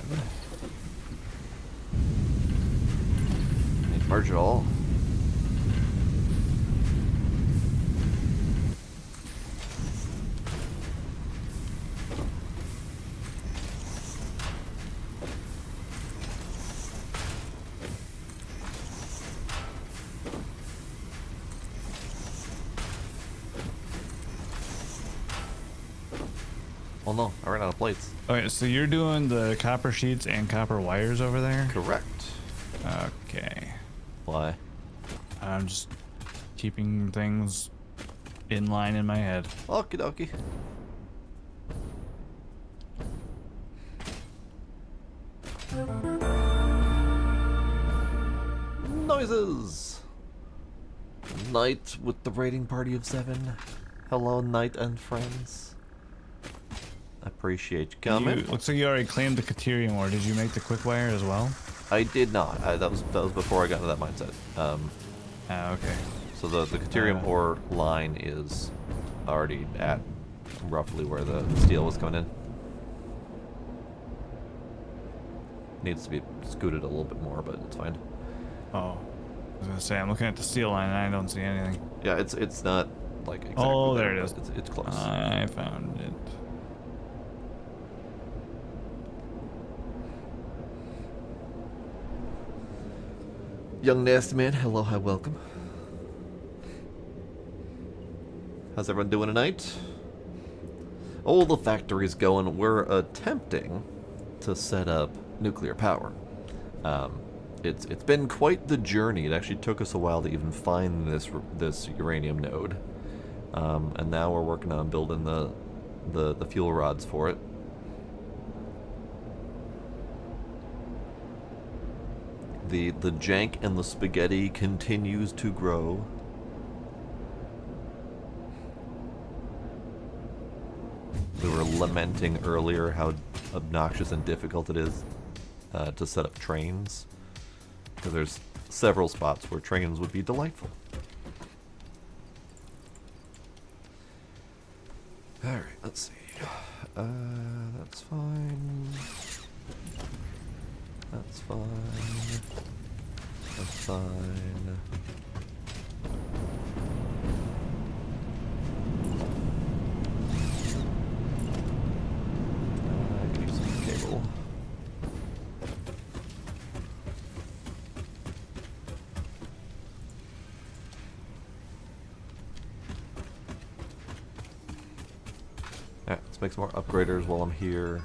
need to merge it all. Oh no, I ran out of plates. Okay, so you're doing the copper sheets and copper wires over there? Correct. Okay. Why? I'm just keeping things in line in my head. Okie dokie. Noises! Night with the raiding party of 7. Hello, Knight and friends. Appreciate you coming. Looks like you already claimed the Caterium ore. Did you make the quick wire as well? I did not. That was before I got into that mindset. Okay. So the Caterium ore line is already at roughly where the steel was coming in. Needs to be scooted a little bit more, but it's fine. Oh. I was gonna say, I'm looking at the steel line and I don't see anything. Yeah, it's not like exactly Oh, there it is. It's close. I found it. Young Nasty Man, hello, hi, welcome. How's everyone doing tonight? Oh, the factory's going. We're attempting to set up nuclear power. it's been quite the journey. It actually took us a while to even find this uranium node, and now we're working on building the fuel rods for it. The jank and the spaghetti continues to grow. We were lamenting earlier how obnoxious and difficult it is to set up trains, because there's several spots where trains would be delightful. Alright, let's see. That's fine. That's fine. That's fine. I can use some cable. Alright, let's make some more upgraders while I'm here.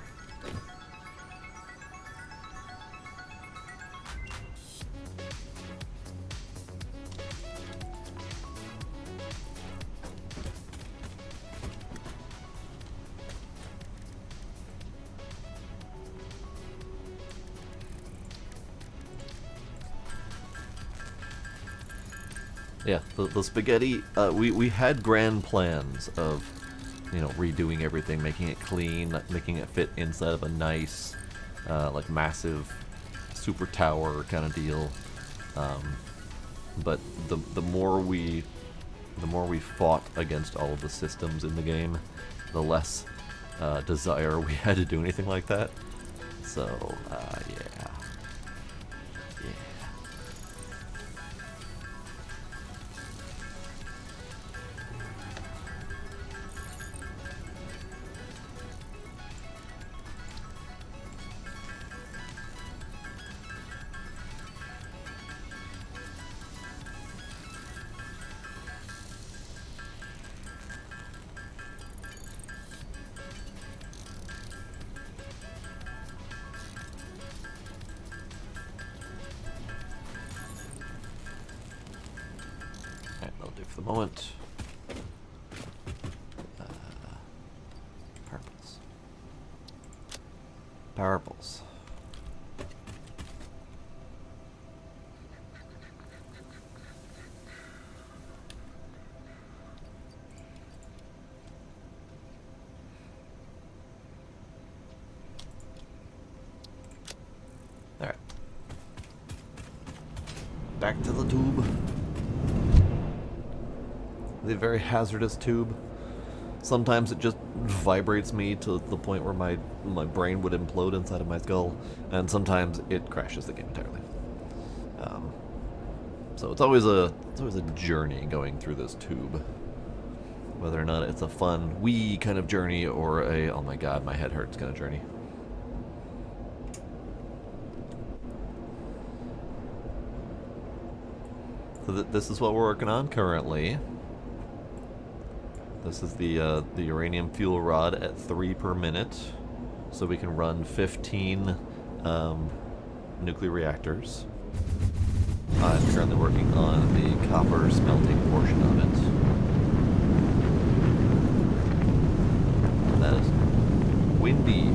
Yeah, the spaghetti, we had grand plans of, you know, redoing everything, making it clean, making it fit inside of a nice, like, massive super tower kind of deal. But the more we fought against all of the systems in the game, the less desire we had to do anything like that. So, yeah. For the moment. Purples. Purples. Alright. Back to the tube. The very hazardous tube. Sometimes it just vibrates me to the point where my brain would implode inside of my skull, and sometimes it crashes the game entirely. So it's always a journey going through this tube, whether or not it's a fun wee kind of journey or a oh my god my head hurts kind of journey. So this is what we're working on currently. This is the uranium fuel rod at 3 per minute, so we can run 15 nuclear reactors. I'm currently working on the copper smelting portion of it. And that is windy.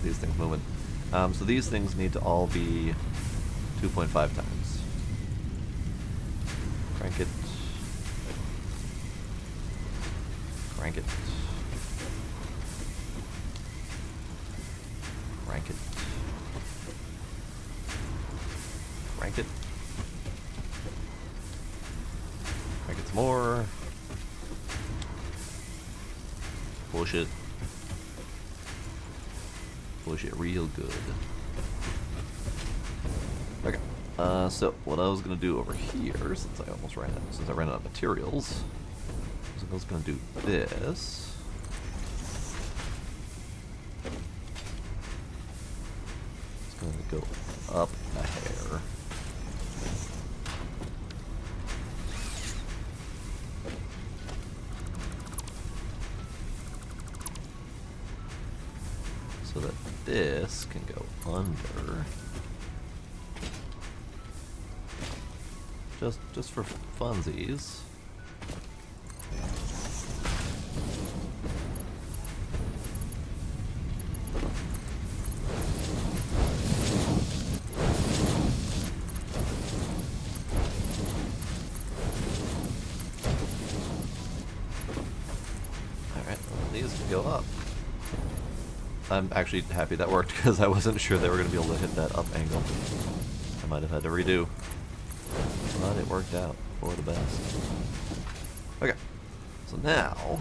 These things moving. So these things need to all be 2.5 times. Crank it. Crank it. Crank it. Crank it. Crank it some more. Push it. Push it real good. Okay. So what I was gonna do over here, since I ran out of materials, is was gonna do this. It's gonna go up a hair. So that this can go under. Just for funsies. Alright, well, these can go up. I'm actually happy that worked because I wasn't sure they were going to be able to hit that up angle. I might have had to redo. But it worked out for the best. Okay, so now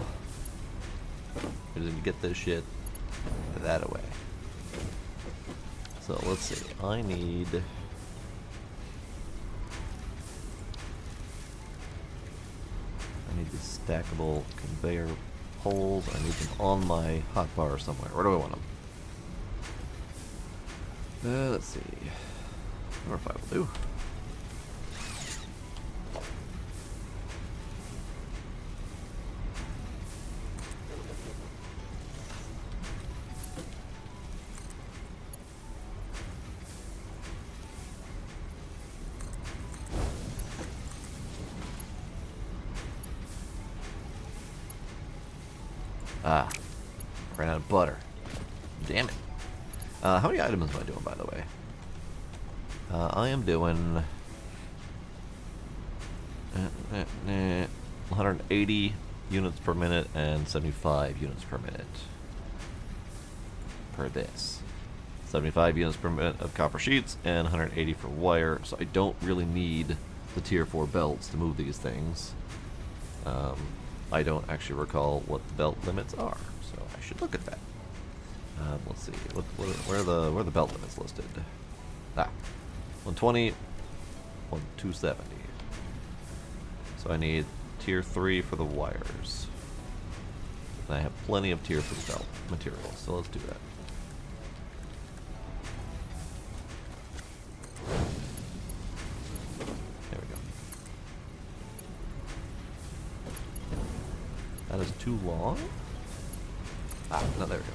we just need to get this shit that away. So let's see. I need these stackable conveyor poles. I need them on my hotbar somewhere. Where do I want them? Let's see. Number 5 will do. Ah, ran out of butter. Damn it. How many items am I doing, by the way? I am doing 180 units per minute and 75 units per minute per this. 75 units per minute of copper sheets and 180 for wire, so I don't really need the tier 4 belts to move these things. I don't actually recall what the belt limits are, so I should look at that. Let's see, where are the belt limits listed? Ah, 120, 270. So I need tier 3 for the wires. And I have plenty of tier 3 belt materials, so let's do that. There we go. That is too long. Ah, no, there we go.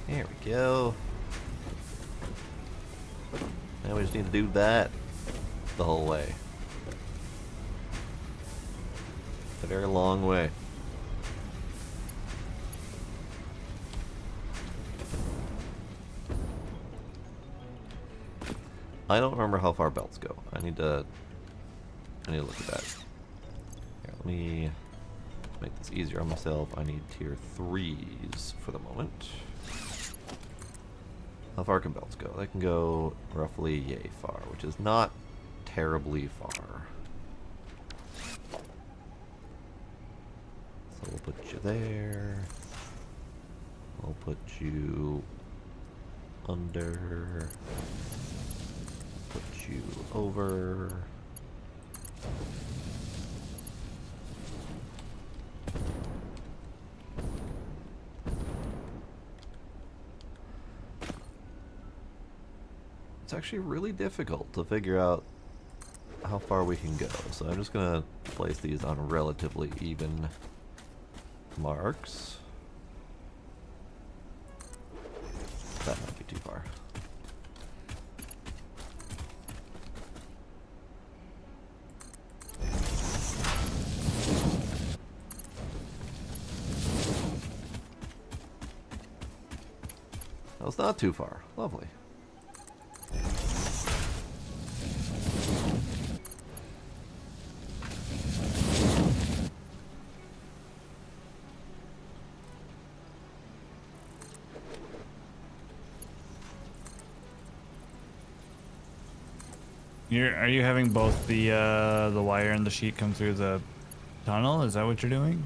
There we go. Now we just need to do that the whole way. A very long way. I don't remember how far belts go. I need to look at that. Here, let me make this easier on myself. I need tier 3s for the moment. How far can belts go? They can go roughly yay far, which is not terribly far. So we'll put you there. We'll put you under. Put you over. It's actually really difficult to figure out how far we can go, so I'm just gonna place these on relatively even marks. That might be too far. That was not too far. Lovely. Are you having both the wire and the sheet come through the tunnel? Is that what you're doing?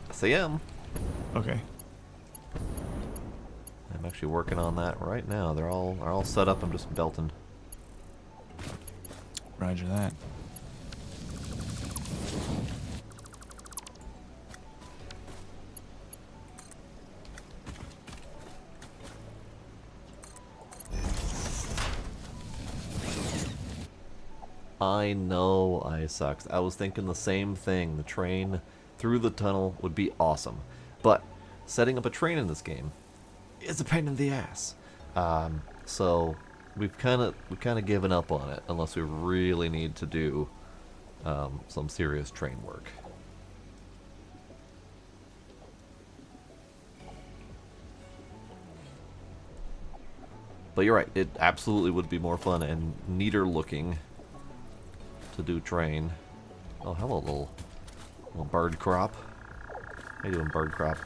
Yes, I am. Okay. I'm actually working on that right now. They're all set up. I'm just belting. Roger that. I know I sucked. I was thinking the same thing. The train through the tunnel would be awesome. But setting up a train in this game is a pain in the ass. So we've kind of given up on it unless we really need to do some serious train work. But you're right, it absolutely would be more fun and neater looking to do train. Oh, hello, little bird crop. How you doing, bird crop?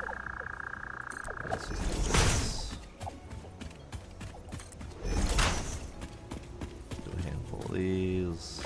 Let's just do this. Do a handful of these.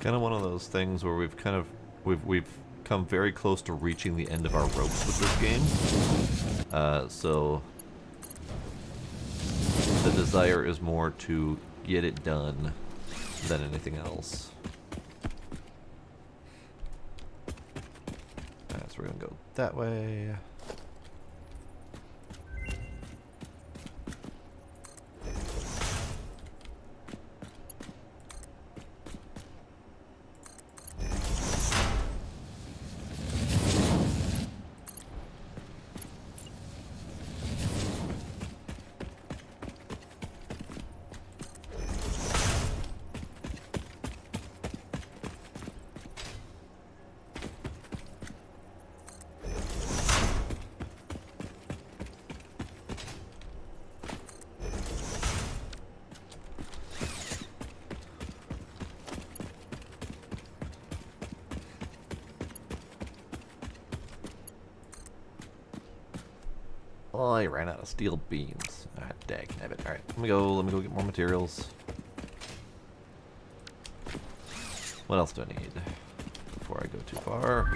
Kind of one of those things where we've come very close to reaching the end of our ropes with this game. So the desire is more to get it done than anything else. Alright, so we're gonna go that way. Oh, I ran out of steel beams. Ah, dagnabbit. Alright, let me go get more materials. What else do I need before I go too far?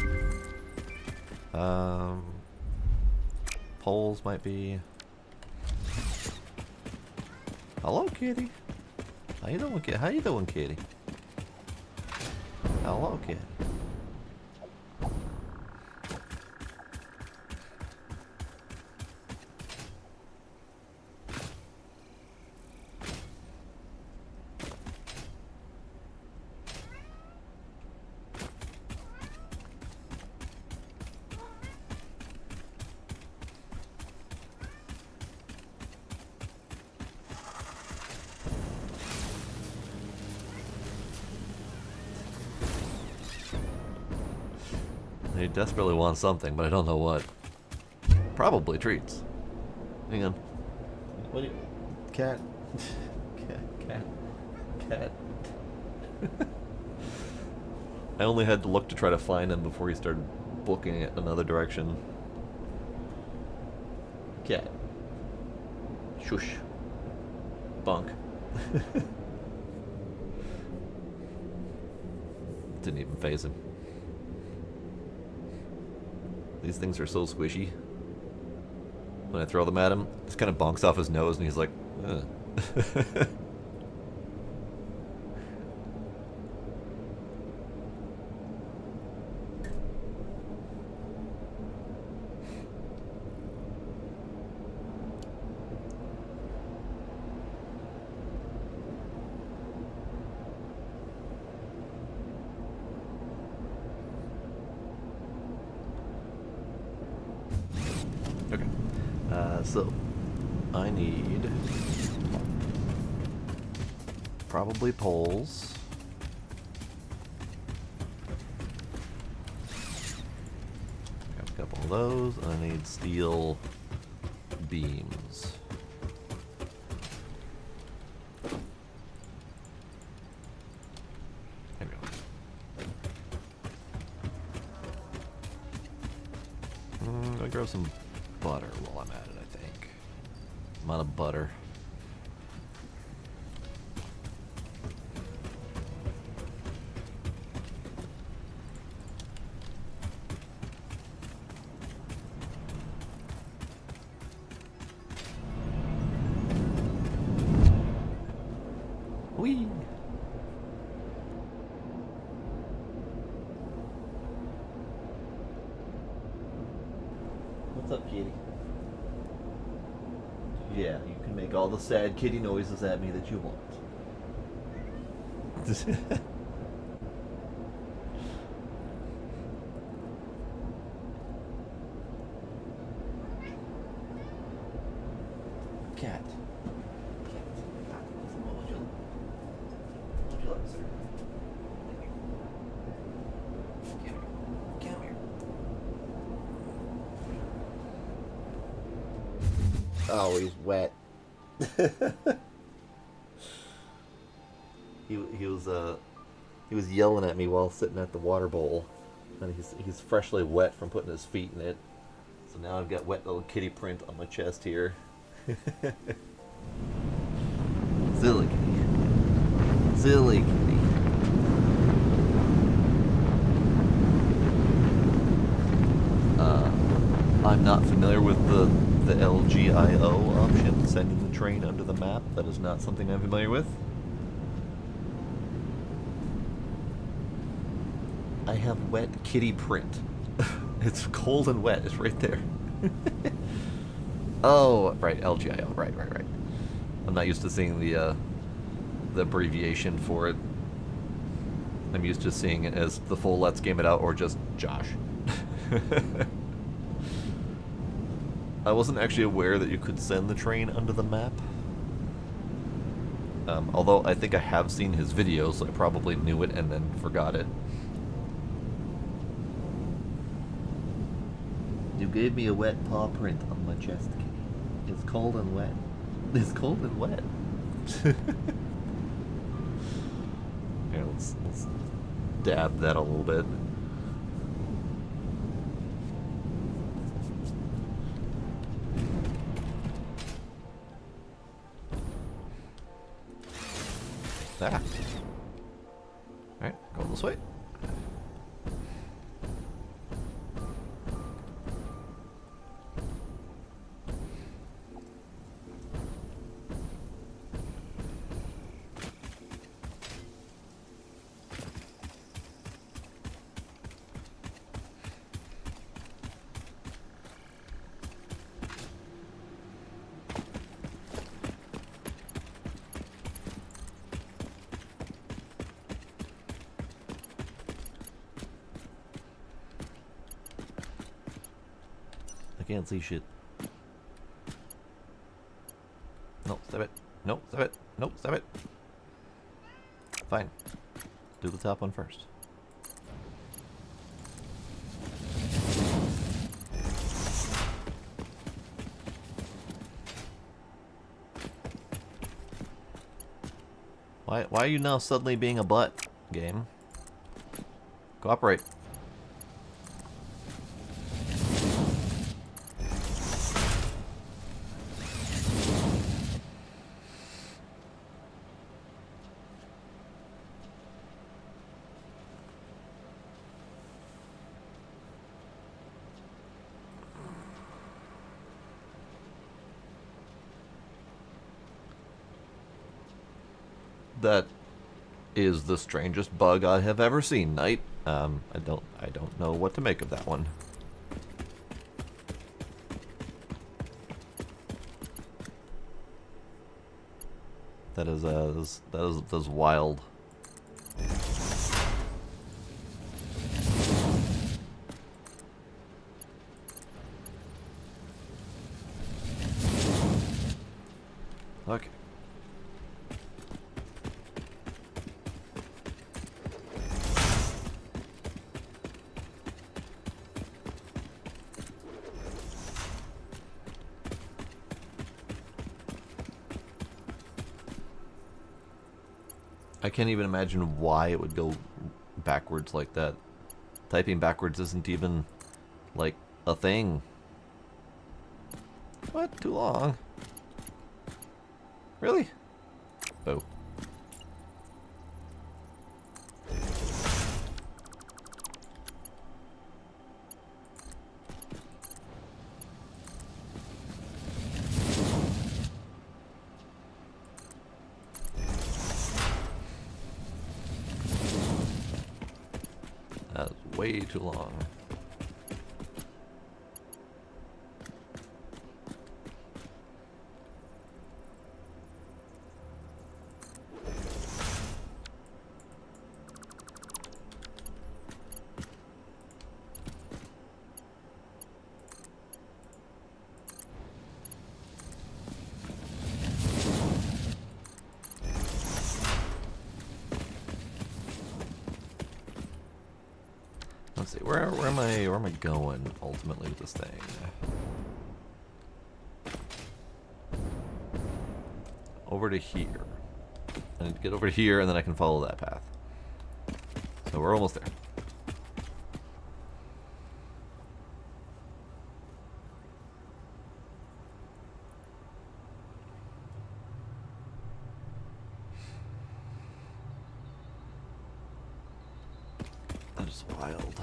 Poles might be. Hello, kitty. How you doing, kitty? How you doing, kitty? Hello, kitty. I desperately want something, but I don't know what. Probably treats. Hang on. What do you... Cat. Cat. I only had to look to try to find him before he started booking it another direction. Cat. Shush. Bunk. Didn't even phase him. These things are so squishy. When I throw them at him, just kind of bonks off his nose and he's like, ugh. Okay. So, I need probably poles. Got a couple of those. I need steel beams. There we go. I'll grab some butter while I'm at it, I think. I'm out of butter. Whee! What's up, kitty? Yeah, you can make all the sad kitty noises at me that you want. Cat. What would you like, sir? Come here. Oh, he's wet. he was yelling at me while sitting at the water bowl, and he's freshly wet from putting his feet in it. So now I've got wet little kitty print on my chest here. Silly kitty. Silly kitty. I'm not familiar with the LGIO option, sending the train under the map. That is not something I'm familiar with. I have wet kitty print. It's cold and wet. It's right there. Oh, right, LGIO. Right. I'm not used to seeing the abbreviation for it. I'm used to seeing it as the full Let's Game It Out or just Josh. I wasn't actually aware that you could send the train under the map. Although I think I have seen his videos, so I probably knew it and then forgot it. You gave me a wet paw print on my chest, kitty. It's cold and wet. It's cold and wet. Here, let's dab that a little bit. Ah. Alright, go this way. I can't see shit. No, stop it. No, stop it. No, stop it. Fine. Do the top one first. Why are you now suddenly being a butt, game? Cooperate. That is the strangest bug I have ever seen, Knight. I don't know what to make of that one. That is wild. Okay. I can't even imagine why it would go backwards like that. Typing backwards isn't even, like, a thing. What? Too long? Really? Oh. way too long. Let's see, where am I going ultimately with this thing? Over to here. I need to get over here and then I can follow that path. So we're almost there. That is wild.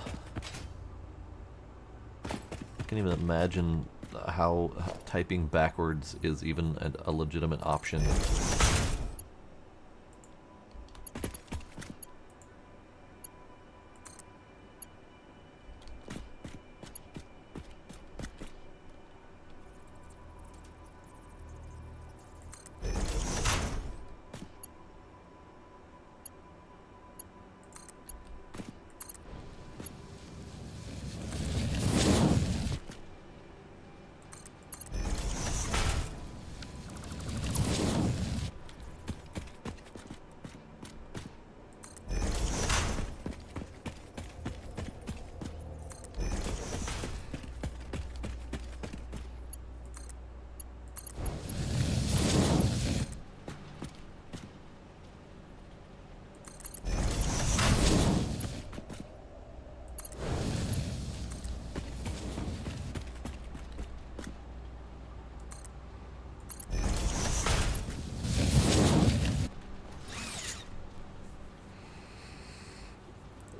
I can't even imagine how typing backwards is even a legitimate option.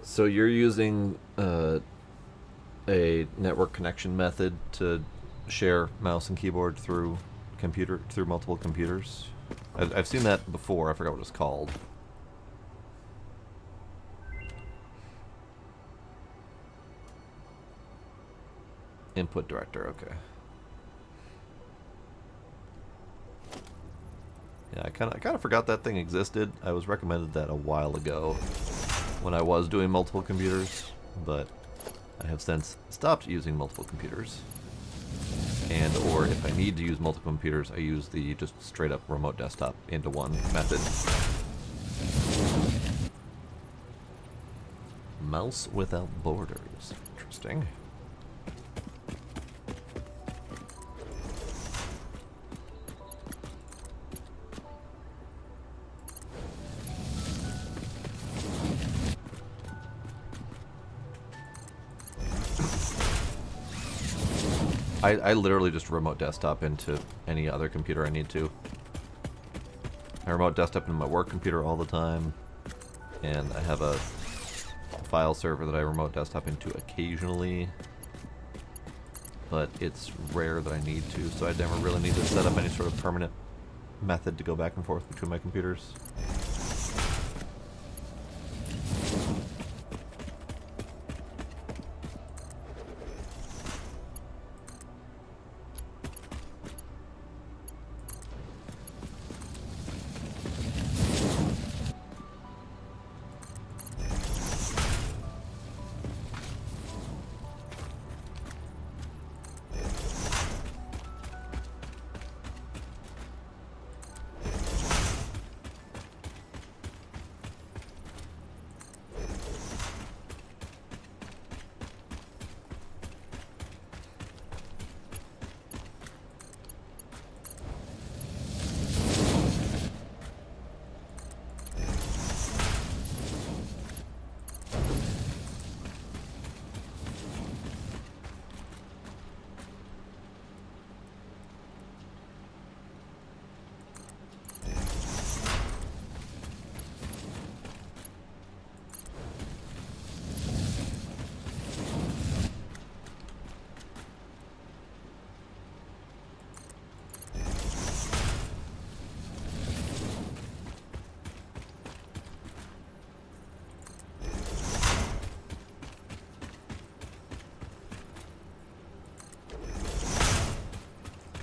So you're using a network connection method to share mouse and keyboard through multiple computers? I've seen that before. I forgot what it's called. Input director, okay. Yeah, I kind of forgot that thing existed. I was recommended that a while ago when I was doing multiple computers, but I have since stopped using multiple computers. And or if I need to use multiple computers, I use the just straight up remote desktop into one method. Mouse without borders. Interesting. I literally just remote desktop into any other computer I need to. I remote desktop into my work computer all the time, and I have a file server that I remote desktop into occasionally, but it's rare that I need to, so I never really need to set up any sort of permanent method to go back and forth between my computers.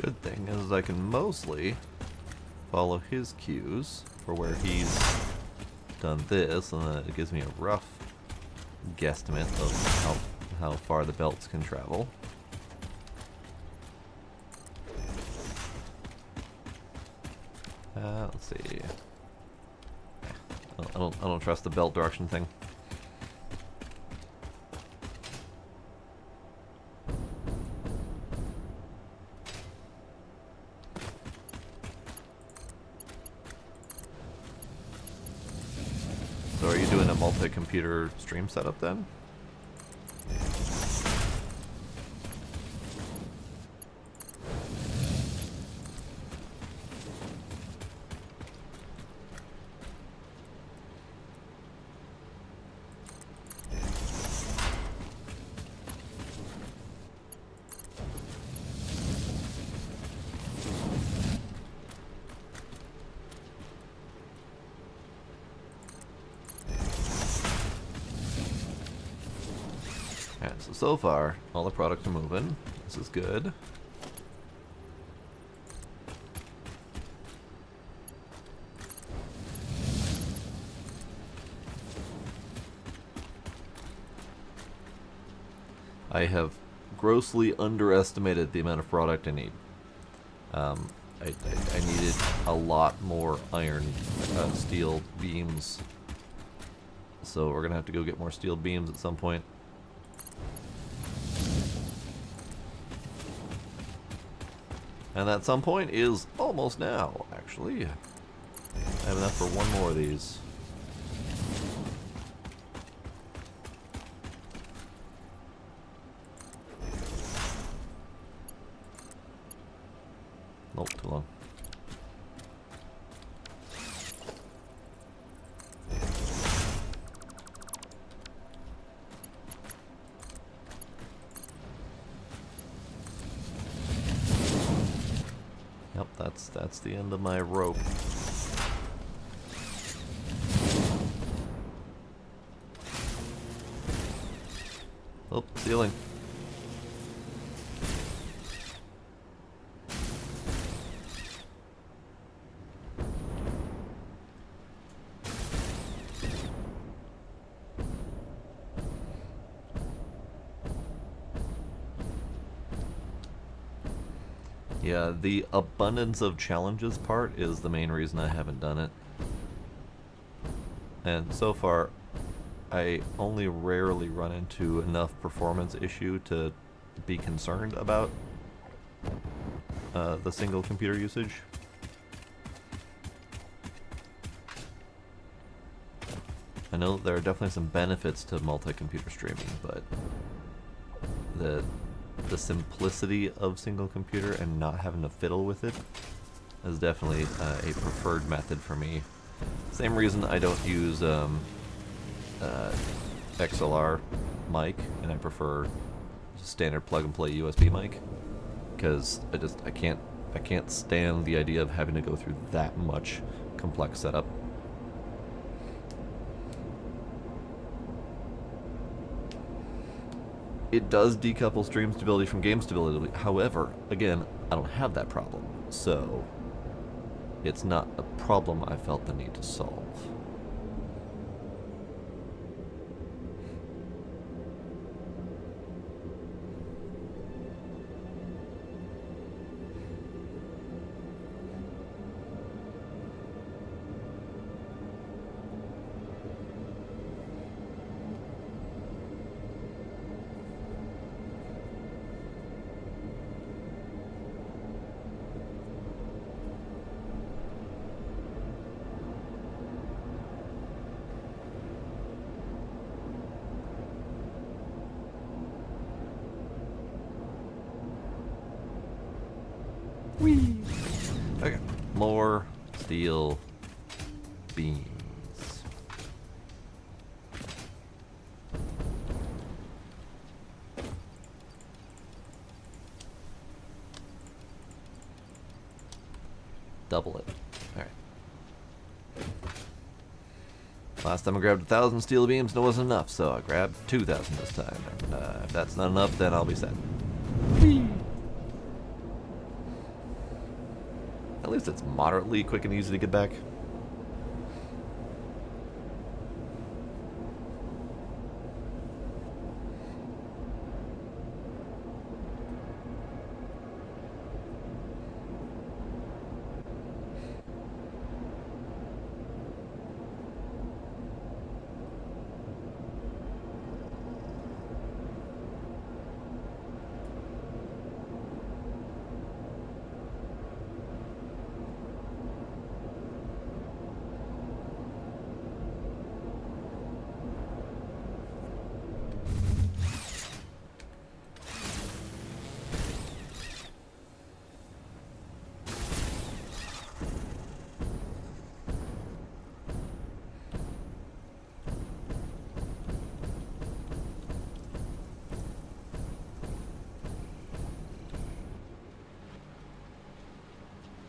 Good thing is I can mostly follow his cues for where he's done this, and then it gives me a rough guesstimate of how far the belts can travel. Let's see. I don't trust the belt direction thing. So are you doing a multi-computer stream setup then? So far, all the products are moving. This is good. I have grossly underestimated the amount of product I need. I needed a lot more iron, steel beams. So we're gonna have to go get more steel beams at some point. And at some point is almost now, actually. I have enough for one more of these. Nope, too long. Yep, that's the end of my rope. Oh, ceiling. Yeah, the abundance of challenges part is the main reason I haven't done it. And so far, I only rarely run into enough performance issue to be concerned about the single computer usage. I know there are definitely some benefits to multi-computer streaming, but the simplicity of single computer and not having to fiddle with it is definitely a preferred method for me. Same reason I don't use XLR mic, and I prefer standard plug and play USB mic, because I can't stand the idea of having to go through that much complex setup. It does decouple stream stability from game stability. However, again, I don't have that problem, so it's not a problem I felt the need to solve. Okay, more steel beams. Double it. Alright. Last time I grabbed 1,000 steel beams and it wasn't enough, so I grabbed 2,000 this time. And if that's not enough, then I'll be set. At least it's moderately quick and easy to get back.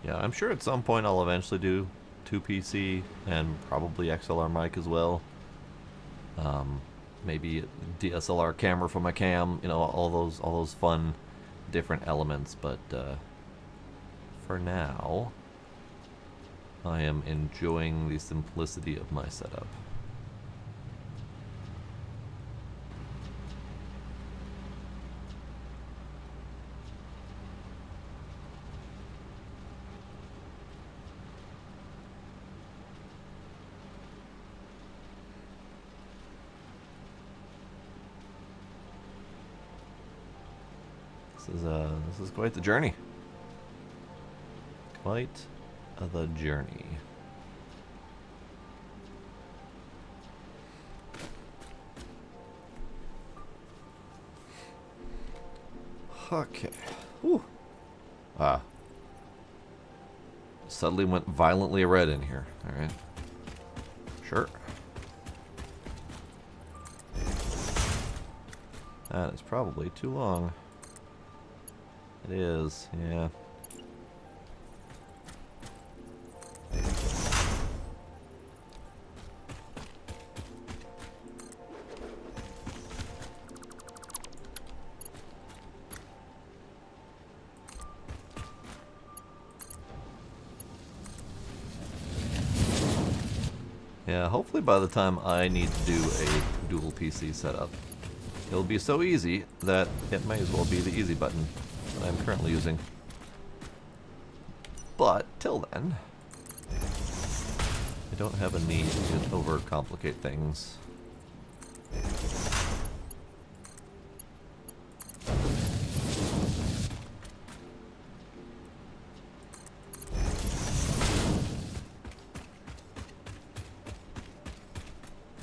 Yeah, I'm sure at some point I'll eventually do 2PC and probably XLR mic as well. Maybe a DSLR camera for my cam, you know, all those fun different elements, but for now I am enjoying the simplicity of my setup. This is quite the journey. Quite the journey. Okay. Whew. Suddenly went violently red in here. Alright. Sure. That is probably too long. It is, yeah. Yeah, hopefully by the time I need to do a dual PC setup, it'll be so easy that it may as well be the easy button that I'm currently using. But till then, I don't have a need to overcomplicate things.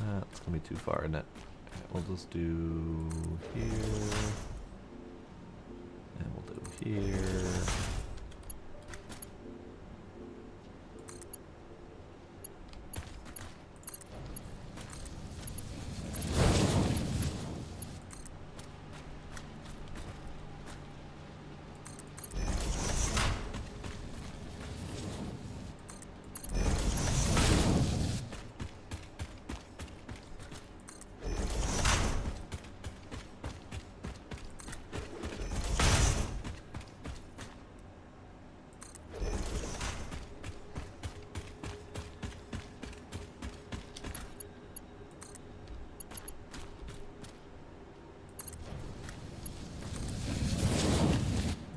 That's gonna be too far, isn't it? We'll just do here. And we'll do here.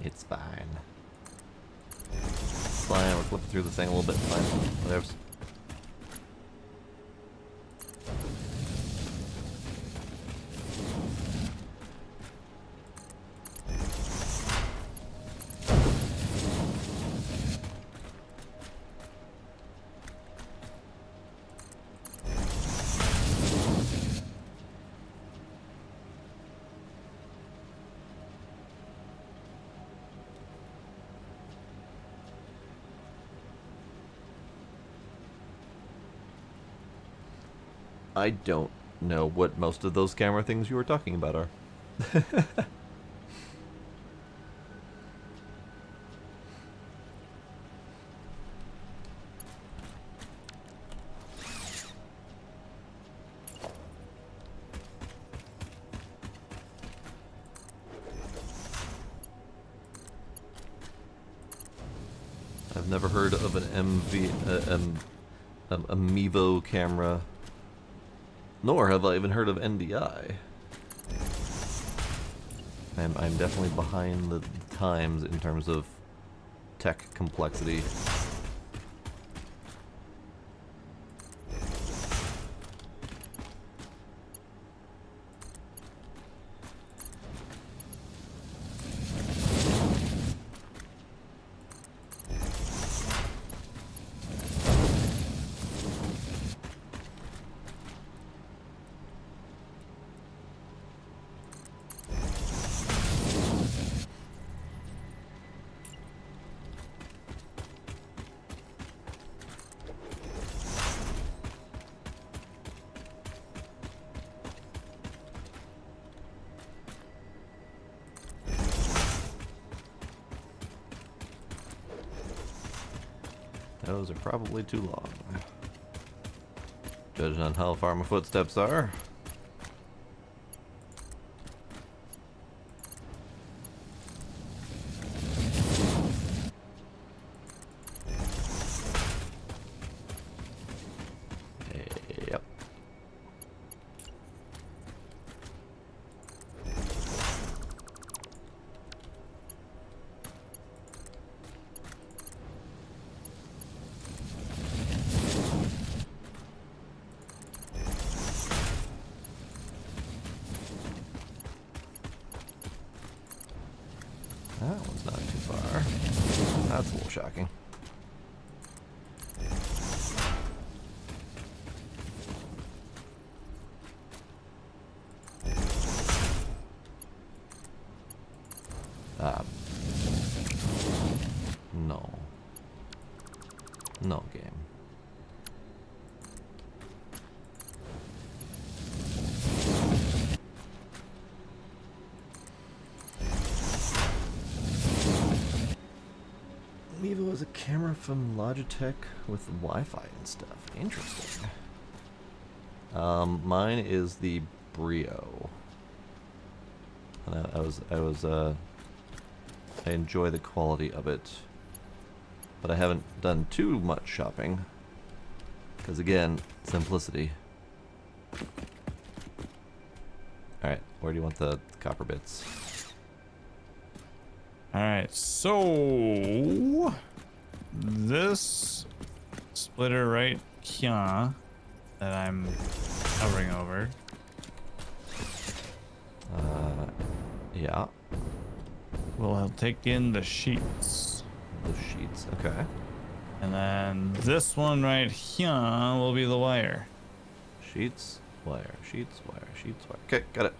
It's fine. It's fine, we're flipping through this thing a little bit. Fine. Whatever. I don't know what most of those camera things you were talking about are. I've never heard of an a Mevo camera, nor have I even heard of NDI. I'm definitely behind the times in terms of tech complexity. Those are probably too long. Judging on how far my footsteps are. Yep. That one's not too far. That's a little shocking. No. No game. Mevo is a camera from Logitech with Wi-Fi and stuff. Interesting. Mine is the Brio. And I enjoy the quality of it, but I haven't done too much shopping because, again, simplicity. All right, where do you want the copper bits? Alright, so this splitter right here that I'm hovering over. Yeah. Well, I'll take in the sheets. The sheets, okay. And then this one right here will be the wire. Sheets, wire, sheets, wire, sheets, wire. Okay, got it.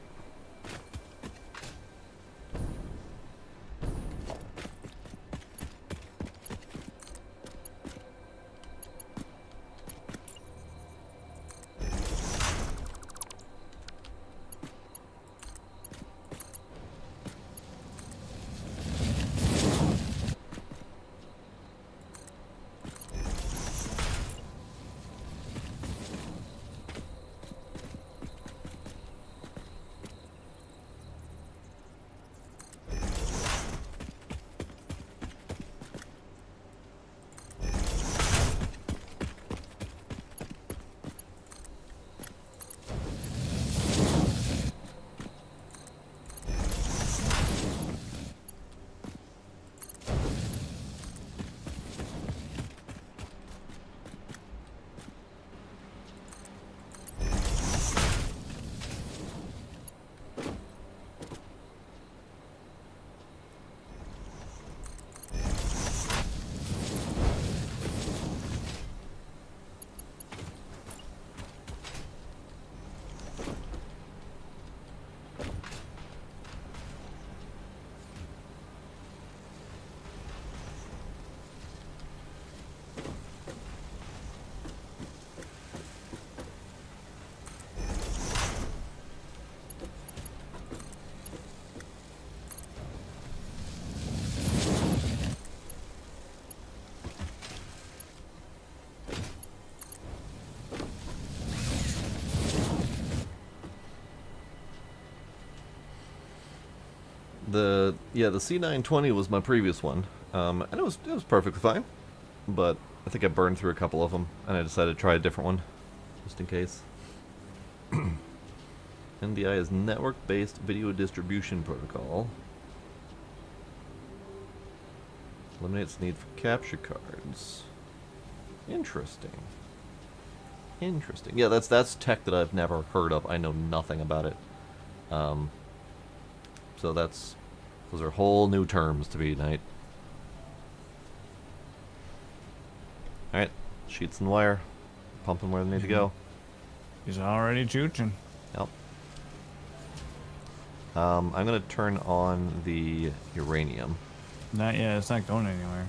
The C920 was my previous one, And it was perfectly fine, but I think I burned through a couple of them, and I decided to try a different one, just in case. NDI is network-based video distribution protocol. Eliminates need for capture cards. Interesting. Interesting. Yeah, that's tech that I've never heard of. I know nothing about it. So those are whole new terms to me tonight. Alright, sheets and wire. Pumping where they need to go. He's already chooching. Yep. I'm gonna turn on the uranium. Not yet, it's not going anywhere.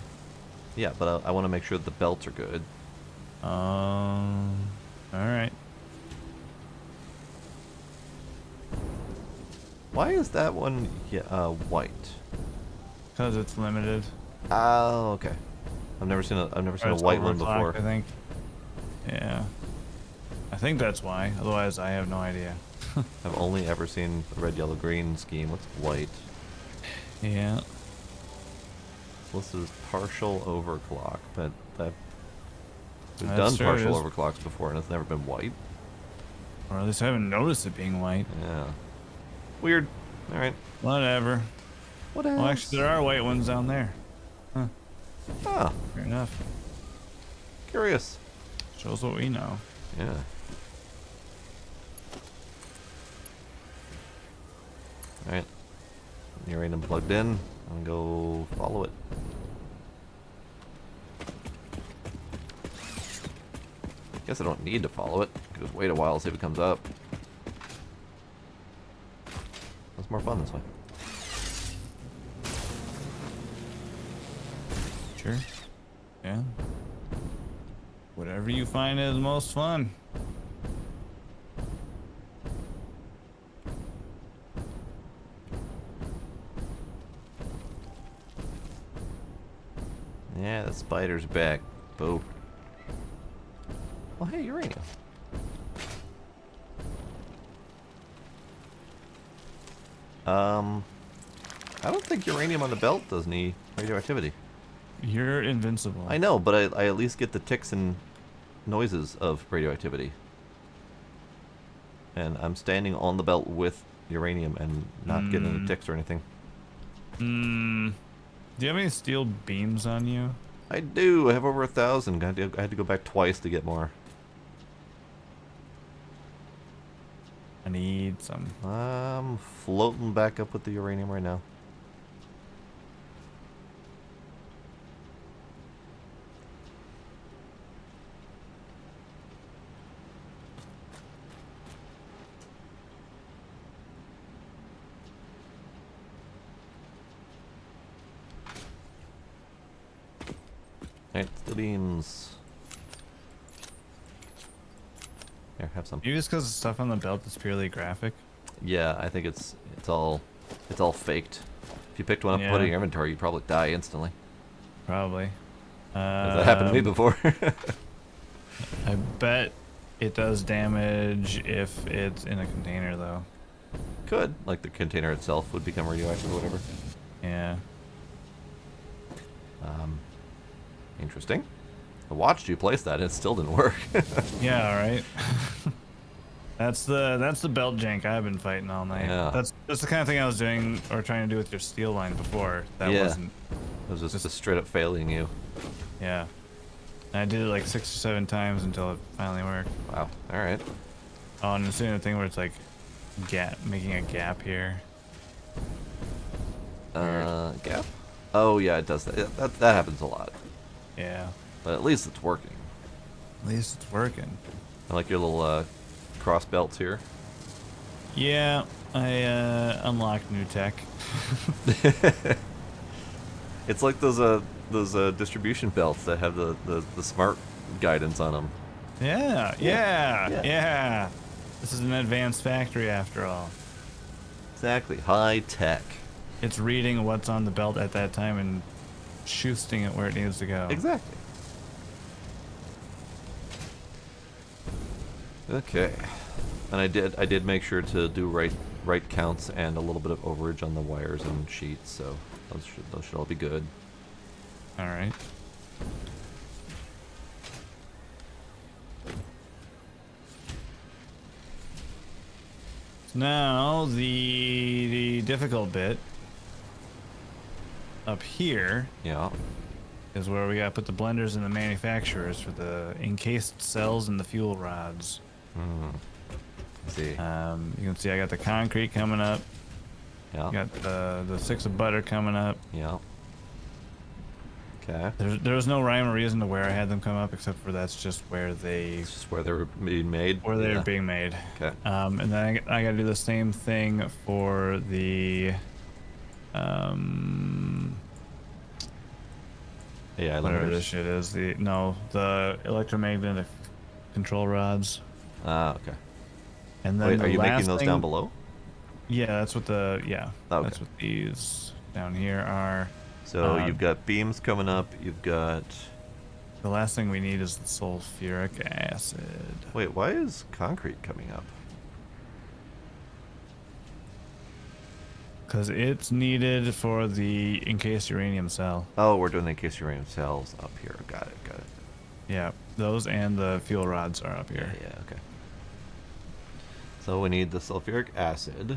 Yeah, but I want to make sure that the belts are good. Alright. Why is that one white? Because it's limited. Oh, okay. I've never seen a It's white one overclocked, before. I think. Yeah. I think that's why. Otherwise, I have no idea. I've only ever seen the red, yellow, green scheme. What's white? Yeah. Listed as partial overclock, but we've That's done true, partial it is. overclocks before, and it's never been white. Or at least I haven't noticed it being white. Yeah. Weird. All right. Whatever. What else? Well, actually, there are white ones down there. Huh. Ah, Fair enough. curious. Shows what we know. Yeah. All right. Uranium plugged in. I'm gonna go follow it. Guess I don't need to follow it. Just wait a while, see if it comes up. That's more fun this way. Sure. Yeah. Whatever you find is most fun. Yeah, the spider's back. Boo. Oh, hey, uranium. I don't think uranium on the belt does any radioactivity. You're invincible. I know, but I at least get the ticks and noises of radioactivity. And I'm standing on the belt with uranium and not getting any ticks or anything. Do you have any steel beams on you? I do. I have over 1,000. I had to go back twice to get more. I need some. I'm floating back up with the uranium right now. Alright, the beams. Here, have some. Maybe just because the stuff on the belt is purely graphic. Yeah, I think it's all faked. If you picked one up and put it in Yeah. your inventory, you'd probably die instantly. Probably. That happened to me before. I bet it does damage if it's in a container, though. Could, like the container itself would become radioactive or whatever. Yeah. Interesting. I watched you place that, it still didn't work. Yeah, all right. That's the belt jank I've been fighting all night. Yeah. That's the kind of thing I was doing or trying to do with your steel line before. That Yeah. wasn't. It was just straight up failing you. Yeah. And I did it like 6 or 7 times until it finally worked. Wow. Alright. Oh, and it's doing a thing where it's like making a gap here. Gap? Oh yeah, it does that. That happens a lot. Yeah. But at least it's working. At least it's working. I like your little cross belts here. Yeah, I unlocked new tech. It's like those distribution belts that have the smart guidance on them. Yeah, Yeah. yeah. This is an advanced factory after all. Exactly. High tech. It's reading what's on the belt at that time and shooting it where it needs to go. Exactly. Okay. And I did make sure to do right counts and a little bit of overage on the wires and sheets, so those should all be good. All right. So now the difficult bit up here Yeah. is where we gotta put the blenders and the manufacturers for the encased cells and the fuel rods. Let's see. You can see I got the concrete coming up. Yeah. Got the 6 of butter coming up. Yeah. Okay. There's no rhyme or reason to where I had them come up, except for that's just where It's just where they were being made. they're being made. Okay. And then I gotta do the same thing for the AI whatever limiters. this shit is. The electromagnetic control rods. Ah, okay. And then Wait, the are you making last those thing, down below? Yeah, that's what Okay. that's what these down here are. So you've got beams coming up. You've got. The last thing we need is the sulfuric acid. Wait, why is concrete coming up? Because it's needed for the encased uranium cell. Oh, we're doing the encased uranium cells up here. Got it. Got it. Yeah, those and the fuel rods are up here. Yeah. Okay. So we need the sulfuric acid.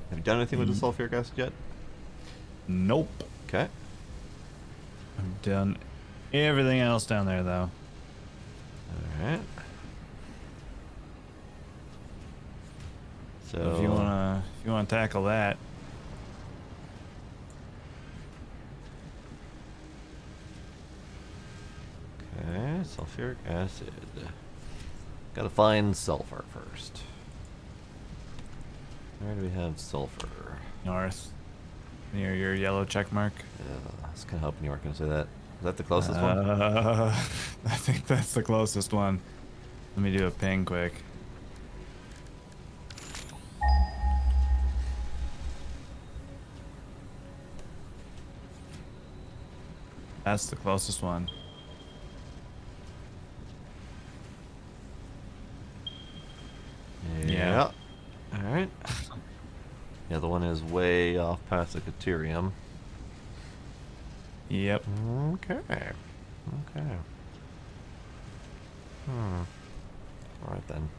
Have you done anything with the sulfuric acid yet? Nope. Okay. I've done everything else down there though. All right. So If you wanna tackle that. Okay, sulfuric acid. Gotta find sulfur first. Where do we have sulfur? North. Near your yellow check mark. I was kind of hoping you weren't going to say that. Is that the closest one? I think that's the closest one. Let me do a ping quick. That's the closest one. Yeah. Alright. The other one is way off past the Caterium. Yep. Okay. Okay. Alright then.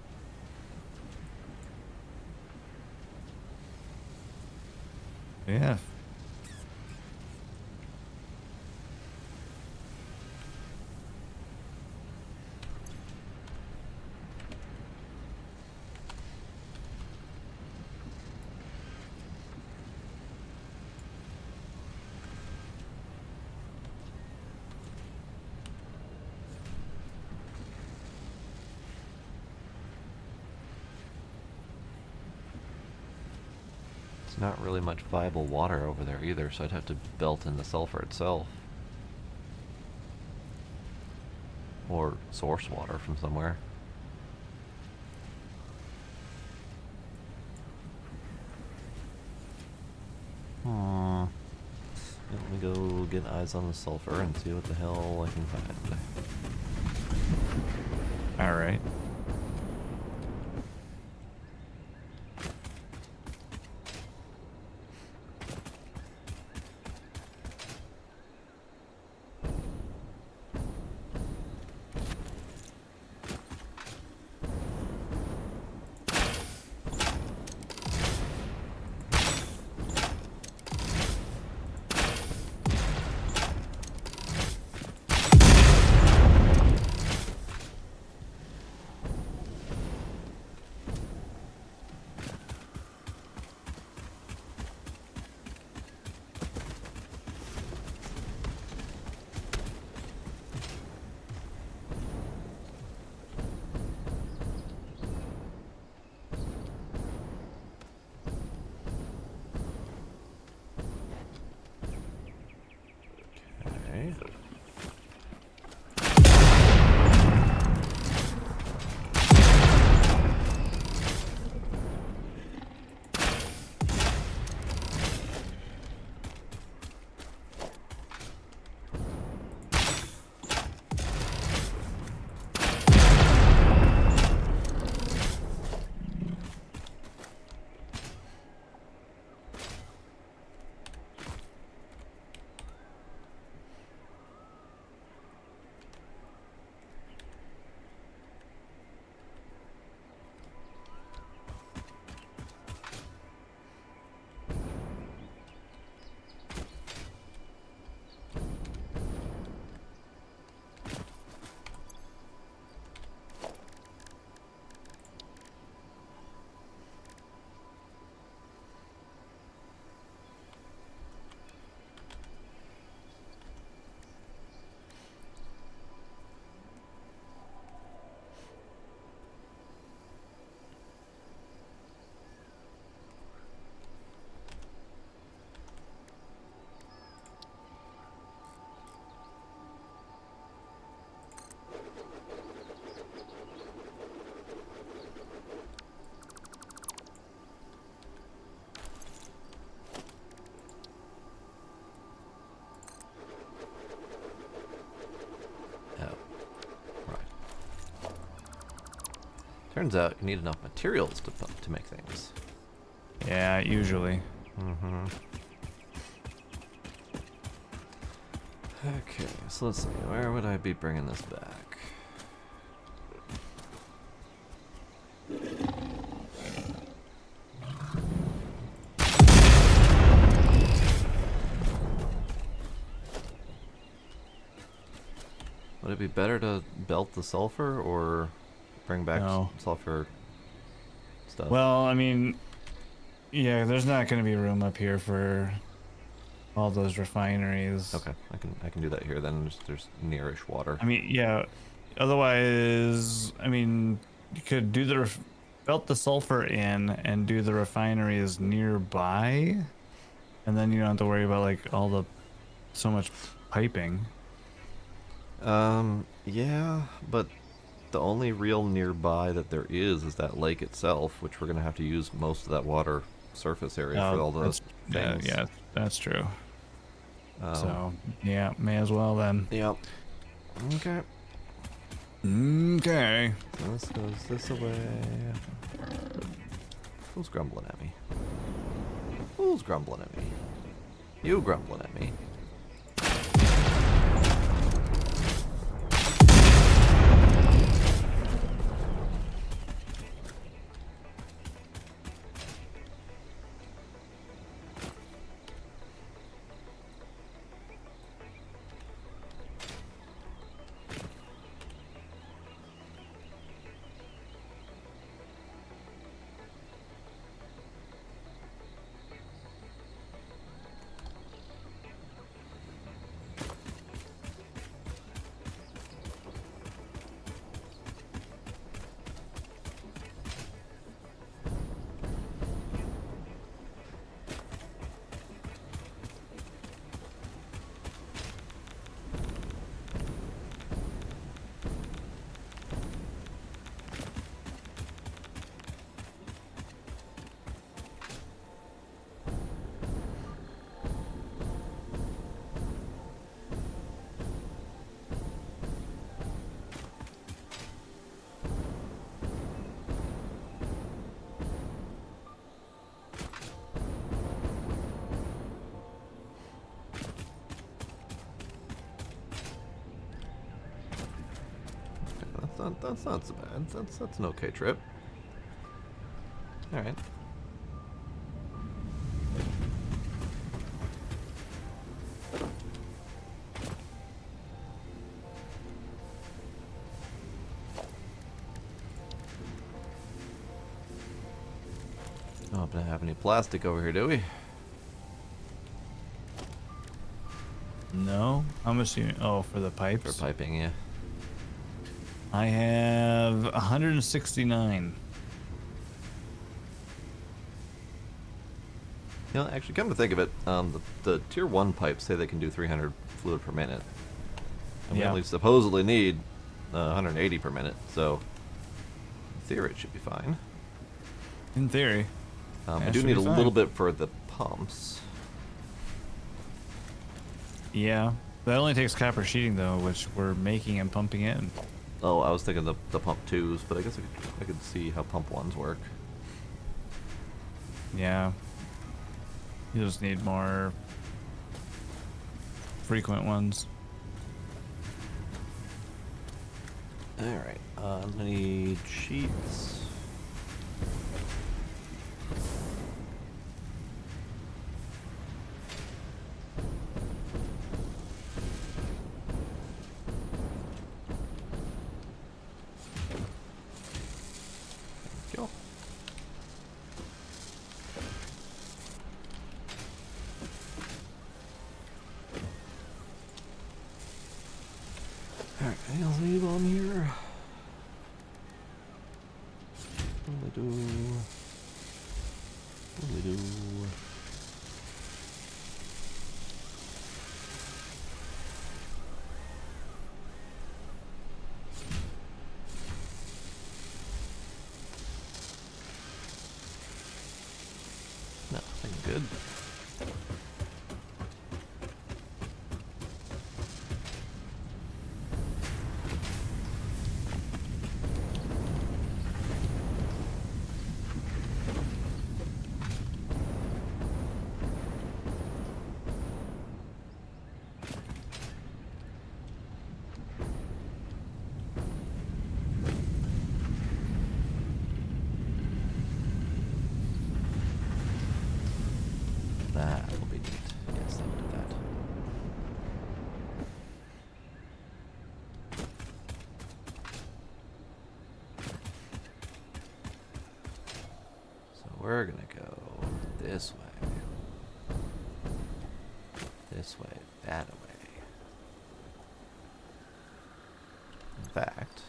Yeah. There's not really much viable water over there either, so I'd have to belt in the sulfur itself. Or source water from somewhere. Let me go get eyes on the sulfur and see what the hell I can find. Alright. Turns out you need enough materials to make things. Yeah, usually. Mm-hmm. Okay, so let's see. Where would I be bringing this back? Would it be better to belt the sulfur or bring back No. sulfur stuff? Well, I mean, yeah, there's not going to be room up here for all those refineries. Okay, I can do that here then. There's nearish water. I mean, yeah. Otherwise, I mean, you could do the belt the sulfur in and do the refineries nearby, and then you don't have to worry about like all the so much piping. Yeah, but the only real nearby that there is that lake itself, which we're gonna have to use most of that water surface area for all the things. Yeah, that's true. Um, So yeah, may as well then. Yep. Okay. Okay. This goes this away. Who's grumbling at me? Who's grumbling at me? You grumbling at me. That's not so bad. That's an okay trip. All right. Oh, don't have any plastic over here, do we? No, I'm assuming. Oh, for the pipes. For piping, yeah. I have 169. You know, actually, come to think of it, the tier 1 pipes say they can do 300 fluid per minute. And we Yeah. only supposedly need 180 per minute, so in theory it should be fine. In theory. We That do should need be a fine. little bit for the pumps. Yeah. That only takes copper sheeting though, which we're making and pumping in. Oh, I was thinking the pump 2s, but I guess I could see how pump 1s work. Yeah. You just need more frequent ones. Alright, I need sheets. Go. Alright, anything else I need while I'm here? What do I do? What do I do? No, I think I'm good. we're gonna go this way. This way, that way. In fact,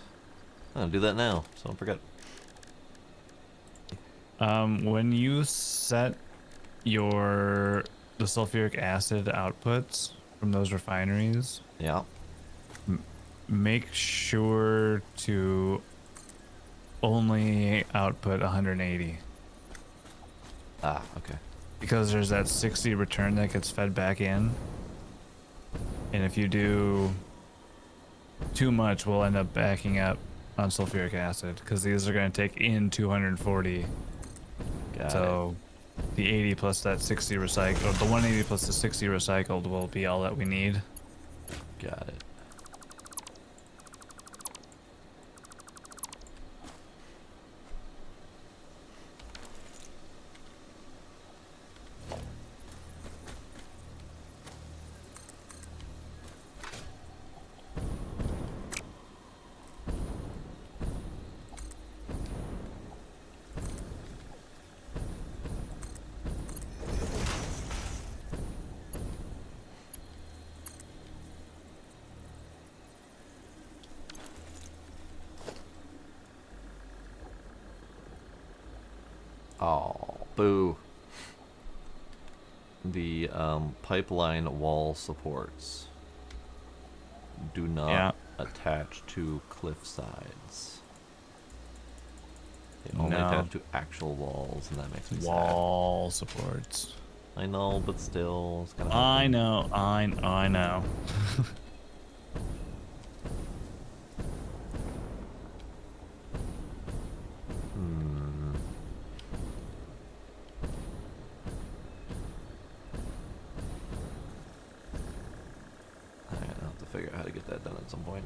I'm gonna do that now, so don't forget. When you set the sulfuric acid outputs from those refineries, Yeah. make sure to only output 180 Ah, okay. because there's that 60 return that gets fed back in, and if you do too much, we'll end up backing up on sulfuric acid because these are going to take in 240. Got So the 80 plus that 60 recycled, or the 180 plus the 60 recycled will be all that we need. it. Got it. Oh, boo. The pipeline wall supports do not attach to cliff sides. They only No. attach to actual walls, and that makes me Wall supports. sad. I know, but still, it's gonna I happen. know. I know. I'm gonna have to figure out how to get that done at some point.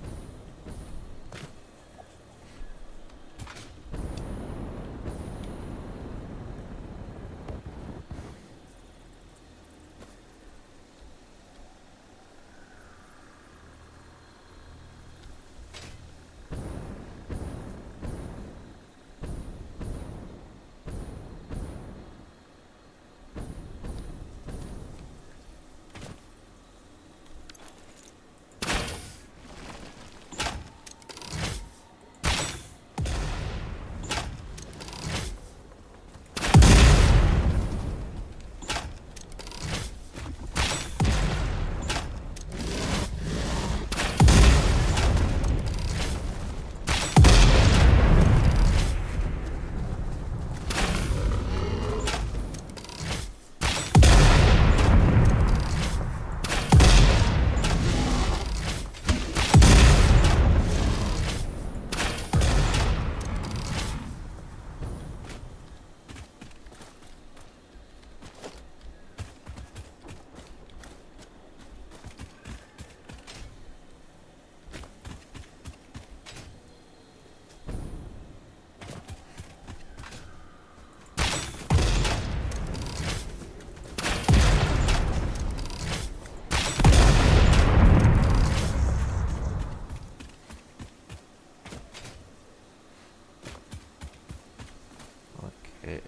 Okay.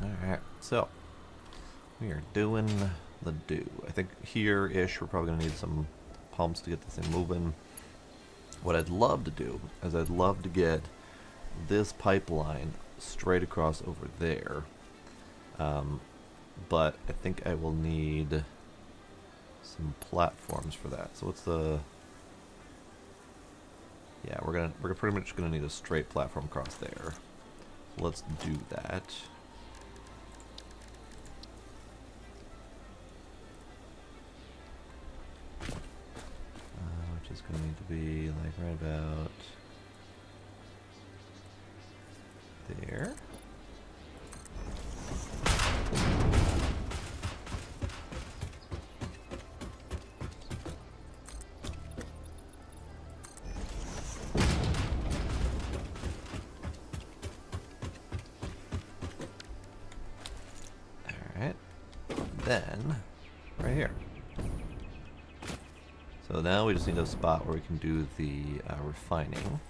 Alright, so we are doing the do. I think here-ish we're probably going to need some pumps to get this thing moving. What I'd love to do is I'd love to get this pipeline straight across over there. But I think I will need some platforms for that. So what's the... Yeah, we're pretty much gonna need a straight platform across there. So let's do that. Which is gonna need to be like right about there. Alright. Then, right here. So now we just need a spot where we can do the refining.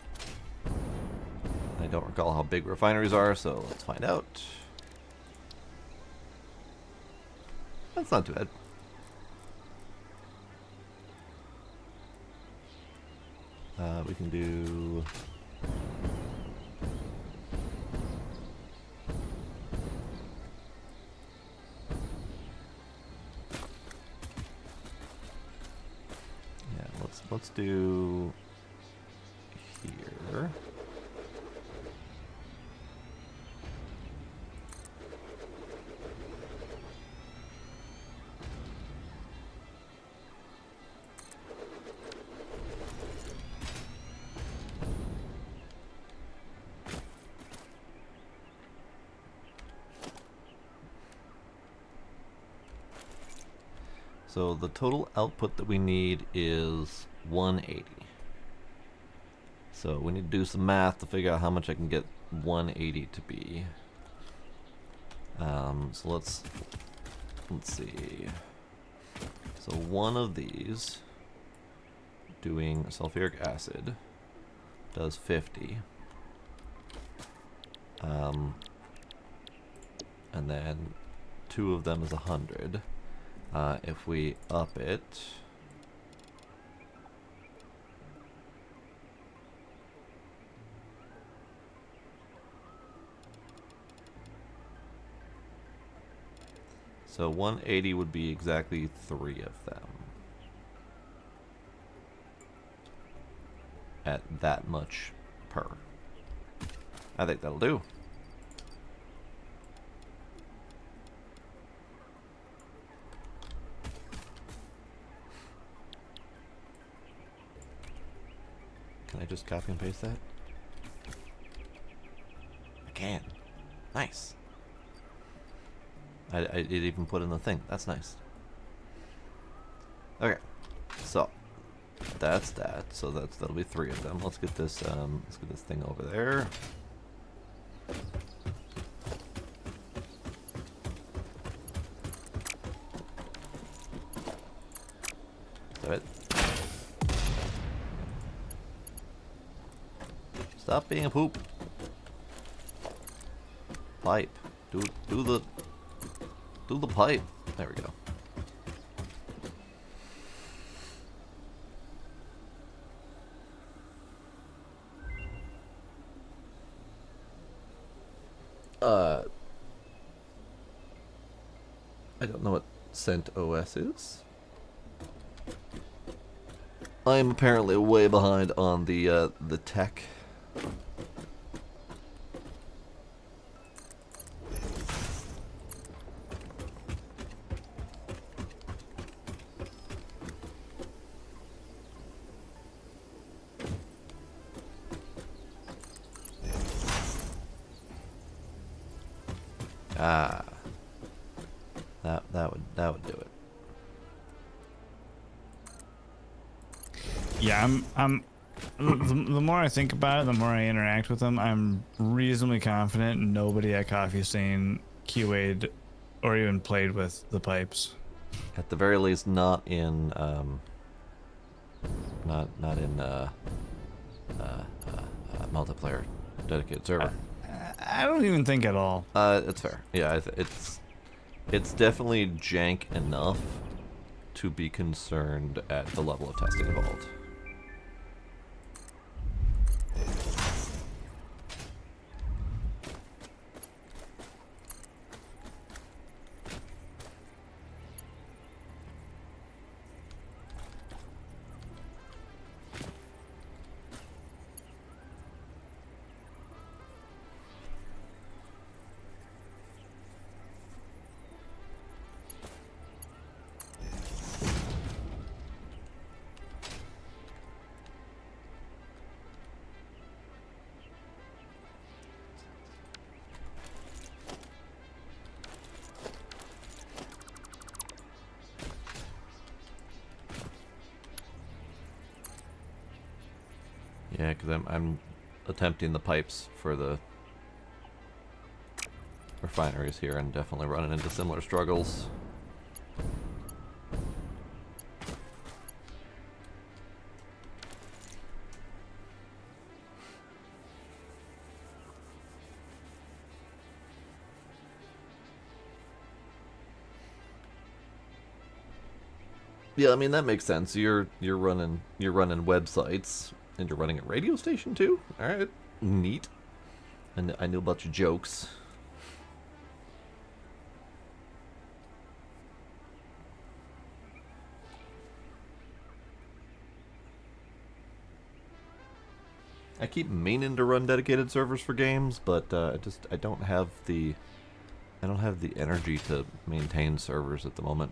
I don't recall how big refineries are, so let's find out. That's not too bad. We can do... Yeah, let's do here. So the total output that we need is 180. So we need to do some math to figure out how much I can get 180 to be. So let's see. So one of these doing sulfuric acid does 50. And then two of them is 100. If we up it, so 180 would be exactly 3 of them at that much per. I think that'll do. Can I just copy and paste that? I can. Nice. I did even put in the thing. That's nice. Okay. So that's that. So that'll be 3 of them. Let's get this thing over there. Is that it? Stop being a poop. Pipe. Do the pipe. There we go. I don't know what CentOS is. I'm apparently way behind on the tech. Ah, that would do it. Yeah, the more I think about it, the more I interact with them, I'm reasonably confident nobody at Coffee Stain QA'd or even played with the pipes. At the very least, not in multiplayer dedicated server. I don't even think at all. It's fair. Yeah, it's definitely jank enough to be concerned at the level of testing involved. Yeah, because I'm attempting the pipes for the refineries here and definitely running into similar struggles. Yeah, I mean that makes sense. You're running websites and you're running a radio station too. All right, neat. And I knew a bunch of jokes. I keep meaning to run dedicated servers for games, but I don't have the energy to maintain servers at the moment.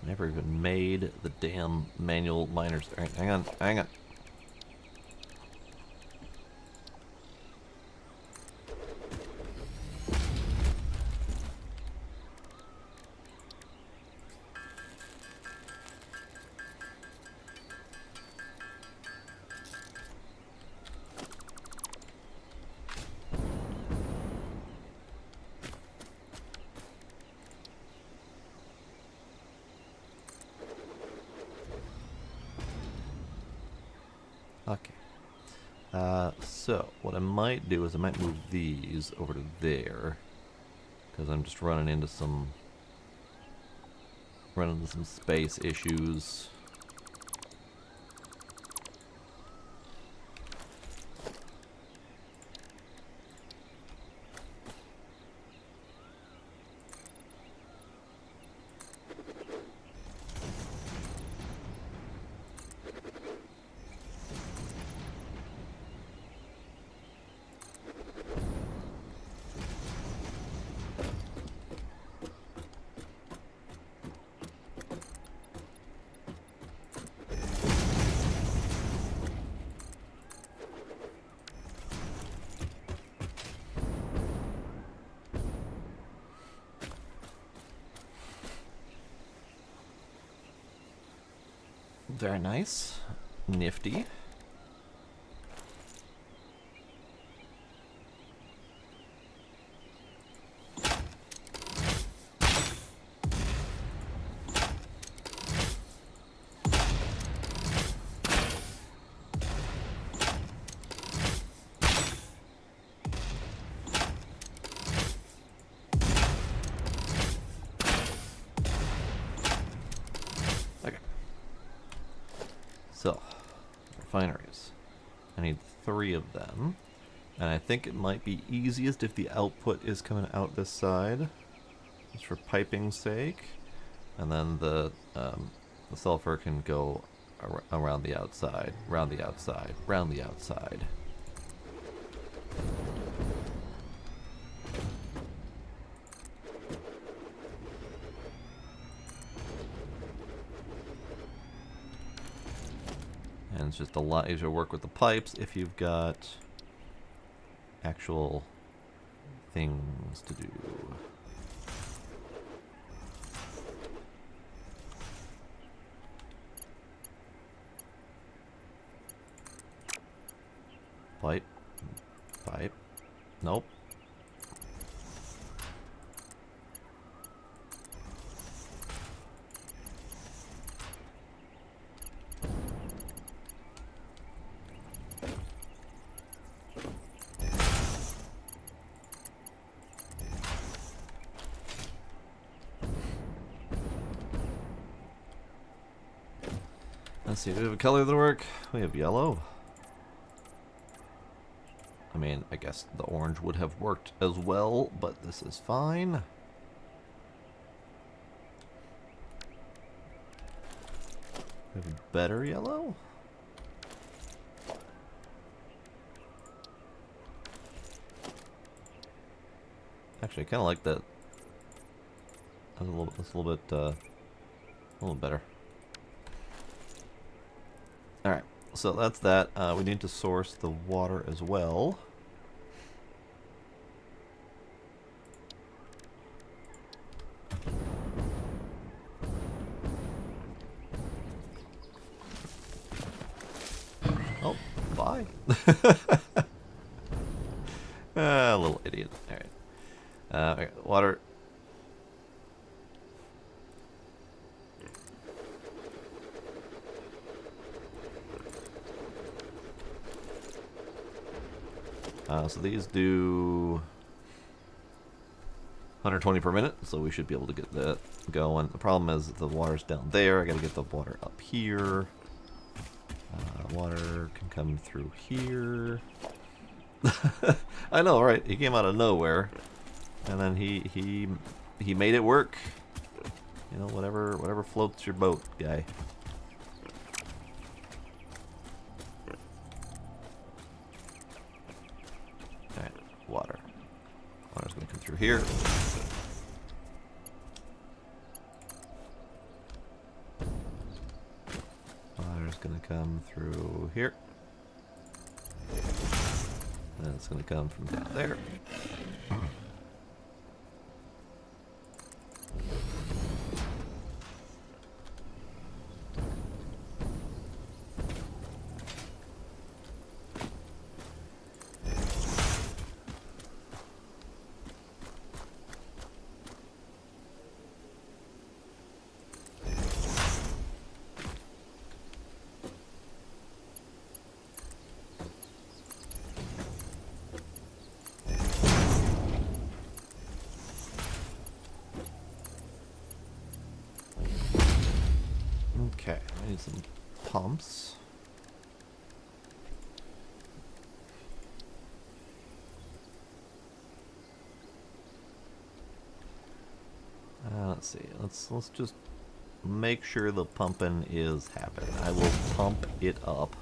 Never even made the damn manual miners. All right, hang on, hang on. Okay. So what I might do is I might move these over to there, because I'm just running into some space issues. Very nice. Nifty. Okay. So, refineries. I need 3 of them. And I think it might be easiest if the output is coming out this side, just for piping's sake. And then the sulfur can go around the outside, round the outside, round the outside. And it's just a lot easier to work with the pipes if you've got actual things to do. Pipe. Pipe. Nope. Let's see, do we have a color that work? We have yellow. I mean, I guess the orange would have worked as well, but this is fine. We have a better yellow? Actually, I kind of like that. That's a little bit better. All right. so that's that. We need to source the water as well. Oh, bye. Little idiot. Alright. Okay, water. So these do 120 per minute, so we should be able to get that going. The problem is the water's down there. I gotta get the water up here. Water can come through here. I know, right? He came out of nowhere, and then he made it work. You know, whatever floats your boat, guy. All right, water. Water's gonna come through here. Water's gonna come through here. And it's gonna come from down there. Okay, I need some pumps. Let's see. Let's just make sure the pumping is happening. I will pump it up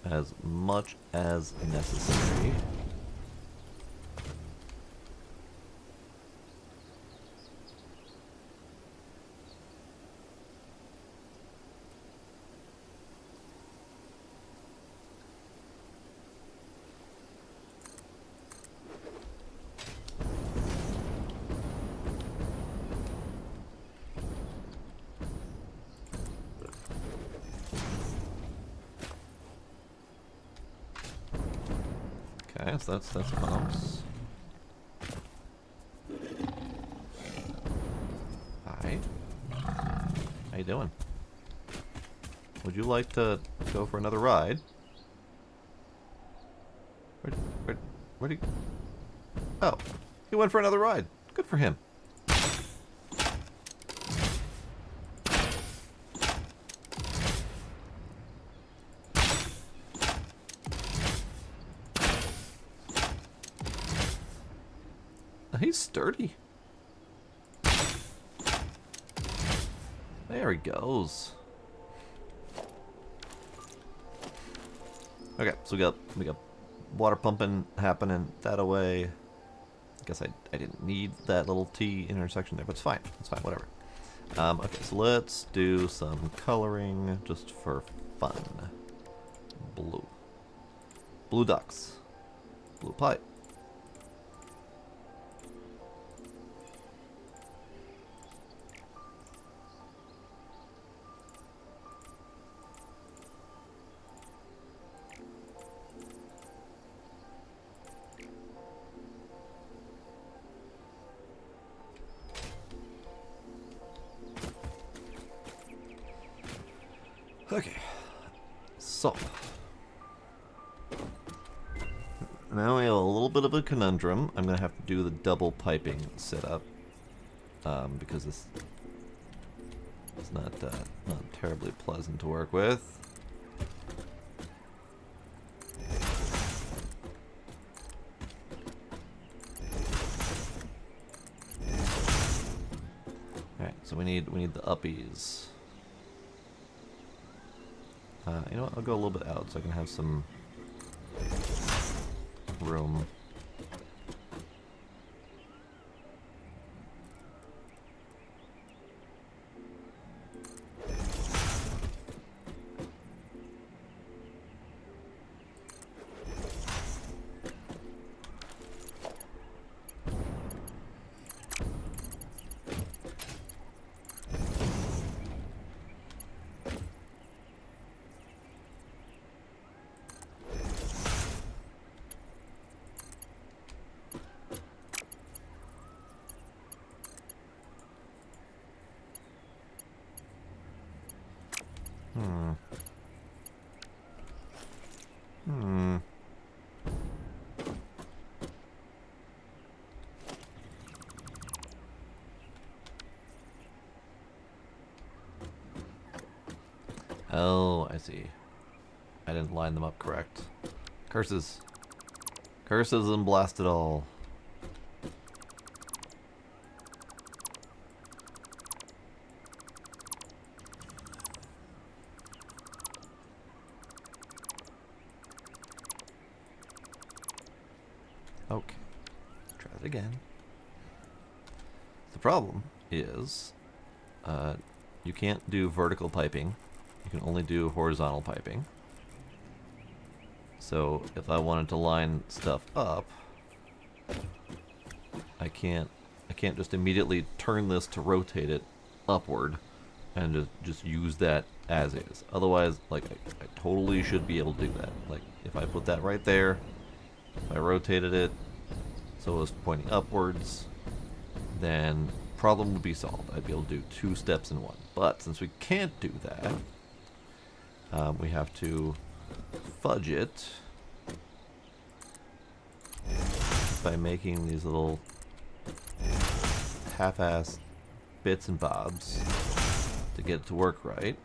as much as necessary. Okay, so that's pumps. Hi. How you doing? Would you like to go for another ride? Where'd he... Oh, he went for another ride. Good for him. He's sturdy. There he goes. Okay, so we got water pumping happening that away. I guess I didn't need that little T intersection there, but it's fine. It's fine, whatever. Okay, so let's do some coloring just for fun. Blue. Blue ducks. Blue pipe. Okay, so now we have a little bit of a conundrum. I'm gonna have to do the double piping setup because this is not terribly pleasant to work with. All right, so we need the uppies. You know what? I'll go a little bit out so I can have some room. Hmm. Hmm. Oh, I see. I didn't line them up correct. Curses. Curses and blast it all. Okay. Try it again. The problem is, you can't do vertical piping. You can only do horizontal piping. So if I wanted to line stuff up, I can't just immediately turn this to rotate it upward and just use that as is. Otherwise, like, I totally should be able to do that. Like, if I put that right there, if I rotated it so it was pointing upwards, then problem would be solved. I'd be able to do 2 steps in one. But since we can't do that, we have to fudge it by making these little half-assed bits and bobs to get it to work right.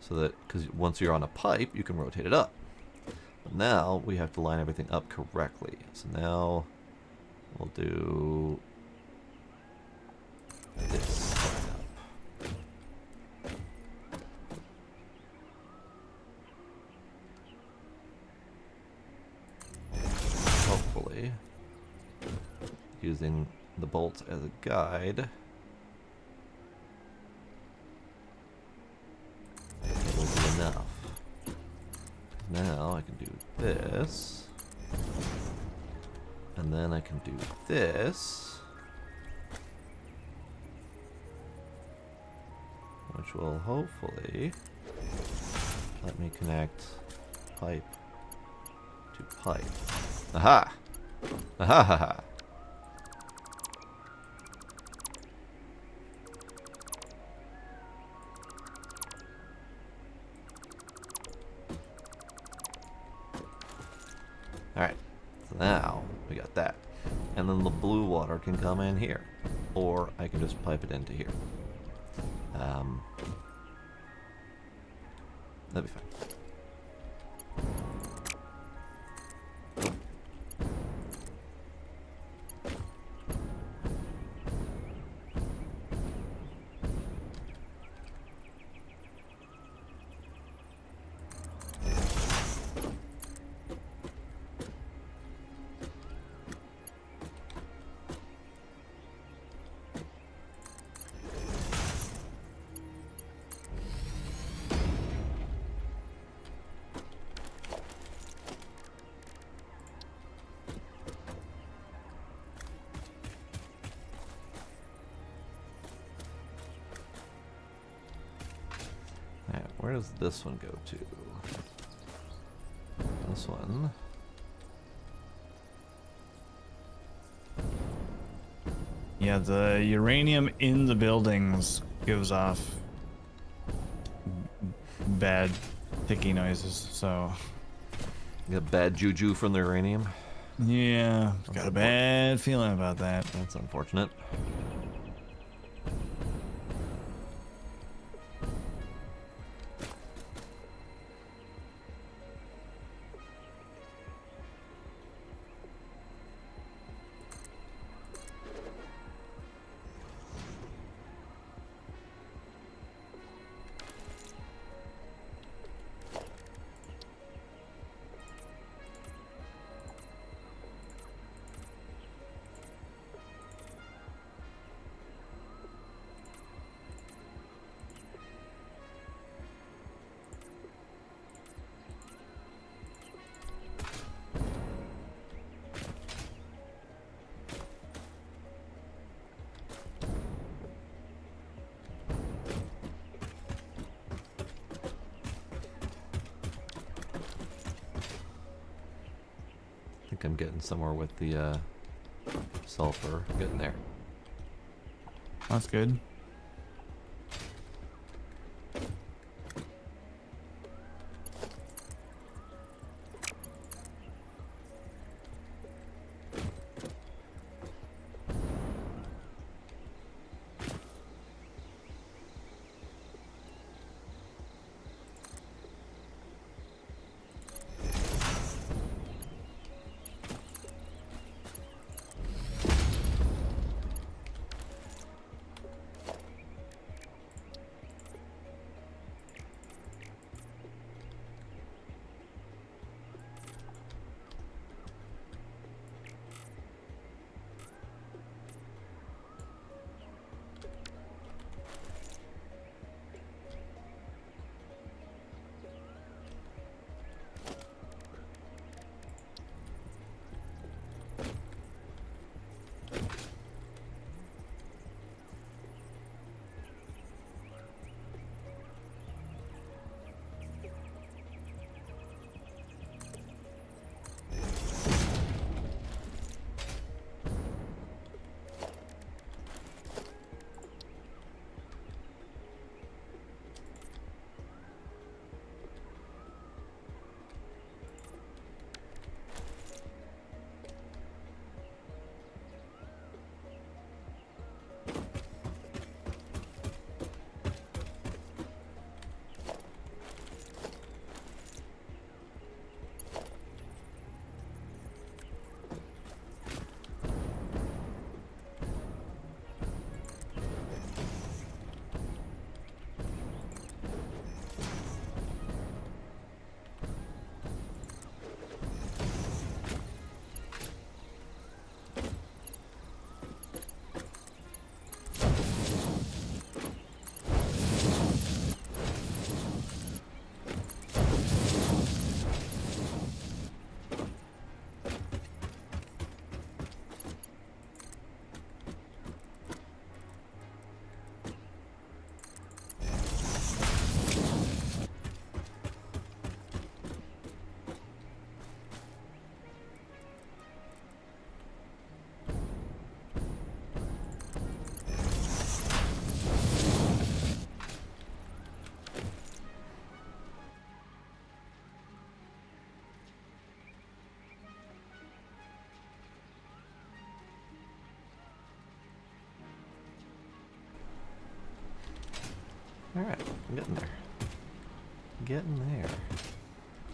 So that, because once you're on a pipe, you can rotate it up. But now we have to line everything up correctly. So now we'll do this line up. Hopefully, using the bolts as a guide, it will be enough. Now I can do this, and then I can do this, which will hopefully let me connect pipe to pipe. Aha! Aha ha ha! Alright, so now we got that. And then the blue water can come in here. Or I can just pipe it into here. That'd be fine. Alright, where does this one go to? This one. Yeah, the uranium in the buildings gives off bad, sticky noises, so... You got bad juju from the uranium? Yeah, got a bad feeling about that. That's unfortunate. I think I'm getting somewhere with the sulfur. Getting there. That's good. Alright, I'm getting there. Getting there.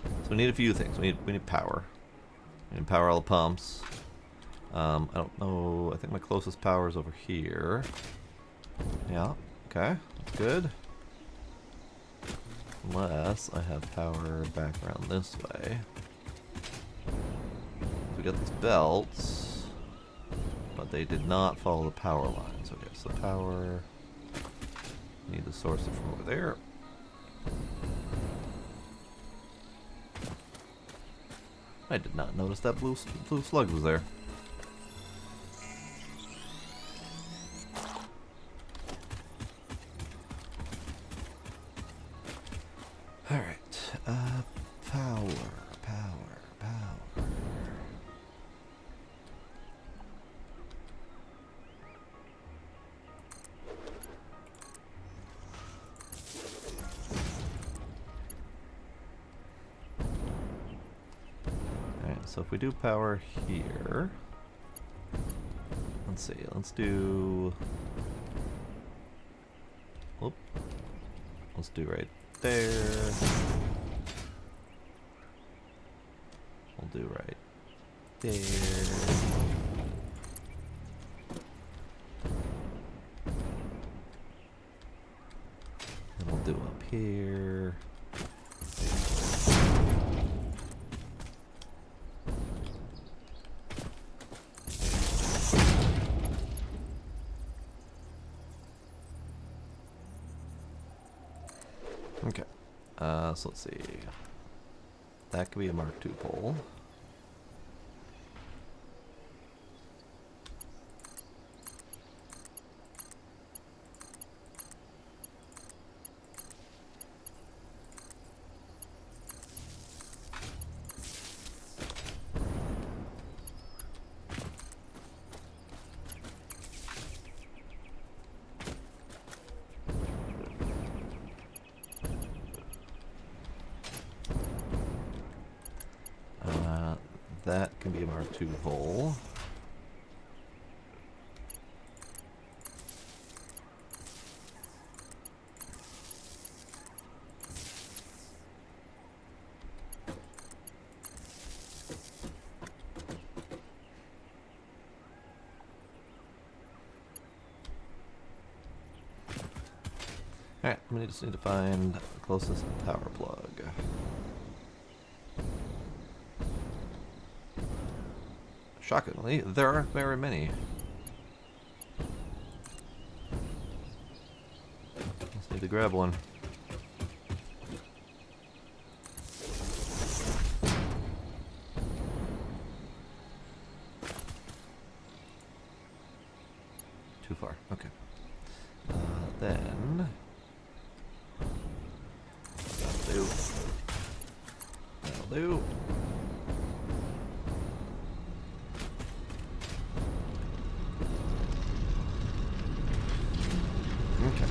So we need a few things. We need power. We need to power all the pumps. I don't know. I think my closest power is over here. Yeah. Okay. That's good. Unless I have power back around this way. We got these belts, but they did not follow the power lines. Okay, so power. Need to source it from over there. I did not notice that blue slug was there. Alright, power. Alright, so if we do power here, let's see, let's do, whoop, let's do right there. We'll do right there. And we'll do up here. Okay. So let's see. That could be a Mark II pole. That can be a Mark II hole. Alright, we just need to find the closest power plug. Shockingly, there aren't very many. Just need to grab one. Too far. Okay. Then that'll do. That'll do. Okay.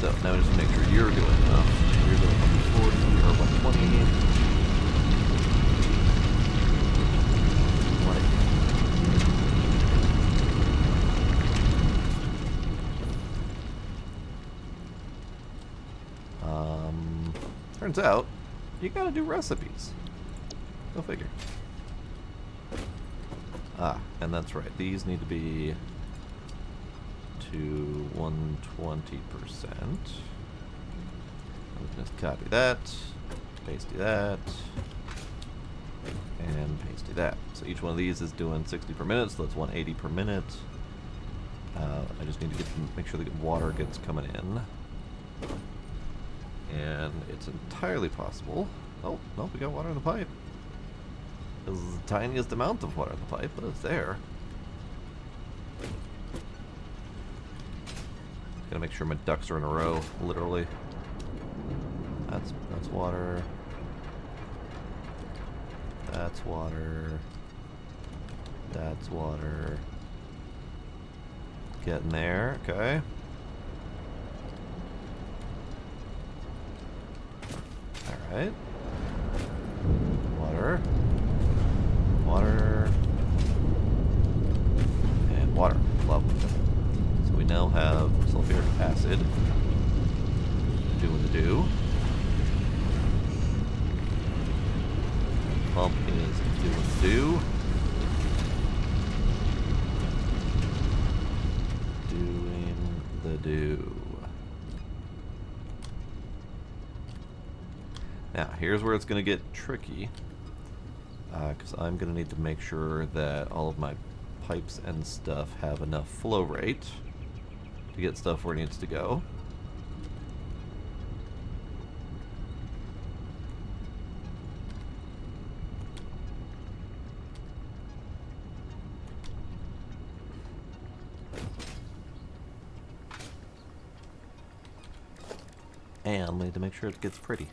So now we just make sure you're doing enough. You're doing 140 or 120. Turns out you gotta do recipes. Go figure. Ah, and that's right. These need to be to 120%. Just copy that, pasty that, and pasty that. So each one of these is doing 60 per minute, so that's 180 per minute. I just need to make sure the water gets coming in. And it's entirely possible. Oh, no, we got water in the pipe. This is the tiniest amount of water in the pipe, but it's there. Gotta make sure my ducks are in a row, literally. That's water. That's water. That's water. Getting there, okay. Alright. Water. Water. And water. Lovely. So we now have sulfuric acid. do. Pump is doing do. Doing the do. Now, here's where it's going to get tricky. Because I'm going to need to make sure that all of my pipes and stuff have enough flow rate to get stuff where it needs to go. And we need to make sure it gets pretty.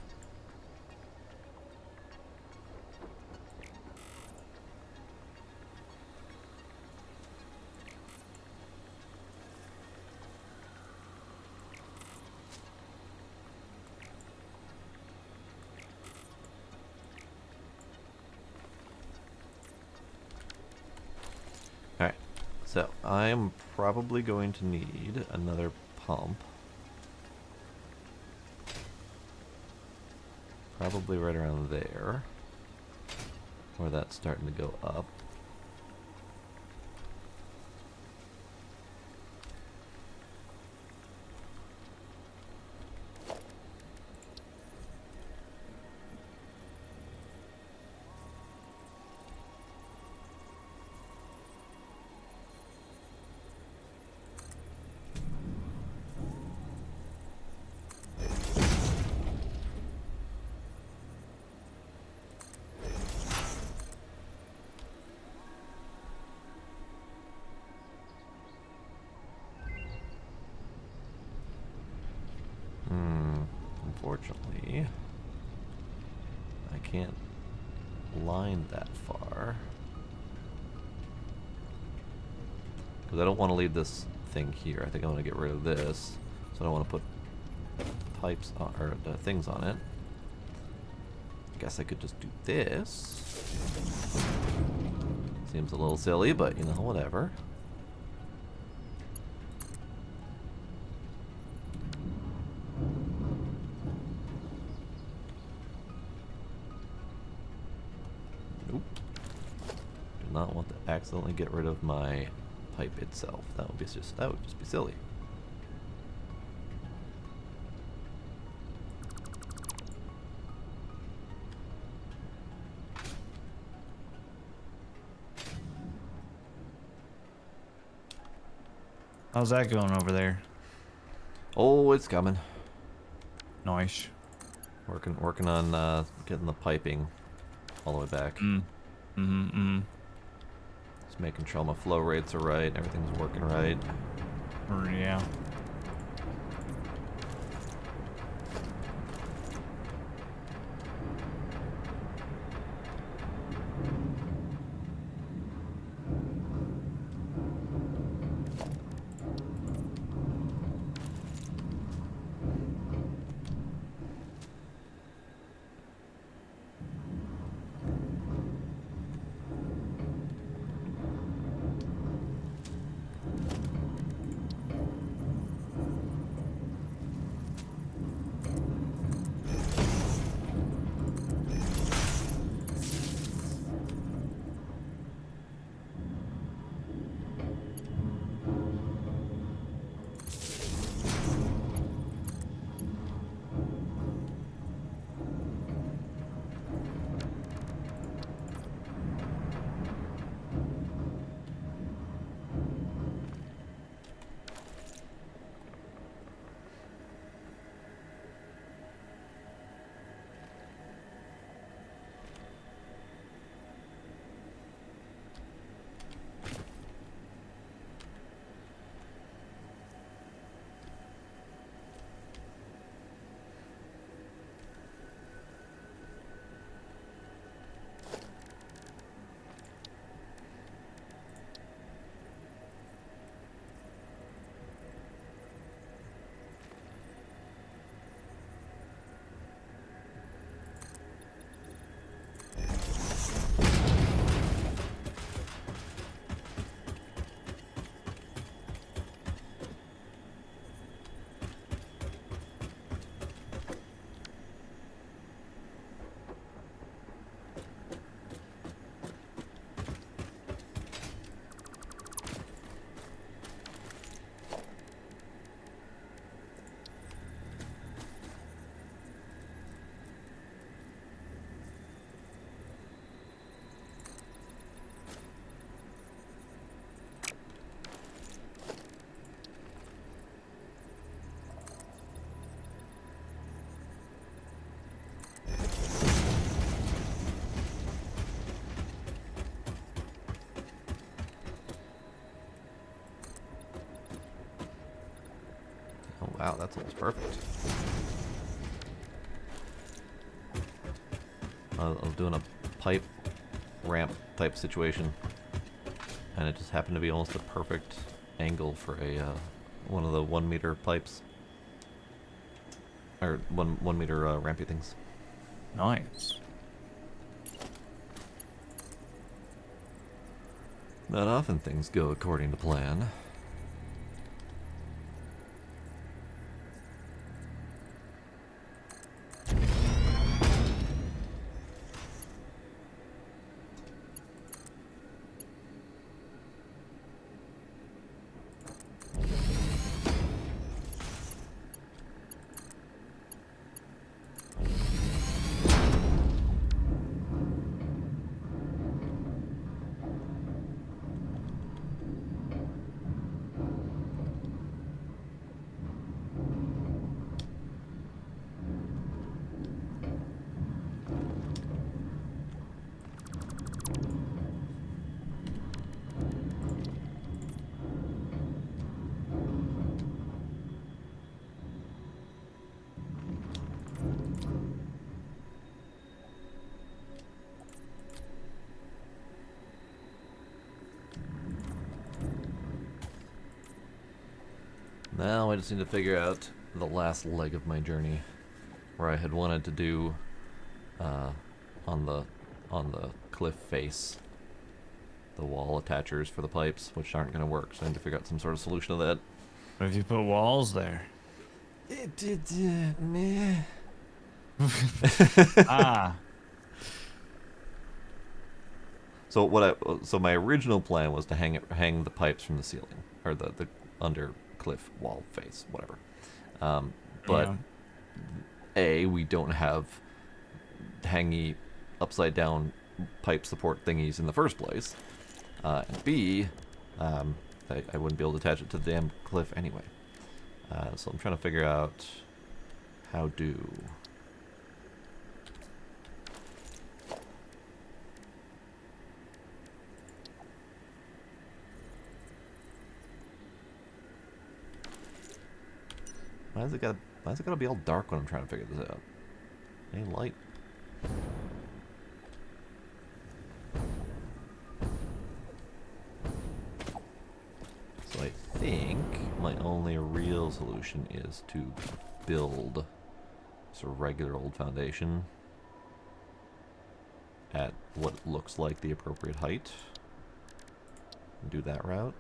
Alright, so I'm probably going to need another pump. Probably right around there, where that's starting to go up. Unfortunately, I can't line that far. Because I don't want to leave this thing here. I think I want to get rid of this. So I don't want to put pipes on, or things on it. Guess I could just do this. Seems a little silly, but you know, whatever. Not want to accidentally get rid of my pipe itself. That would just be silly. How's that going over there? Oh, it's coming. Nice. Working on getting the piping all the way back. Just making sure all my flow rates are right, everything's working right. Yeah. wow, that's almost perfect. I was doing a pipe ramp type situation, and it just happened to be almost a perfect angle for a one of the 1 meter pipes, or one meter rampy things. Nice. Not often things go according to plan. Now I just need to figure out the last leg of my journey, where I had wanted to do on the cliff face the wall attachers for the pipes, which aren't going to work. So I need to figure out some sort of solution to that. What if you put walls there? Meh. Ah. So my original plan was to hang the pipes from the ceiling, or the under cliff wall face, whatever. But Yeah. we don't have hangy upside down pipe support thingies in the first place, and B, I wouldn't be able to attach it to the damn cliff anyway. So I'm trying to figure out how to. Why is it gotta be all dark when I'm trying to figure this out? Any light? So I think my only real solution is to build just a regular old foundation at what looks like the appropriate height. And do that route.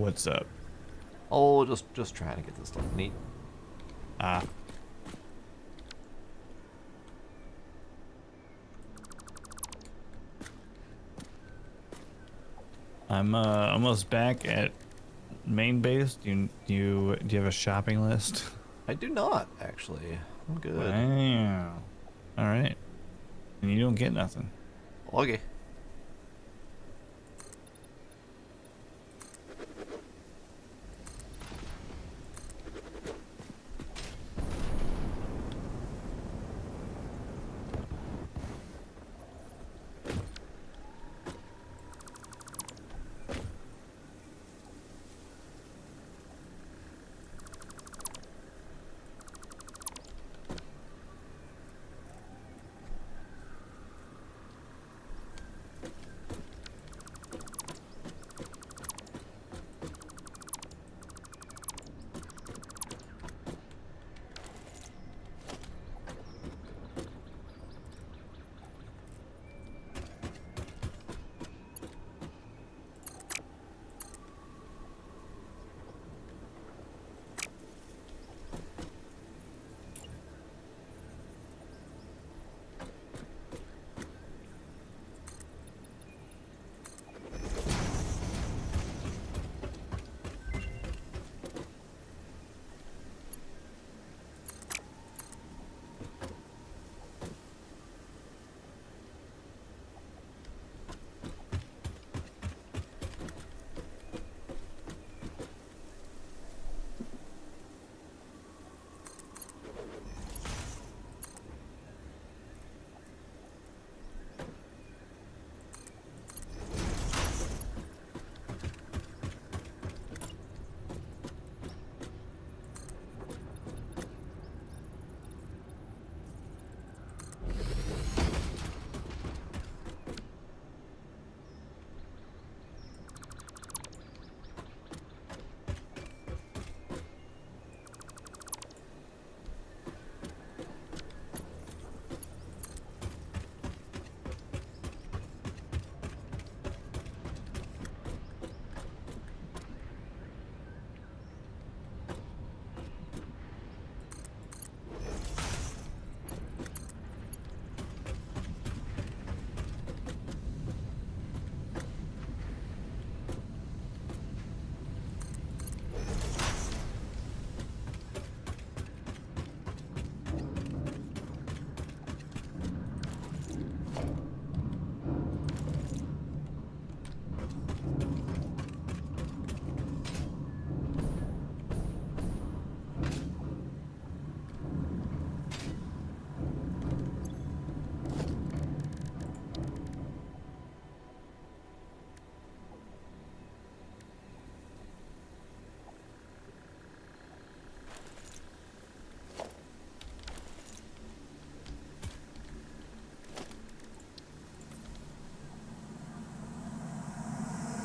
What's up? Oh, just trying to get this stuff neat. Ah. I'm almost back at main base. Do you have a shopping list? I do not, actually. I'm good. Wow. All right. And you don't get nothing. Okay.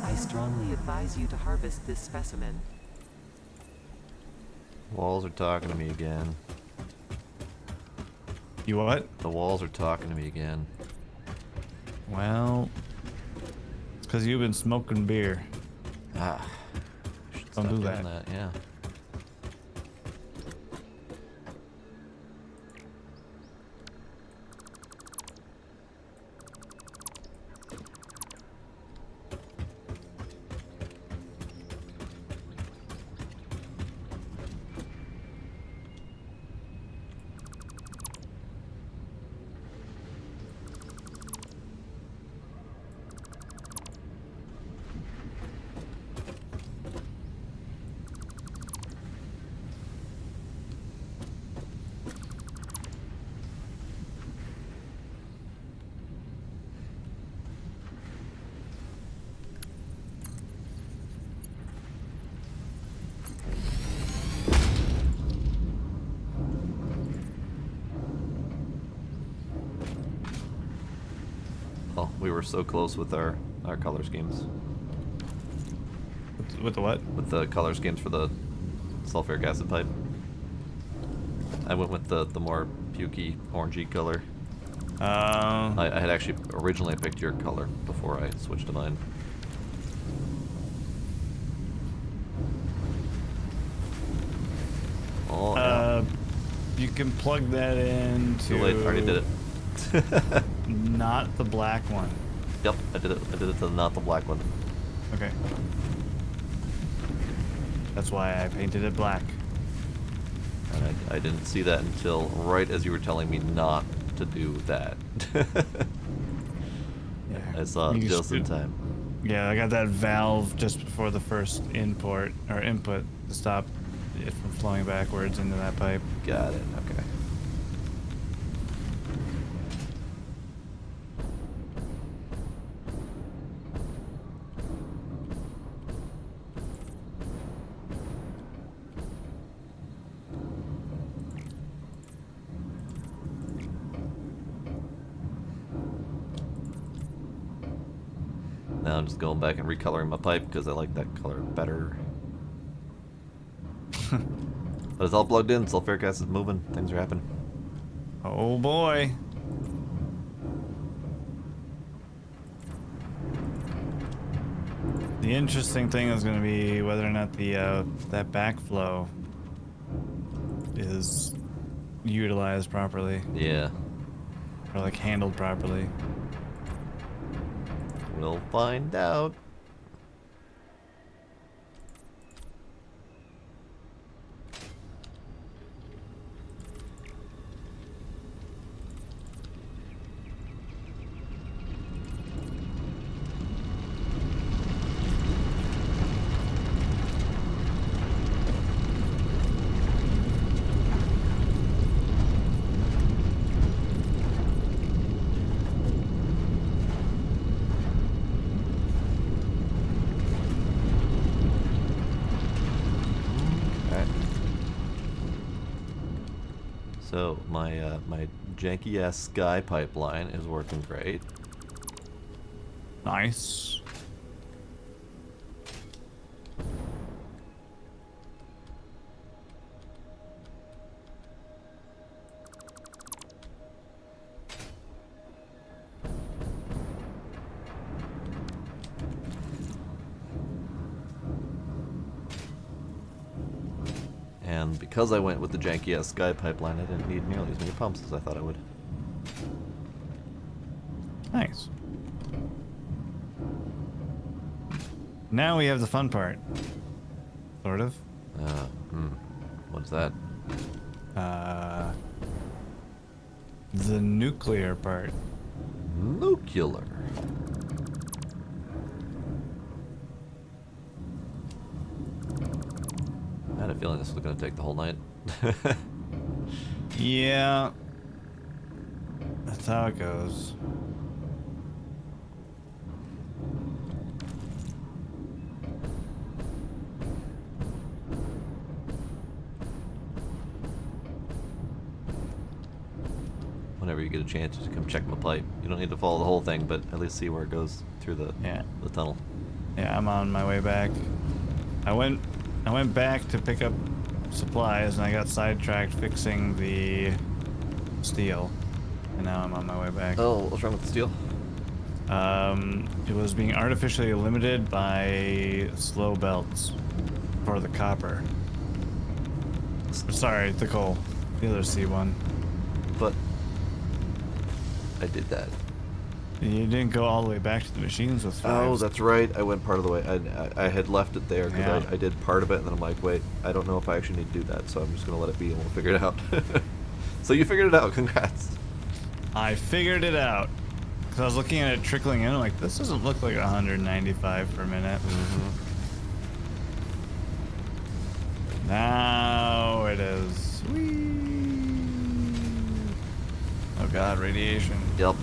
I strongly advise you to harvest this specimen. Walls are talking to me again. You what? The walls are talking to me again. Well, it's because you've been smoking beer. Ah. I should Don't stop do doing that. Yeah. Oh, we were so close with our color schemes. With the what? With the color schemes for the sulfuric acid pipe. I went with the more pukey, orangey color. I had actually originally picked your color before I switched to mine. you can plug that into. Too late. Already did it. Not the black one. Yep, I did it. I did it to not the black one. Okay. That's why I painted it black. And I didn't see that until right as you were telling me not to do that. Yeah. I saw it just in time. Yeah, I got that valve just before the first input to stop it from flowing backwards into that pipe. Got it. Okay. Now I'm just going back and recoloring my pipe because I like that color better. But it's all plugged in, sulfuric acid's moving, things are happening. Oh boy. The interesting thing is going to be whether or not the that backflow is utilized properly Yeah, or like handled properly. we'll find out. So my janky ass sky pipeline is working great. Nice. And because I went with the janky ass sky pipeline, I didn't need nearly as many pumps as I thought I would. Nice. Now we have the fun part. Sort of. What's that? The nuclear part. Nuclear. I had a feeling this was going to take the whole night. Yeah. That's how it goes. Whenever you get a chance, just come check my pipe. You don't need to follow the whole thing, but at least see where it goes through the tunnel. Yeah, I'm on my way back. I went back to pick up supplies and I got sidetracked fixing the steel. And now I'm on my way back. Oh, what's wrong with the steel? It was being artificially limited by slow belts for the copper. Sorry, the coal. The other C1. But I did that. You didn't go all the way back to the machines with fives. Oh, that's right. I went part of the way. I had left it there because Yeah. I did part of it, and then I'm like, wait, I don't know if I actually need to do that, so I'm just going to let it be, and we'll figure it out. So you figured it out. Congrats. I figured it out. Because I was looking at it trickling in, I'm like, this doesn't look like 195 per minute. Now it is. Whee! Oh god, radiation. Yep.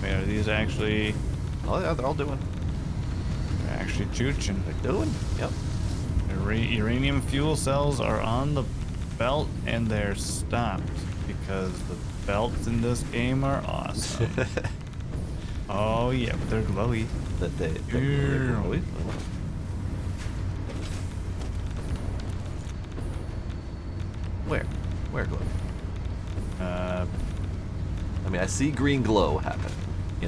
Wait, are these actually... Oh, yeah, they're all doing. They're actually chooching. They're doing. Yep. Uranium fuel cells are on the belt and they're stopped. Because the belts in this game are awesome. Oh yeah, but they're glowy. They're Yeah. glowy. Where? Where glow? I mean, I see green glow happen.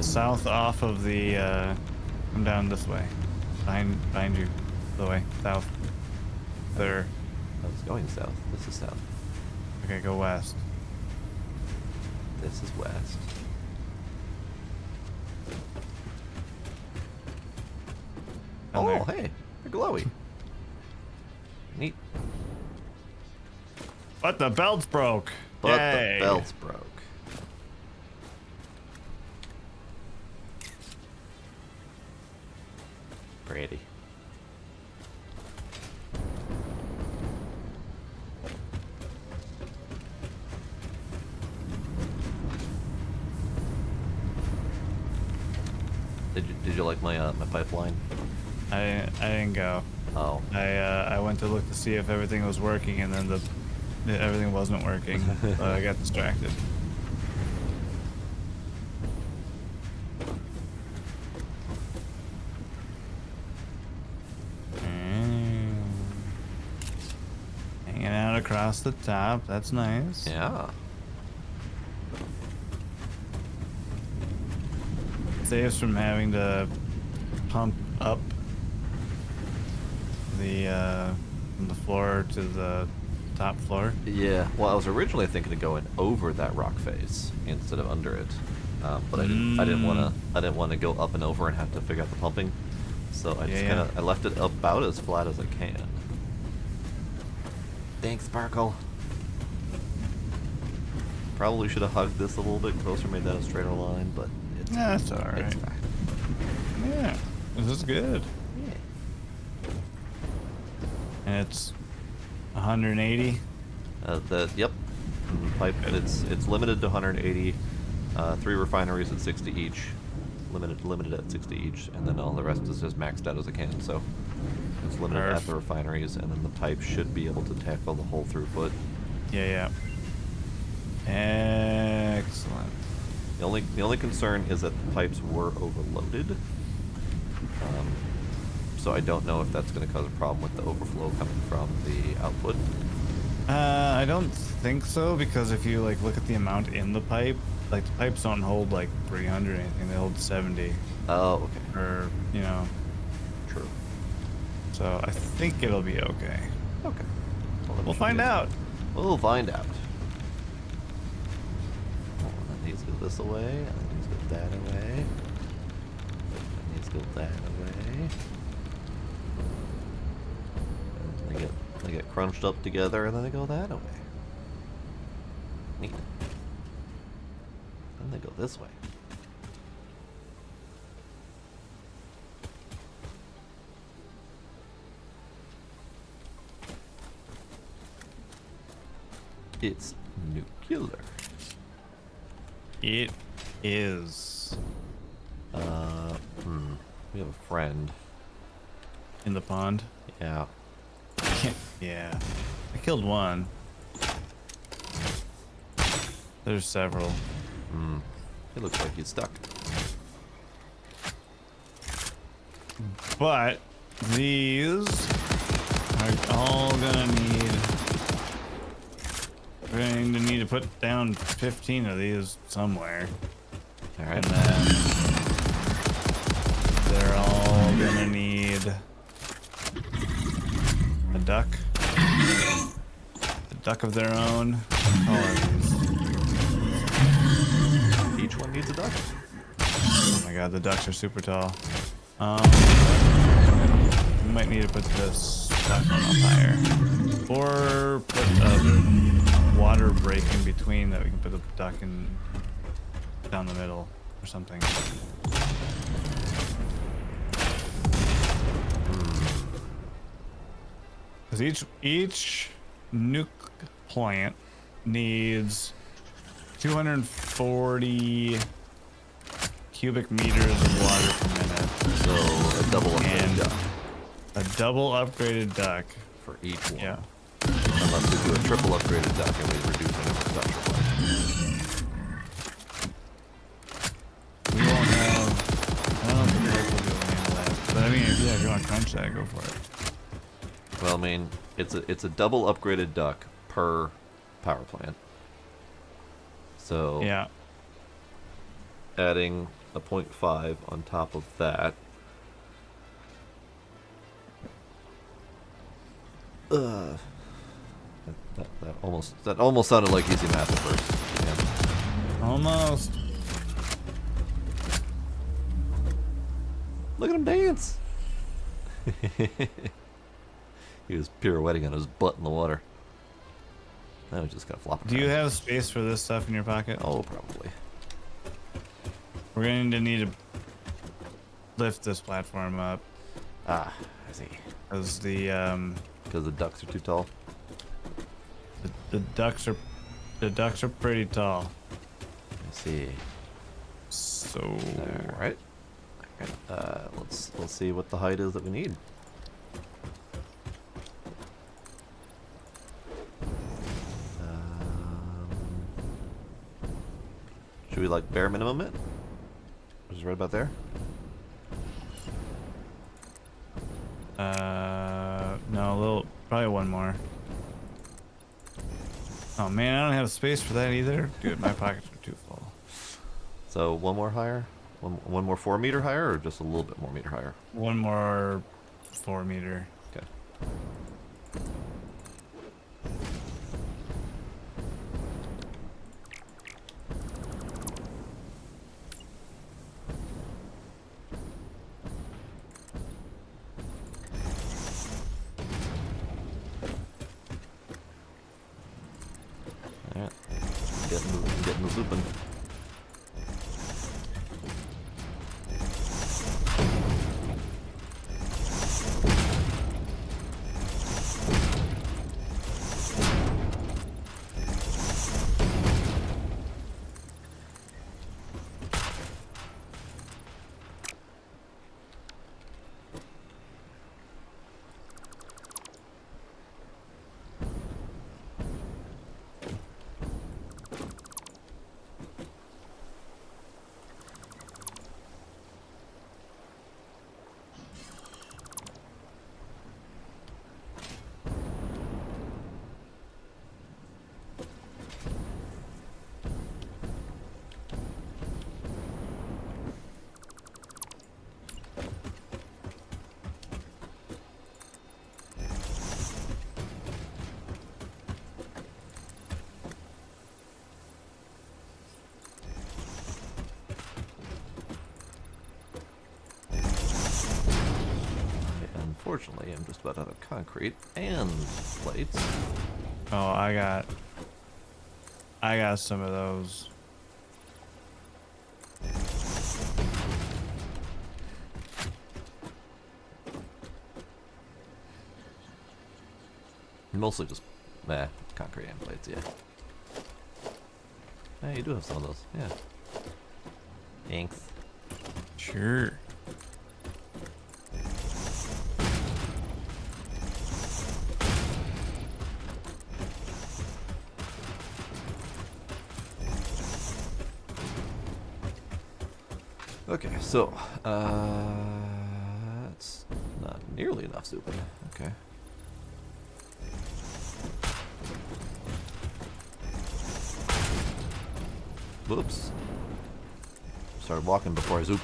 South off of the, come down this way. Behind you. The way. South. There. I was going south. This is south. Okay, go west. This is west. Down Oh, there. hey, they're glowy. Neat. But the belts broke. But Yay. the belts broke. Pretty. Did you like my my pipeline? I didn't go. Oh. I went to look to see if everything was working, and then everything wasn't working. So I got distracted. Hanging out across the top. That's nice. Yeah. Saves from having to pump up from the floor to the top floor. Yeah. Well, I was originally thinking of going over that rock face instead of under it, but I didn't want to go up and over and have to figure out the pumping. So I just I left it about as flat as I can. Thanks, Sparkle. Probably should have hugged this a little bit closer, made that a straighter line, but it's That's alright. It's fine. Yeah, this is good. Yeah. And it's 180. Yep. Pipe. It's limited to 180. 3 refineries at 60 each. Limited at 60 each, and then all the rest is as maxed out as it can. So it's limited at the refineries, and then the pipe should be able to tackle the whole throughput. Yeah. Excellent. The only concern is that the pipes were overloaded. So I don't know if that's going to cause a problem with the overflow coming from the output. I don't think so, because if you like look at the amount in the pipe, like the pipes don't hold like 300 or anything, they hold 70. Oh, okay. Or, you know. True. So I think it'll be okay. Okay. Well, We'll find out. We'll find out. Oh, and then these go this way, and then these go that way. And these go that way. And they get crunched up together, and then they go that way. Neat. Then they go this way. It's nuclear. It is. We have a friend. In the pond. Yeah. Yeah. I killed one. There's several. It looks like he's stuck. But these are all gonna need. We're going to need to put down 15 of these somewhere. All right. And then they're all gonna need a duck. A duck of their own. Each one needs a duck. Oh my god, the ducks are super tall. We might need to put this duck one up higher. Or put a water break in between that we can put the duck in down the middle or something. Because each nuke plant needs 240 cubic meters of water per minute. So a double upgraded duck A double upgraded duck. for each one. Yeah. Unless we do a triple upgraded duck and we reduce the number of ducks required. We won't have. I don't think we'll be able to handle that. But I mean, if you want to crunch that, go for it. Well, I mean, it's a double upgraded duck per power plant. So Yeah. adding a 0.5 on top of that. That almost sounded like easy math at first. Yeah. Almost. Look at him dance. He was pirouetting on his butt in the water. Now he's just got flopping. Do you have space for this stuff in your pocket? Oh, probably. We're going to need to lift this platform up. Ah, I see. Because Because the ducks are too tall. the ducks are pretty tall. I see. So All right. Let's see what the height is that we need. Should we like bare minimum it? Which is right about there. No, a little, probably one more. Oh man, I don't have space for that either. Dude, my pockets are too full. So one more higher, one more 4 meter higher, or just a little bit more meter higher. One more 4 meter. Okay. All right. Getting the looping. Unfortunately, I'm just about out of concrete and plates. Oh, I got some of those. Mostly just, concrete and plates, yeah. Hey, you do have some of those, yeah. Thanks. Sure. Okay, so, it's not nearly enough souping. Okay. Whoops. Started walking before I zooped.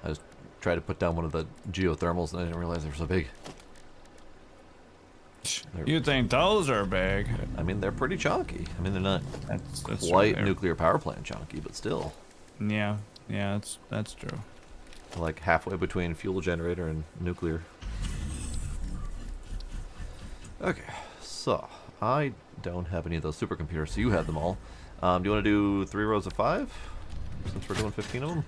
I just tried to put down one of the geothermals and I didn't realize they were so big. You think those are big? I mean, they're pretty chunky. I mean, they're not That's quite true. nuclear power plant chunky, but still. Yeah, that's true. Like halfway between fuel generator and nuclear. Okay, so I don't have any of those supercomputers, so you have them all. Do you want to do 3 rows of 5? Since we're doing 15 of them?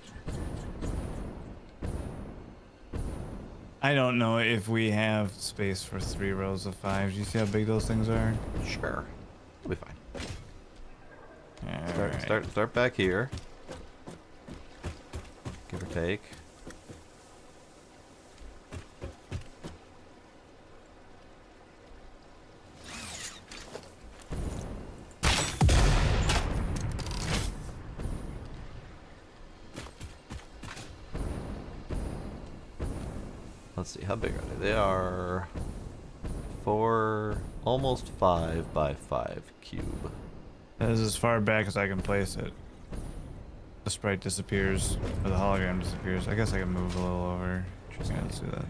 I don't know if we have space for 3 rows of 5. Do you see how big those things are? Sure. It'll be fine. Alright. Start back here. Give or take. Let's see, how big are they? They are 4, almost 5 by 5 cube. That is as far back as I can place it. The sprite disappears, or the hologram disappears. I guess I can move a little over. Yeah, let's do that.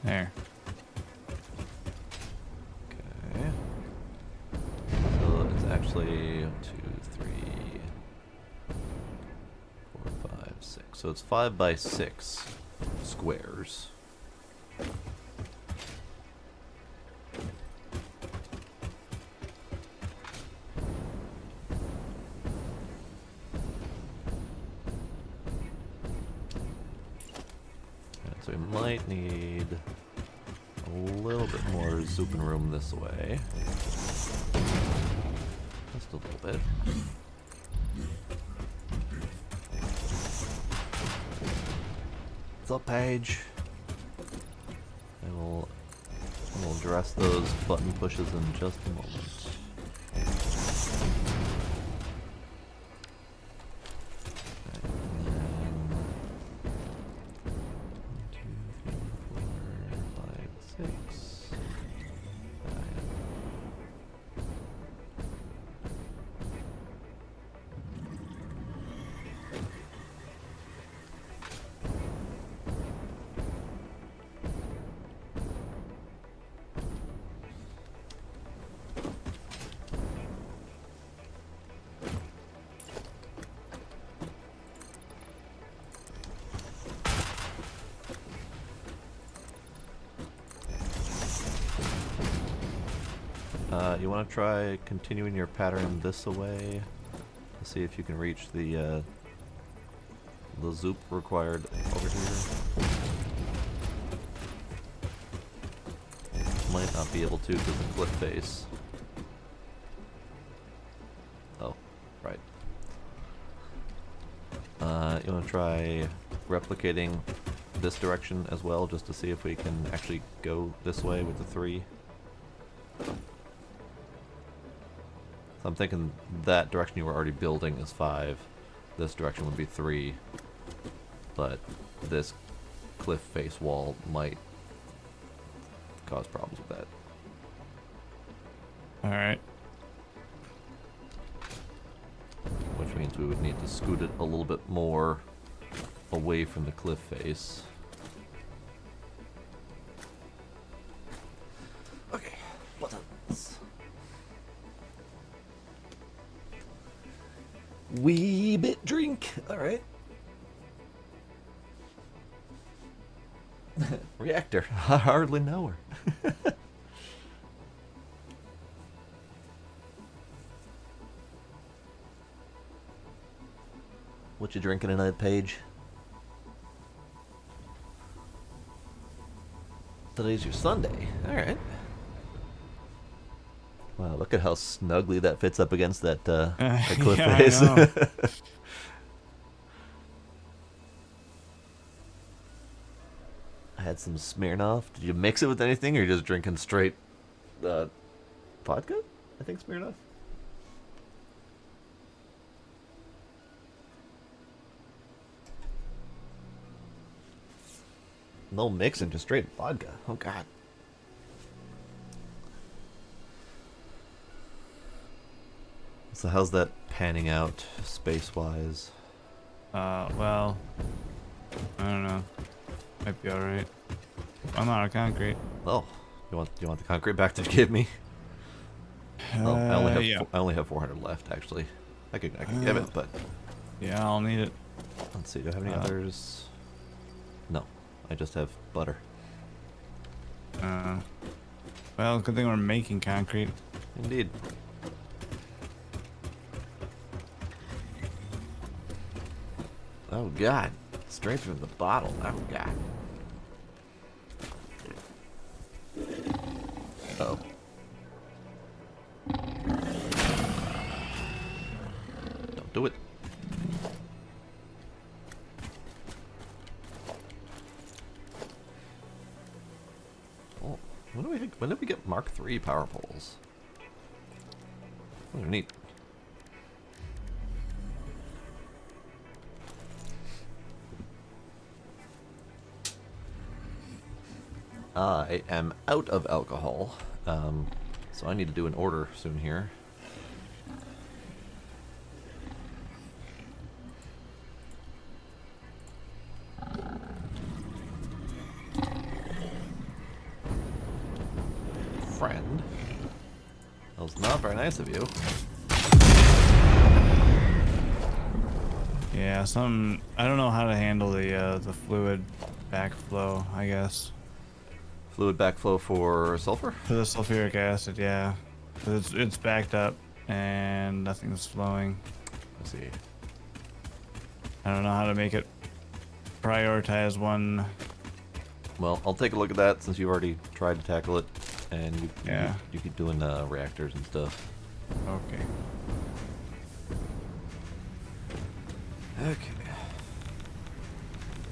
There. Okay. So it's actually 1, 2, 3, 4, 5, 6. So it's 5 by 6 squares. So we might need a little bit more zooping room this way. Just a little bit. What's up, Paige? We'll address those button pushes in just a moment. You want to try continuing your pattern this way to see if you can reach the zoop required over here. Might not be able to because of the cliff face. Oh, right. You want to try replicating this direction as well, just to see if we can actually go this way with the 3. I'm thinking that direction you were already building is 5. This direction would be 3. But this cliff face wall might cause problems with that. Alright. Which means we would need to scoot it a little bit more away from the cliff face. Okay, buttons. Wee bit drink. All right. Reactor. I hardly know her. What you drinking tonight, Paige? Today's your Sunday. All right. Wow, look at how snugly that fits up against that, that cliff yeah, face. I know. I had some Smirnoff. Did you mix it with anything, or are you just drinking straight vodka? I think Smirnoff. No mixing, just straight vodka. Oh, God. So how's that panning out space-wise? Well, I don't know. Might be alright. I'm out of concrete. Oh, you want the concrete back that you gave me? Oh, I only have 400 left, actually. I could give it, but Yeah, I'll need it. let's see. Do I have any others? No, I just have butter. Well, good thing we're making concrete. Indeed. Oh God! Straight from the bottle. Oh God. Oh. Don't do it. Oh, when did we get Mark III power poles? Those are neat. I am out of alcohol, so I need to do an order soon here. Friend, that was not very nice of you. Yeah, I don't know how to handle the fluid backflow, I guess. Fluid backflow for sulfur? For the sulfuric acid, yeah. 'Cause it's backed up and nothing's flowing. Let's see. I don't know how to make it prioritize one. Well, I'll take a look at that since you already tried to tackle it, and Yeah. you keep doing reactors and stuff. Okay. Okay.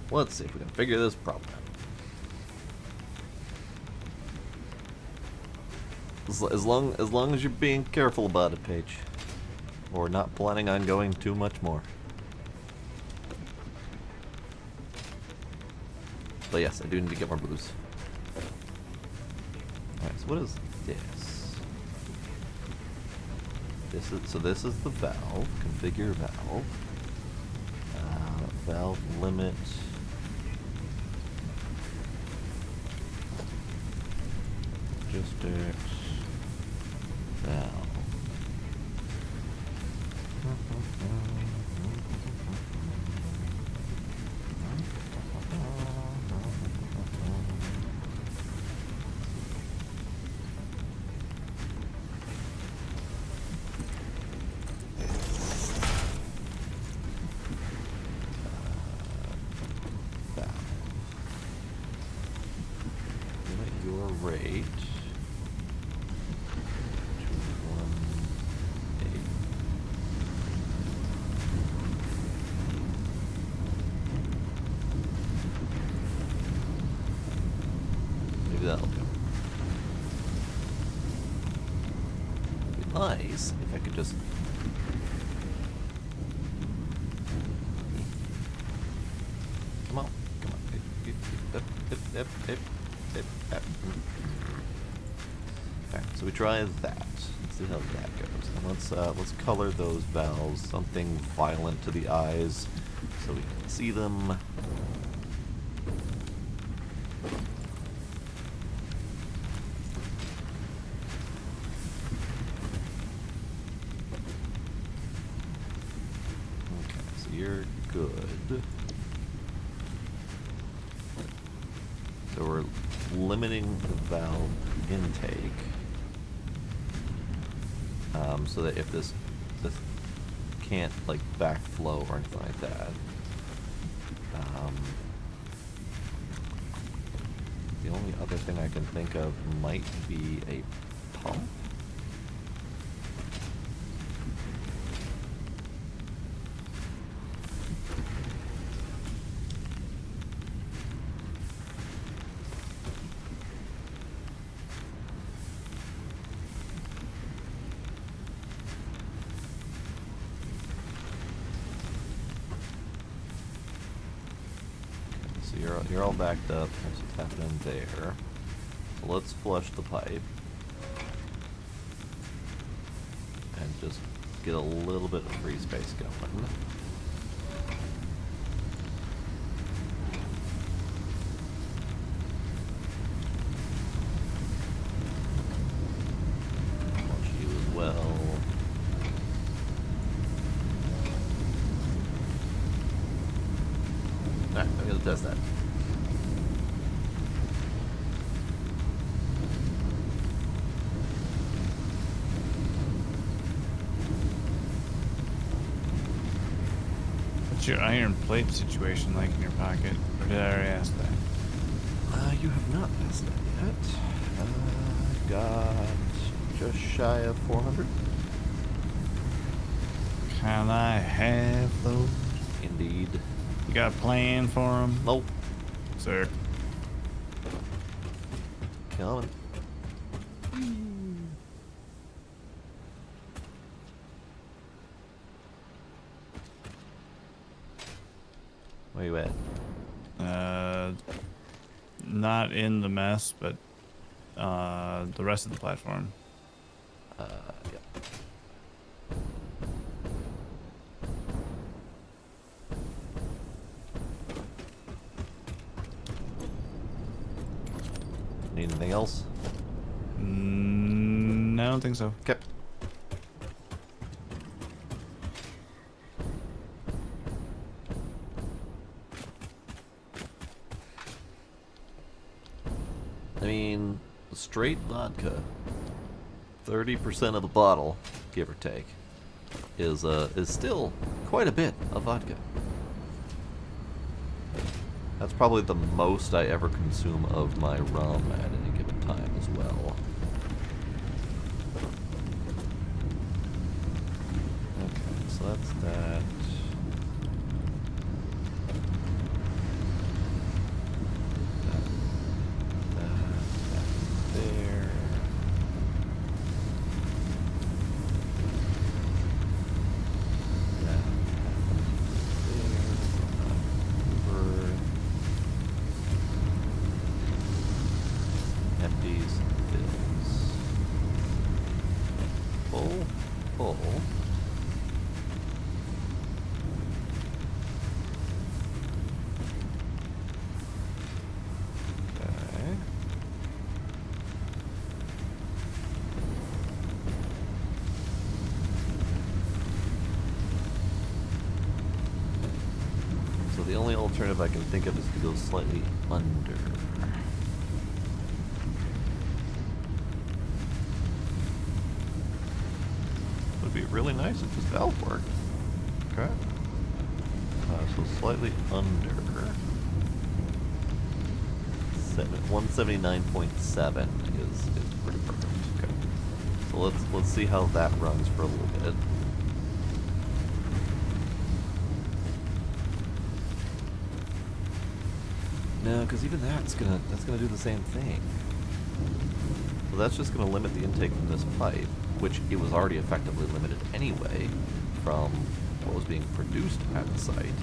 Let's see if we can figure this problem out. As long as you're being careful about it, Paige, or not planning on going too much more. But yes, I do need to get more booze. Alright, so what is this? This is the valve. Configure valve. Valve limit. Logistics. Valve. Limit your rate. Maybe that'll do. It'd be nice if I could just. Come on, come on. Okay, so we try that. Let's see how that goes. And let's color those valves something violent to the eyes so we can see them. Okay, so you're good. So we're limiting the valve intake, so that if this can't like backflow or anything like that. The only other thing I can think of might be a pump. So you're all backed up. That's what's happening there. So let's flush the pipe and just get a little bit of free space going. Flush you as well. to test that. What's your iron plate situation like in your pocket? Or did I already ask that? You have not passed that yet. Got just shy of 400. Can I have those? Indeed. You got a plan for them? Nope. Sir. Coming. Where you at? Not in the mess, but the rest of the platform. Yep. Need anything else? I don't think so. Okay. I mean, straight vodka, 30% of the bottle, give or take, is still quite a bit of vodka. That's probably the most I ever consume of my rum at any given time as well. Okay, so that's that. There. Empties, fills. Full, full. Okay. So the only alternative I can think of is to go slightly under. Would be really nice if this valve worked. Okay. So slightly under. 179.7 is pretty perfect. Okay. So let's see how that runs for a little bit. No, because even that's gonna do the same thing. So that's just gonna limit the intake from this pipe, which it was already effectively limited anyway from what was being produced at the site.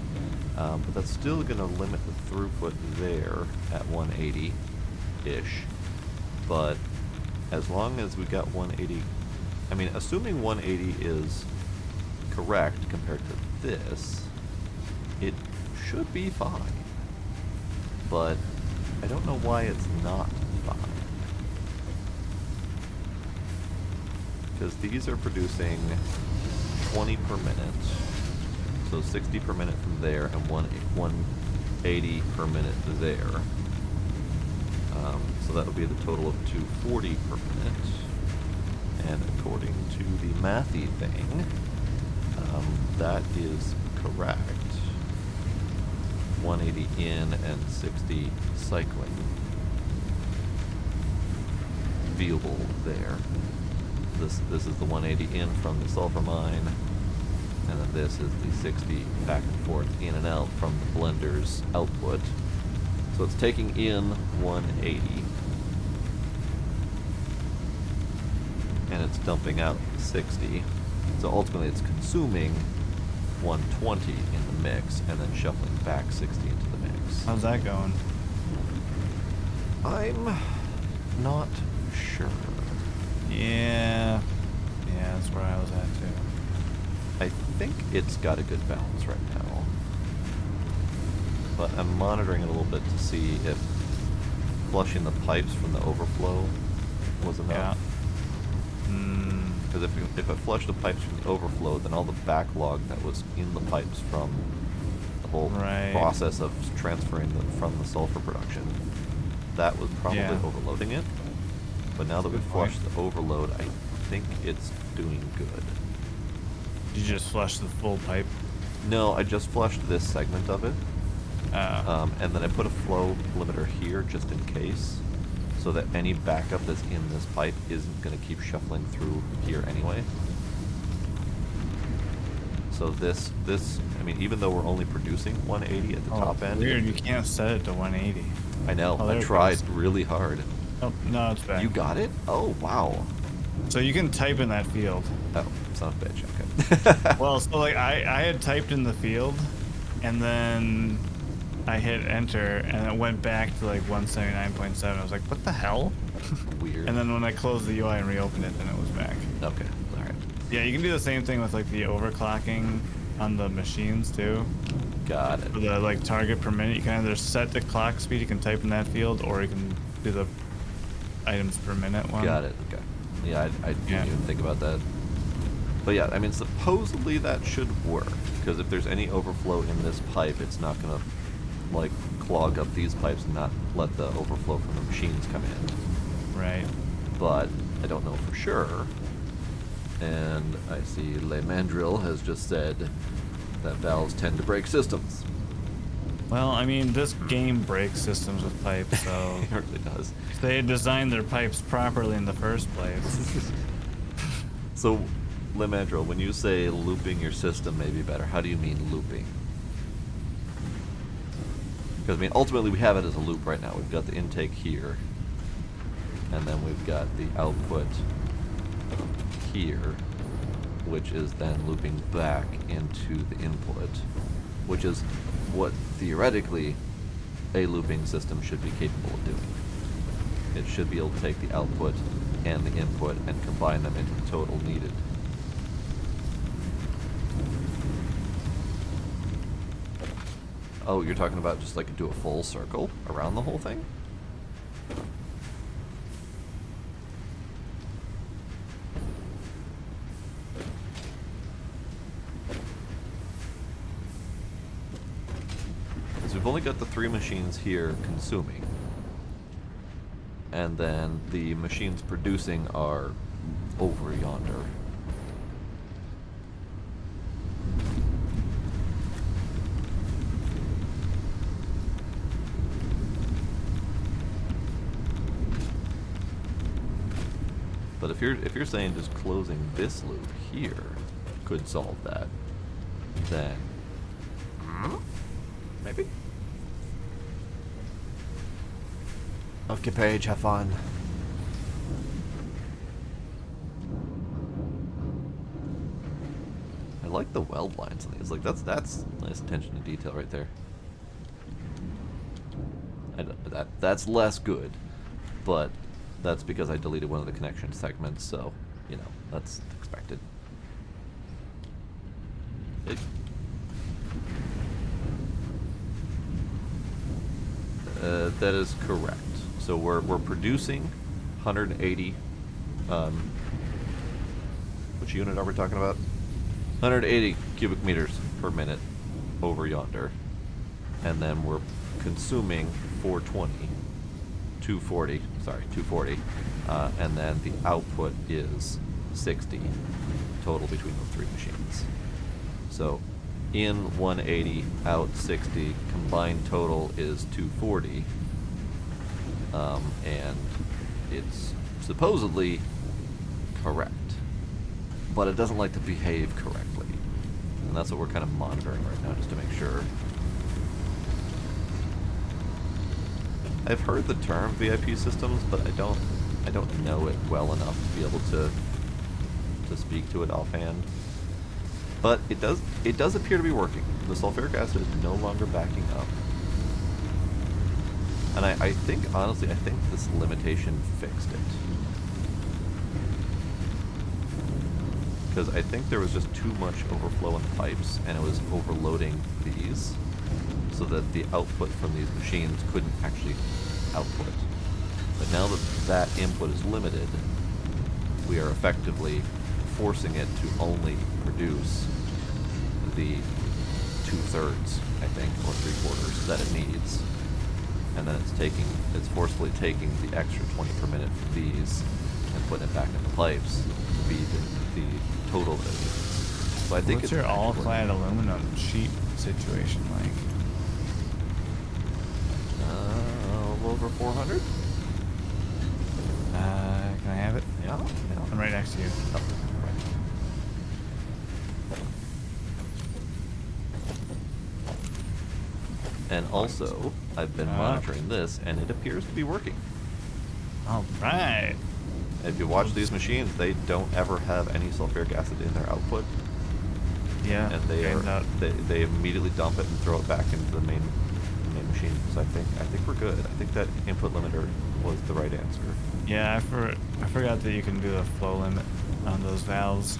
But that's still gonna limit the throughput there at 180-ish. But as long as we got 180, I mean, assuming 180 is correct compared to this, it should be fine. But I don't know why it's not fine. Because these are producing 20 per minute, so 60 per minute from there, and 180 per minute there. So that would be the total of 240 per minute. And according to the mathy thing, that is correct. 180 in and 60 cycling. Viewable there. This is the 180 in from the sulfur mine, and then this is the 60 back and forth in and out from the blender's output. So it's taking in 180, and it's dumping out 60. So ultimately it's consuming 120 in the mix, and then shuffling back 60 into the mix. How's that going? I'm not sure. Yeah, that's where I was at too. I think it's got a good balance right now. But I'm monitoring it a little bit to see if flushing the pipes from the overflow was enough. Because if I flush the pipes from the overflow, then all the backlog that was in the pipes from the the whole process of transferring from the sulfur production. That was probably overloading it. But now that we've flushed the overload, I think it's doing good. Did you just flush the full pipe? No, I just flushed this segment of it. And then I put a flow limiter here just in case, so that any backup that's in this pipe isn't going to keep shuffling through here anyway. So this, I mean, even though we're only producing 180 at the top end. Weird, you can't set it to 180. I know, I tried really hard. Oh, no, it's back. You got it? Oh, wow. So you can type in that field. Oh, son of a bitch, okay. Well, so like I had typed in the field, and then I hit enter, and it went back to like 179.7. I was like, what the hell? Weird. And then when I closed the UI and reopened it, then it was back. Okay, alright. Yeah, you can do the same thing with like the overclocking on the machines too. Got it. For the like target per minute, you can either set the clock speed, you can type in that field, or you can do the items per minute one. Got it, okay. Yeah, I didn't even think about that. But yeah, I mean, supposedly that should work, because if there's any overflow in this pipe, it's not going to, like, clog up these pipes and not let the overflow from the machines come in. Right. But I don't know for sure. And I see Le Mandrill has just said that valves tend to break systems. Well, I mean, this game breaks systems with pipes, so... It really does. They had designed their pipes properly in the first place. So, Le Mandrill, when you say looping your system may be better, how do you mean looping? Because, I mean, ultimately we have it as a loop right now. We've got the intake here, and then we've got the output here, which is then looping back into the input, which is what theoretically a looping system should be capable of doing. It should be able to take the output and the input and combine them into the total needed. Oh, you're talking about just like do a full circle around the whole thing? Because we've only got the 3 machines here consuming. And then the machines producing are over yonder. But if you're saying just closing this loop here could solve that, then maybe. Okay, Paige, have fun. I like the weld lines on these. Like that's nice attention to detail right there. That's less good, but that's because I deleted one of the connection segments, so you know that's expected. That is correct. So we're producing 180. Which unit are we talking about? 180 cubic meters per minute over yonder, and then we're consuming 240, and then the output is 60 total between those 3 machines. So in 180, out 60, combined total is 240, and it's supposedly correct, but it doesn't like to behave correctly, and that's what we're kind of monitoring right now, just to make sure. I've heard the term VIP systems, but I don't know it well enough to be able to speak to it offhand. But it does appear to be working. The sulfuric acid is no longer backing up. And I think, honestly, I think this limitation fixed it. Because I think there was just too much overflow in the pipes, and it was overloading these, so that the output from these machines couldn't actually output. But now that that input is limited, we are effectively forcing it to only produce the 2/3, I think, or 3/4 that it needs. And then it's forcefully taking the extra 20 per minute from these and putting it back in the pipes to be the total that it needs. So I think What's your all-clad aluminum sheet situation like? A little over 400. Can I have it? Yeah. I'm right next to you. Oh, right. And also, I've been monitoring this, and it appears to be working. All right. If you watch these machines, they don't ever have any sulfuric acid in their output. Yeah. And they immediately dump it and throw it back into the main machine. So I think we're good. I think that input limiter was the right answer. Yeah, I forgot that you can do a flow limit on those valves.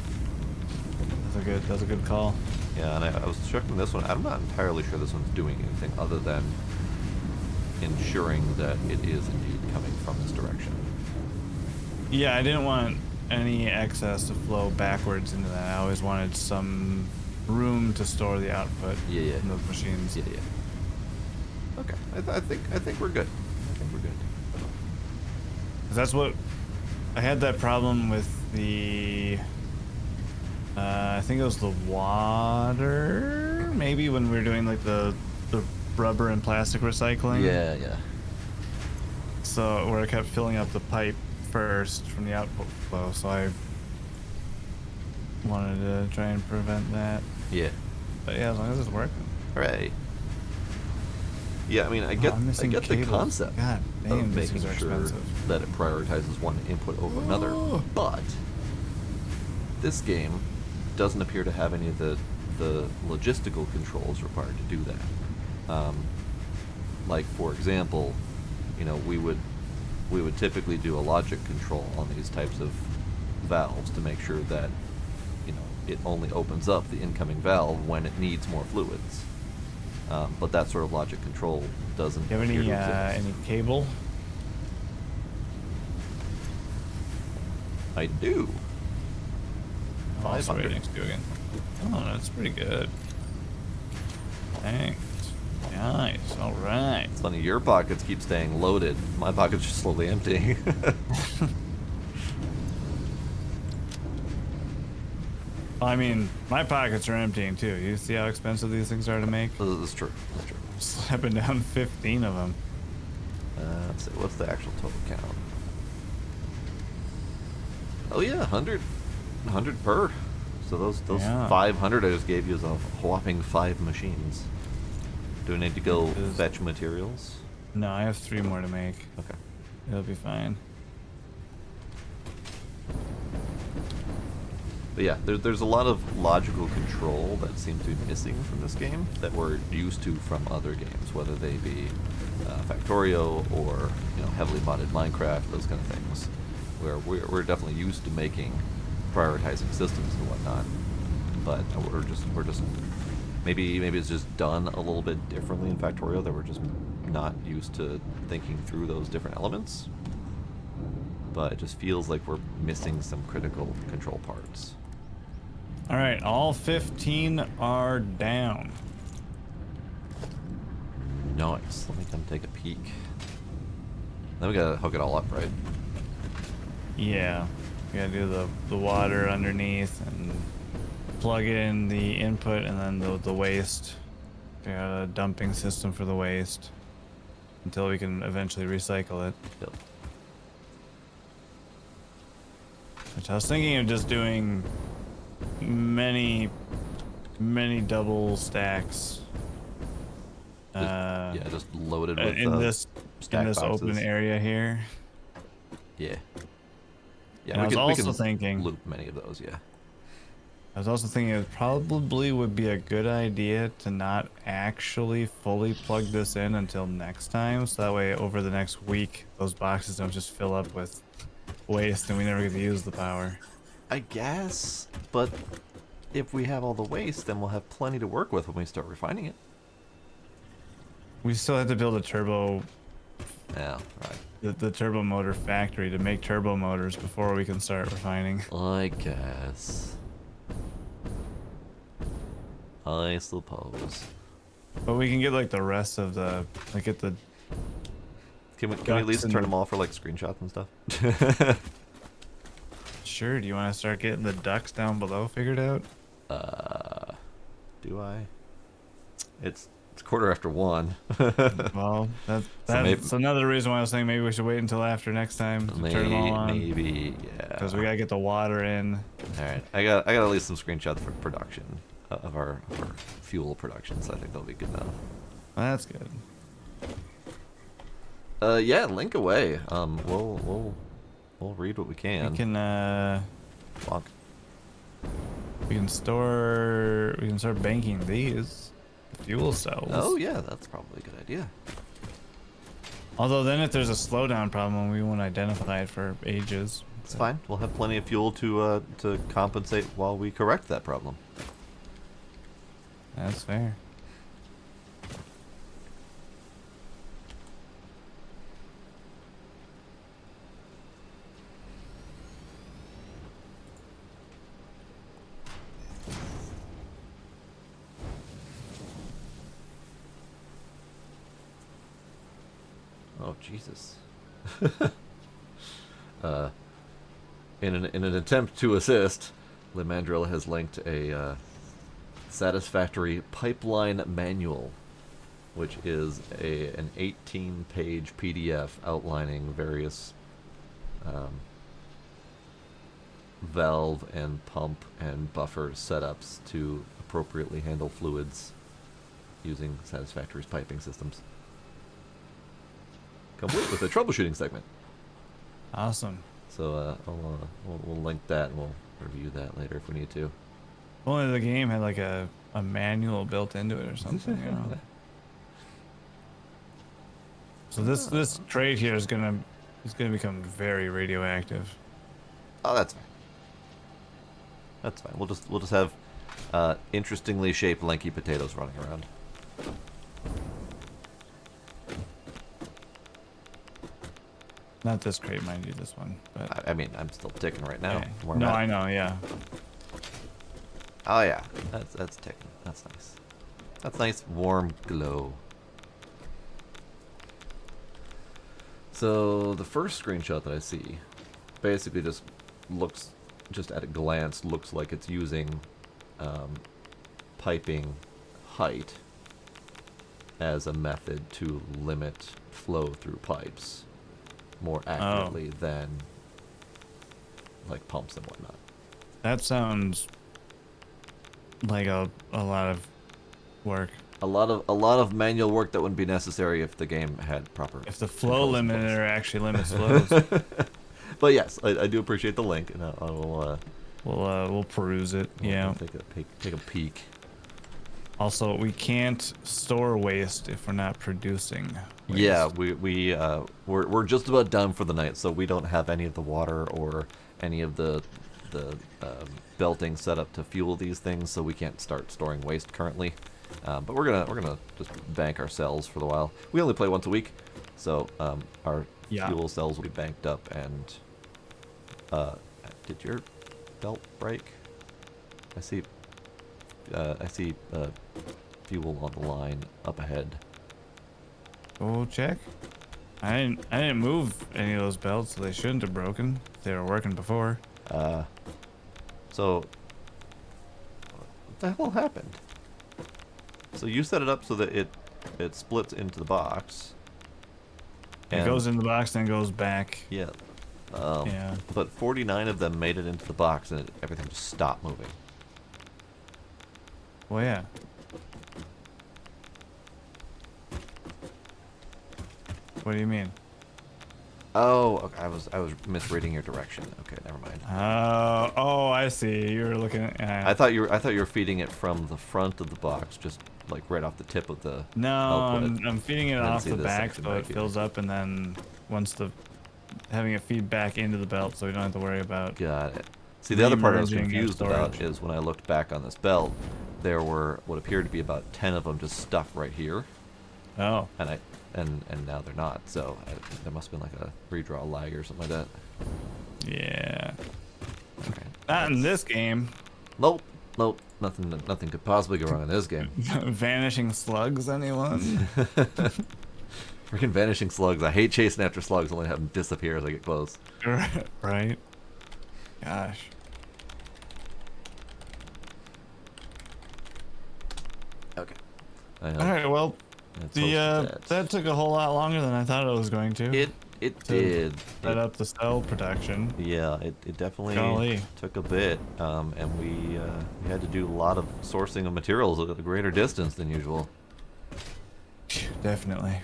That's a good call. Yeah, and I was checking this one. I'm not entirely sure this one's doing anything other than ensuring that it is indeed coming from this direction. Yeah, I didn't want any excess to flow backwards into that. I always wanted some room to store the output in those machines. Yeah. Okay, I think we're good. I think we're good. That's what I had that problem with the. I think it was the water, maybe when we were doing like the rubber and plastic recycling. Yeah. So where I kept filling up the pipe first from the output flow, so I wanted to try and prevent that. Yeah. But yeah, as long as it's working. Hooray. Yeah, I mean, I get the concept God damn, of these making things are sure expensive. that it prioritizes one input over another, but this game doesn't appear to have any of the logistical controls required to do that. Like, for example, we would typically do a logic control on these types of valves to make sure that it only opens up the incoming valve when it needs more fluids. But that sort of logic control doesn't. Do you have any cable? I do. Oh, it's right 500. next to you again. Oh, that's pretty good. Thanks. Nice. All right. It's funny, your pockets keep staying loaded. My pockets are slowly emptying. I mean, my pockets are emptying too. You see how expensive these things are to make? That's true. Slapping down 15 of them. Let's see, what's the actual total count? Oh yeah, 100 per. So those 500 I just gave you is a whopping 5 machines. Do we need to go fetch materials? No, I have 3 more to make. Okay. It'll be fine. But yeah, there's a lot of logical control that seems to be missing from this game that we're used to from other games, whether they be Factorio or heavily modded Minecraft, those kind of things, where we're definitely used to making prioritizing systems and whatnot. But we're just maybe it's just done a little bit differently in Factorio, that we're just not used to thinking through those different elements. But it just feels like we're missing some critical control parts. All right, all 15 are down. Nice. Let me come take a peek. Then we gotta hook it all up, right? Yeah, we gotta do the water underneath and plug in the input and then the waste. We got a dumping system for the waste until we can eventually recycle it. Yep. Which I was thinking of just doing many double stacks. Just loaded with in this boxes. open area here. Yeah. Yeah, And I was also thinking loop many of those. Yeah. I was also thinking it probably would be a good idea to not actually fully plug this in until next time, so that way over the next week those boxes don't just fill up with waste and we never get to use the power. I guess, but if we have all the waste, then we'll have plenty to work with when we start refining it. We still have to build a turbo. Yeah, right. The turbo motor factory to make turbo motors before we can start refining. I guess. I suppose. But we can get like the rest of the like get the. Can we at least Ducks turn and- them off for like screenshots and stuff? Sure. Do you want to start getting the ducks down below figured out? Do I? It's 1:15. Well, So maybe- that's another reason why I was saying maybe we should wait until after next time to turn them all on. Maybe, yeah. Because we gotta get the water in. All right, I got at least some screenshots for production of our fuel production, so I think that'll be good enough. That's good. Yeah, link away. We'll read what we can. We can Bonk. we can start banking these fuel cells. Oh yeah, that's probably a good idea. Although then if there's a slowdown problem, we won't identify it for ages. It's fine. We'll have plenty of fuel to compensate while we correct that problem. That's fair. Oh Jesus. In an attempt to assist, Limandril has linked a Satisfactory pipeline manual, which is an 18-page PDF outlining various valve and pump and buffer setups to appropriately handle fluids using Satisfactory's piping systems. Complete with a troubleshooting segment. Awesome. So we'll link that and we'll review that later if we need to. If only the game had like a manual built into it or something, you know. So this trade here is gonna become very radioactive. Oh, that's fine. That's fine. We'll just have interestingly shaped lanky potatoes running around. Not this crate, mind you, this one. But I mean, I'm still ticking right now. okay. from where I'm No, at. I know, yeah. Oh yeah, that's ticking. That's nice. That's nice warm glow. So the first screenshot that I see basically just looks, just at a glance, looks like it's using piping height as a method to limit flow through pipes more accurately than like pumps and whatnot. That sounds like a lot of work. A lot of manual work that wouldn't be necessary if the game had proper. If the flow controls in place. limiter actually limits flows, But yes, I do appreciate the link, and I will. we'll peruse it. Yeah. Take a peek. Also, we can't store waste if we're not producing waste. Yeah, we're just about done for the night, so we don't have any of the water or any of the belting set up to fuel these things, so we can't start storing waste currently. But we're gonna just bank our cells for the while. We only play once a week, so our fuel cells will be banked up. And did your belt break? I see fuel on the line up ahead. We'll check. I didn't move any of those belts, so they shouldn't have broken. They were working before. So what the hell happened? So you set it up so that it splits into the box. It goes in the box, then goes back. Yeah. Yeah. But 49 of them made it into the box, and everything just stopped moving. Well, yeah. What do you mean? Oh, okay, I was misreading your direction. Okay, never mind. Oh, I see. You were looking at. I thought you were feeding it from the front of the box, just like right off the tip of the. No, output. I'm feeding it And then off see the the back second so it vacuum. fills up, and then once having it feed back into the belt, so we don't have to worry about. Got it. See, the other part I was Re-emerging and confused about storage. is when I looked back on this belt, there were what appeared to be about 10 of them just stuck right here, Oh, and now they're not. So there must have been like a redraw lag or something like that. yeah. Okay. Not in this game. Nope. Nope, nothing could possibly go wrong in this game. Vanishing slugs, anyone? Freaking vanishing slugs. I hate chasing after slugs, only have them disappear as I get close. Right? Gosh. Okay. Alright, well, that. that took a whole lot longer than I thought it was going to. It did. Set up the cell protection. Yeah, it definitely Golly. took a bit, and we had to do a lot of sourcing of materials at a greater distance than usual. Definitely.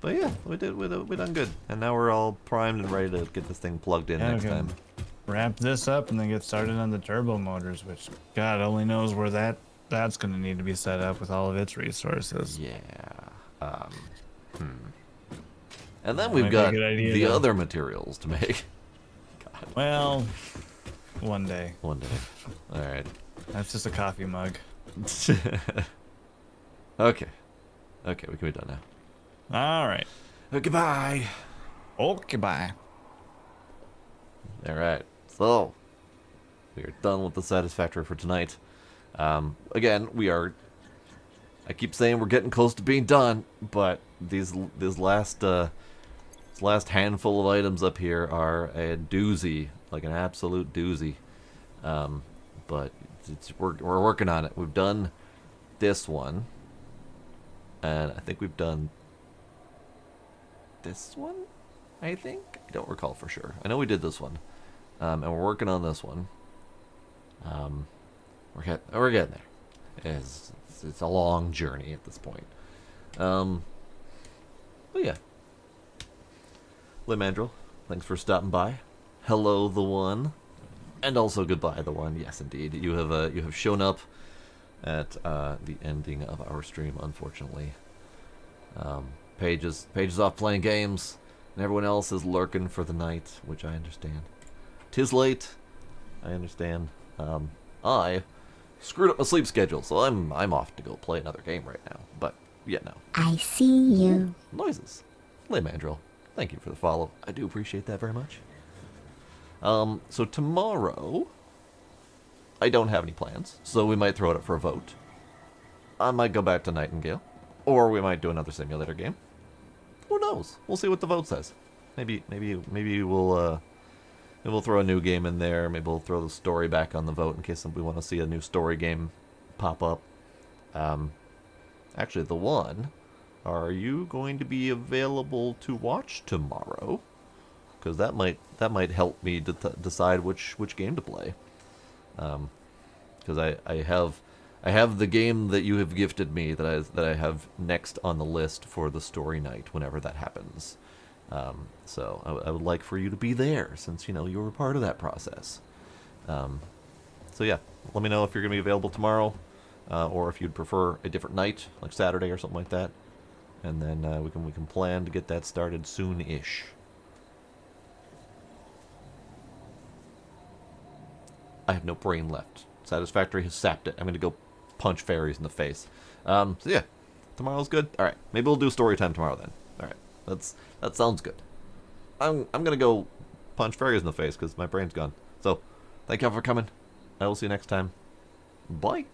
But yeah, we done good, and now we're all primed and ready to get this thing plugged in next we can time. wrap this up and then get started on the turbo motors, which God only knows where that's going to need to be set up with all of its resources. Yeah. And then we've got the other materials to make. God. Well, one day. One day. All right. That's just a coffee mug. Okay. Okay, we can be done now. All right. Goodbye. Okay, bye. All right. So, we are done with the Satisfactory for tonight. Again, I keep saying we're getting close to being done, but this last handful of items up here are a doozy, like an absolute doozy. But we're working on it. We've done this one, and I think we've done this one. I don't recall for sure. I know we did this one, and we're working on this one. We're getting there. It's a long journey at this point. But yeah. Limandrel, thanks for stopping by. Hello, the one, and also goodbye, the one. Yes, indeed, you have shown up at the ending of our stream. Unfortunately, Paige is off playing games, and everyone else is lurking for the night, which I understand. 'Tis late. I understand. I screwed up my sleep schedule, so I'm off to go play another game right now. But yeah, no. I see you. Noises. Limandrel, thank you for the follow. I do appreciate that very much. So tomorrow, I don't have any plans, so we might throw it up for a vote. I might go back to Nightingale, or we might do another simulator game. Who knows? We'll see what the vote says. Maybe we'll throw a new game in there. Maybe we'll throw the story back on the vote in case we want to see a new story game pop up. Actually, the one, are you going to be available to watch tomorrow? Because that might help me decide which game to play. Because I have the game that you have gifted me that I have next on the list for the story night whenever that happens. So I would like for you to be there since you were part of that process. So yeah, let me know if you're gonna be available tomorrow, or if you'd prefer a different night, like Saturday or something like that, and then we can plan to get that started soon-ish. I have no brain left. Satisfactory has sapped it. I'm gonna go punch fairies in the face. So yeah, tomorrow's good. All right, maybe we'll do story time tomorrow then. All right, that sounds good. I'm gonna go punch fairies in the face because my brain's gone. So, thank y'all for coming. I will see you next time. Bye.